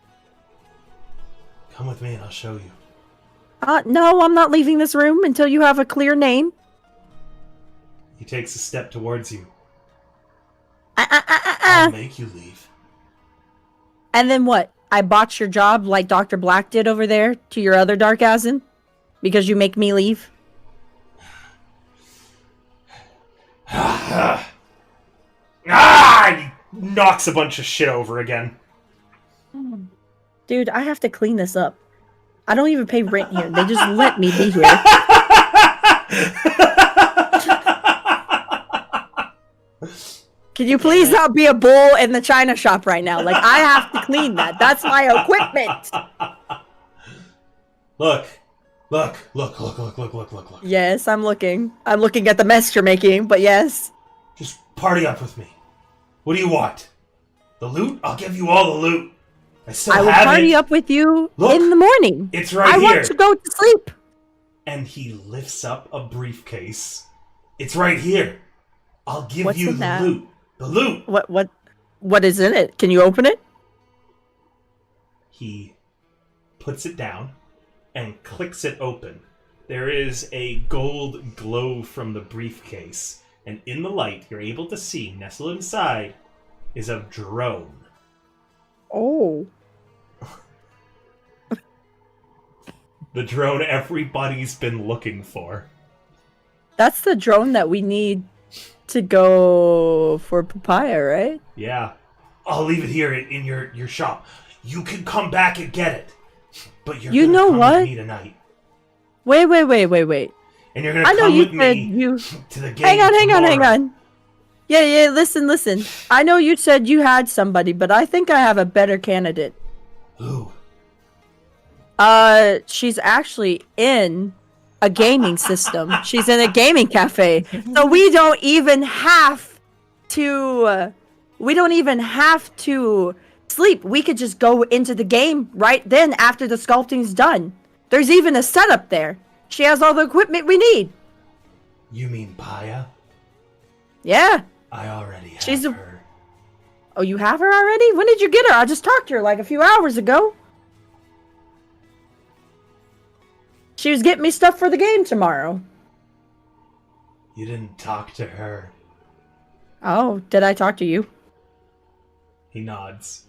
Come with me and I'll show you. No, I'm not leaving this room until you have a clear name. He takes a step towards you. I'll make you leave. And then what? I botch your job like Dr. Black did over there to your other Darkassin? Because you make me leave? He knocks a bunch of shit over again. Dude, I have to clean this up. I don't even pay rent here. They just let me be here. Can you please not be a bull in the china shop right now? Like, I have to clean that. That's my equipment. Look. Yes, I'm looking. I'm looking at the mess you're making, but yes. Just party up with me. What do you want? The loot? I'll give you all the loot. I will party up with you in the morning. It's right here. I want to go to sleep. And he lifts up a briefcase. It's right here. I'll give you the loot. The loot. What is in it? Can you open it? He puts it down and clicks it open. There is a gold glow from the briefcase, and in the light, you're able to see nestled inside is a drone. Oh. The drone everybody's been looking for. That's the drone that we need to go for papaya, right? Yeah. I'll leave it here in your shop. You can come back and get it. But you're gonna come with me tonight. Wait. And you're gonna come with me to the game Hang on. Yeah, listen. I know you said you had somebody, but I think I have a better candidate. Who? She's actually in a gaming system. She's in a gaming cafe. So we don't even have to sleep. We could just go into the game right then after the sculpting's done. There's even a setup there. She has all the equipment we need. You mean Paya? Yeah. I already have her. Oh, you have her already? When did you get her? I just talked to her like a few hours ago. She was getting me stuff for the game tomorrow. You didn't talk to her. Oh, did I talk to you? He nods.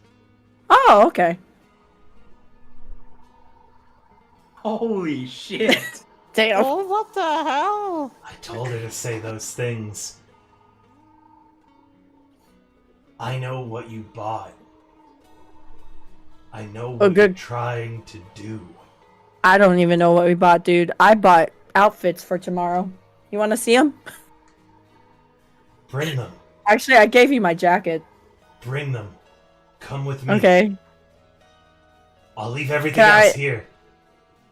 Oh, okay. Holy shit. Damn. Oh, what the hell? I told her to say those things. I know what you bought. I know what you're trying to do. I don't even know what we bought, dude. I bought outfits for tomorrow. You want to see them? Bring them. Actually, I gave you my jacket. Bring them. Come with me. Okay. I'll leave everything else here.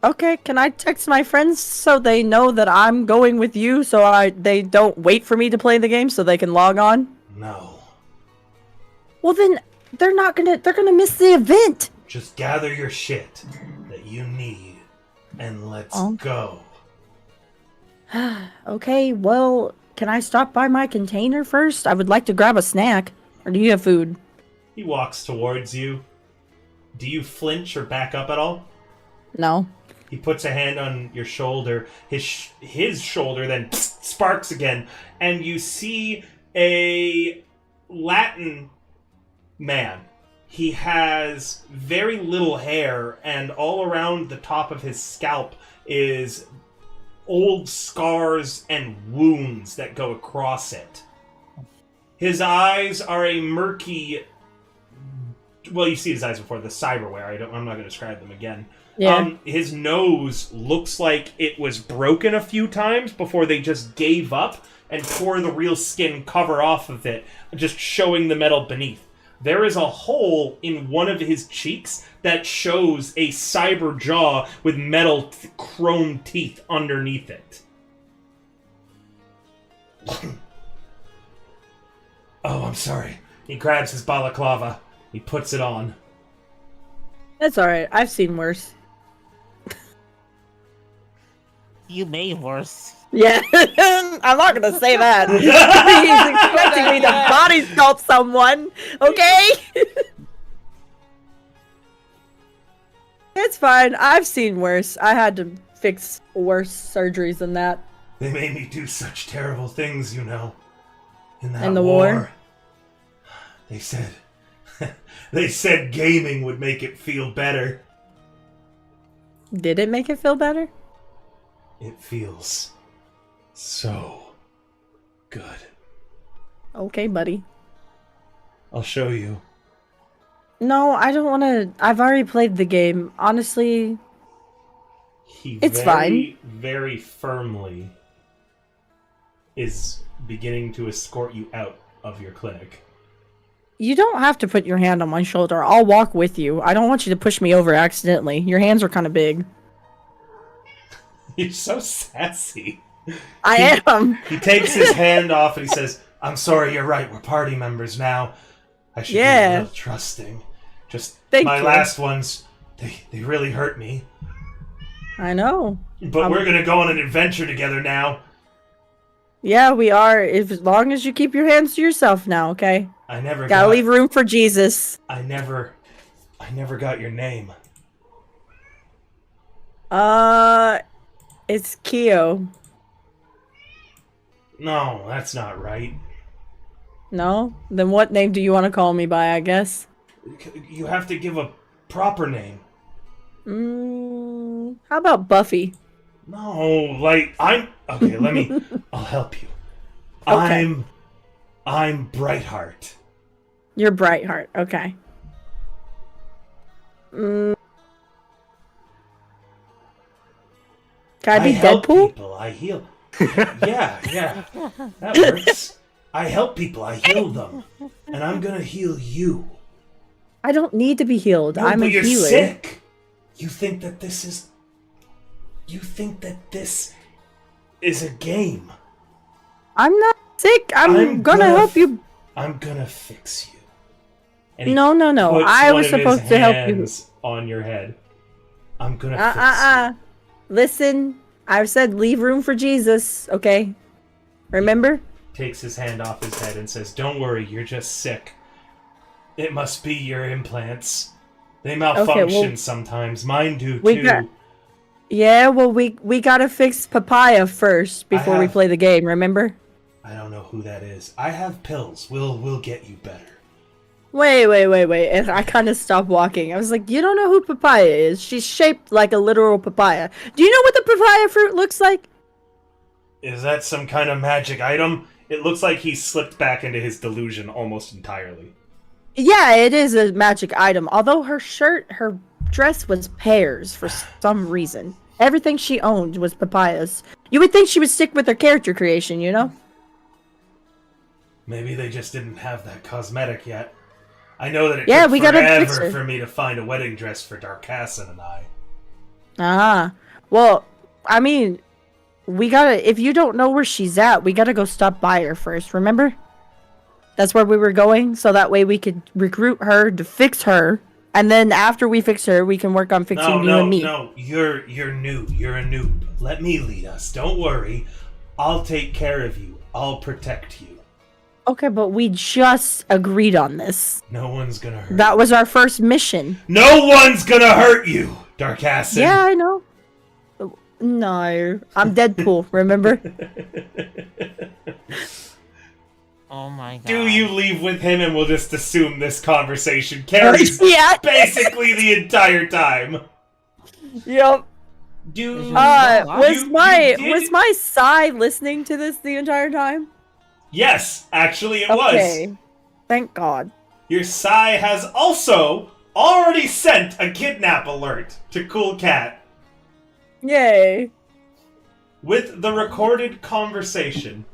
Okay, can I text my friends so they know that I'm going with you so they don't wait for me to play the game so they can log on? No. Well then, they're gonna miss the event. Just gather your shit that you need and let's go. Okay, well, can I stop by my container first? I would like to grab a snack. Or do you have food? He walks towards you. Do you flinch or back up at all? No. He puts a hand on your shoulder. His shoulder then sparks again, and you see a Latin man. He has very little hair, and all around the top of his scalp is old scars and wounds that go across it. His eyes are a murky... Well, you see his eyes before, the cyberware. I'm not going to describe them again. Yeah. His nose looks like it was broken a few times before they just gave up and tore the real skin cover off of it, just showing the metal beneath. There is a hole in one of his cheeks that shows a cyber jaw with metal chrome teeth underneath it. Oh, I'm sorry. He grabs his balaclava. He puts it on. That's alright. I've seen worse. You made worse. Yeah, I'm not gonna say that. He's expecting me to body sculpt someone, okay? It's fine. I've seen worse. I had to fix worse surgeries than that. They made me do such terrible things, you know. In that In the war? They said... they said gaming would make it feel better. Did it make it feel better? It feels... so... good. Okay, buddy. I'll show you. No, I don't want to. I've already played the game. Honestly, It's fine. Very firmly is beginning to escort you out of your clinic. you don't have to put your hand on my shoulder. I'll walk with you. I don't want you to push me over accidentally. Your hands are kind of big. You're so sassy. I am. He takes his hand off and he says, I'm sorry, you're right. We're party members now. I should be a little trusting. Just Thank my you. last ones, they really hurt me. I know. But we're going to go on an adventure together now. Yeah, we are. As long as you keep your hands to yourself now, okay? I never Gotta leave room for Jesus. I never got your name. It's Keo. No, that's not right. No? Then what name do you want to call me by, I guess? You have to give a proper name. How about Buffy? No, like, okay, I'll help you. Okay. I'm Brightheart. You're Brightheart, okay. Can I be help Deadpool? people, I heal. Yeah, that works. I help people, I heal them. And I'm gonna heal you. I don't need to be healed. No, I'm but a you're healer. sick. You think that this is a game. I'm not sick. I'm gonna help you. I'm gonna fix you. And he No. puts I one was of his supposed to help you. hands on your head. I'm gonna fix you. Listen, I've said leave room for Jesus, okay? Remember? Takes his hand off his head and says, "Don't worry, you're just sick. It must be your implants. They malfunction sometimes. Mine do too." Yeah, well, we gotta fix Papaya first before we play the game, remember? I don't know who that is. I have pills. We'll get you better. Wait. And I kind of stopped walking. I was like, you don't know who Papaya is. She's shaped like a literal papaya. Do you know what the papaya fruit looks like? Is that some kind of magic item? It looks like he slipped back into his delusion almost entirely. Yeah, it is a magic item. Although her dress was pears for some reason. Everything she owned was papayas. You would think she would stick with her character creation, you know? Maybe they just didn't have that cosmetic yet. I know that it took we gotta fix forever her. for me to find a wedding dress for Darkassin and I. Well, I mean, if you don't know where she's at, we gotta go stop by her first, remember? That's where we were going, so that way we could recruit her to fix her, and then after we fix her, we can work on fixing you and me. No, you're new. You're a noob. Let me lead us. Don't worry. I'll take care of you. I'll protect you. Okay, but we just agreed on this. No one's gonna hurt That was our first mission. No one's gonna hurt you, Darkassin. Yeah, I know. No, I'm Deadpool. Remember? Oh my god. Do you leave with him and we'll just assume this conversation carries Yeah. basically the entire time? Yep. Do Was my did- was my Psy listening to this the entire time? Yes, actually it Okay. was. Thank God. Your Psy has also already sent a kidnap alert to Cool Cat Yay. with the recorded conversation.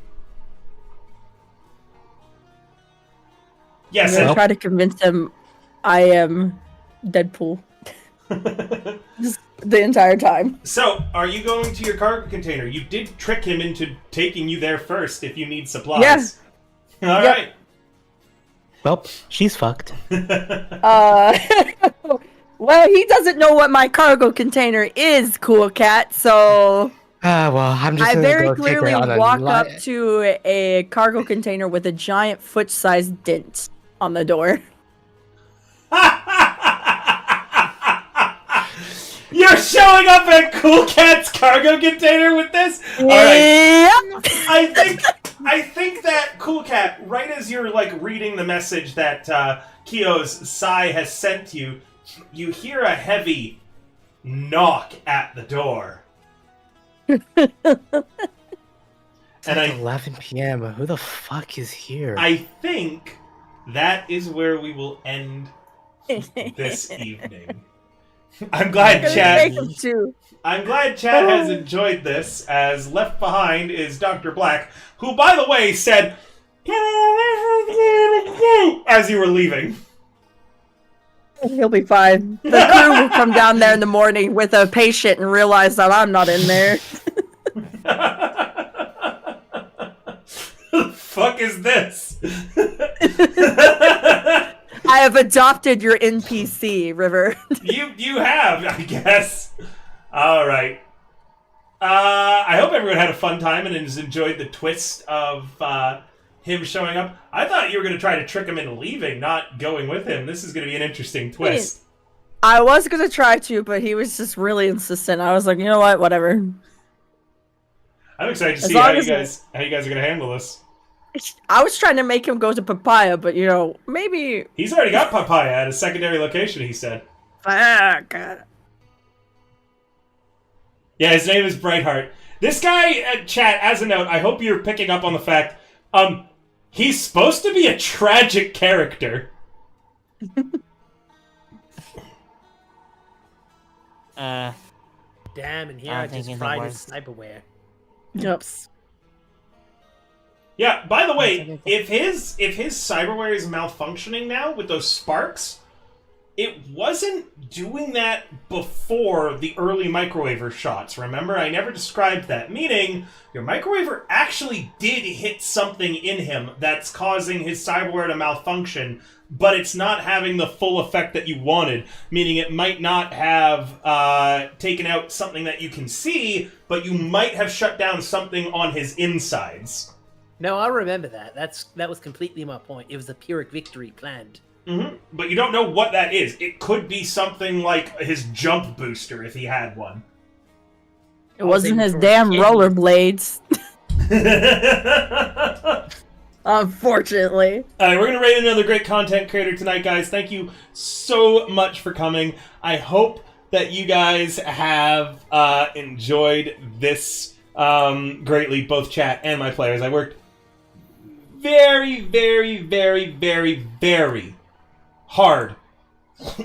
I'm Yes, gonna and- try to convince him I am Deadpool Just the entire time. So, are you going to your cargo container? You did trick him into taking you there first if you need supplies. Yes. All Yep. right. Well, she's fucked. Well, he doesn't know what my cargo container is, Cool Cat, so Well, I'm just I gonna very go take her clearly on a walk up to a cargo container with a giant foot-sized dent on the door. You're showing up at Cool Cat's cargo container with this? All right. Yep. I think that Cool Cat, right as you're like reading the message that Kyo's Psy has sent you, you hear a heavy knock at the door. And It's 11 p.m. Who the fuck is here? I think that is where we will end this evening. I'm glad Gonna Chad. take him too. I'm glad Chad has enjoyed this, as left behind is Dr. Black, who, by the way, said, as you were leaving. He'll be fine. The crew will come down there in the morning with a patient and realize that I'm not in there. The fuck is this? I have adopted your NPC, River. You have, I guess. All right. I hope everyone had a fun time and has enjoyed the twist of him showing up. I thought you were going to try to trick him into leaving, not going with him. This is going to be an interesting twist. I was gonna try to, but he was just really insistent. I was like, you know what, whatever. I'm excited to As see long how you as- guys are going to handle this. I was trying to make him go to Papaya, but you know, maybe. He's already got Papaya at a secondary location, he said. Fuck. Yeah, his name is Brightheart. This guy, chat, as a note, I hope you're picking up on the fact, he's supposed to be a tragic character. Damn, and here I'm I just thinking the fried his worst. cyberware. Yep. Yeah, by the way, if his cyberware is malfunctioning now with those sparks, it wasn't doing that before the early microwaver shots. Remember, I never described that. Meaning, your microwaver actually did hit something in him that's causing his cyberware to malfunction, but it's not having the full effect that you wanted. Meaning, it might not have taken out something that you can see, but you might have shut down something on his insides. No, I remember that. That was completely my point. It was a Pyrrhic victory planned. Mm-hmm. But you don't know what that is. It could be something like his jump booster if he had one. It wasn't aiming his for a damn kid. rollerblades. Unfortunately. Alright, we're going to rate another great content creator tonight, guys. Thank you so much for coming. I hope that you guys have enjoyed this greatly, both chat and my players. I worked very, very, very, very, very hard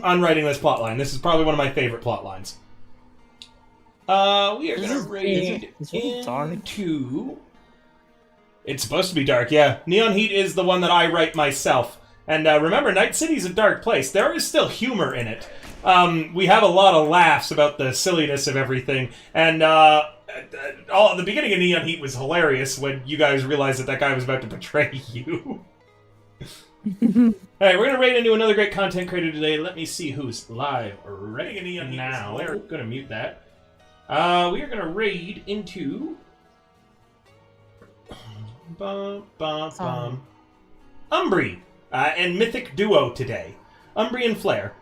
on writing this plotline. This is probably one of my favorite plotlines. We are going to raid is it dark? into... It's supposed to be dark, yeah. Neon Heat is the one that I write myself. And remember, Night City's a dark place. There is still humor in it. We have a lot of laughs about the silliness of everything. And the beginning of Neon Heat was hilarious when you guys realized that guy was about to betray you. Alright, we're going to raid into another great content creator today. Let me see who's live. Raiding a Neon Heat now. We're going to mute that. We are going to raid into... Umbri and Mythic Duo today. Umbri and Flare.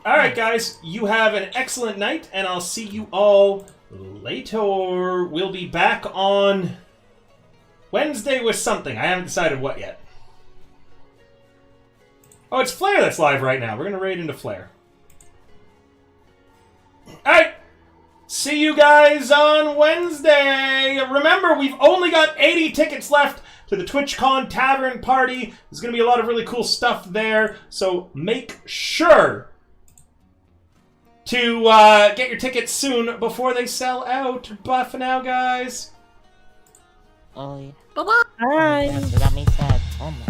Alright, guys. You have an excellent night, and I'll see you all Later, we'll be back on Wednesday with something. I haven't decided what yet. Oh, it's Flare that's live right now. We're going to raid into Flare. Alright! See you guys on Wednesday! Remember, we've only got 80 tickets left to the TwitchCon Tavern Party. There's going to be a lot of really cool stuff there, so make sure to get your tickets soon before they sell out. Bye for now, guys. Oh, yeah. Bye-bye. Yeah, so that means that. Oh my.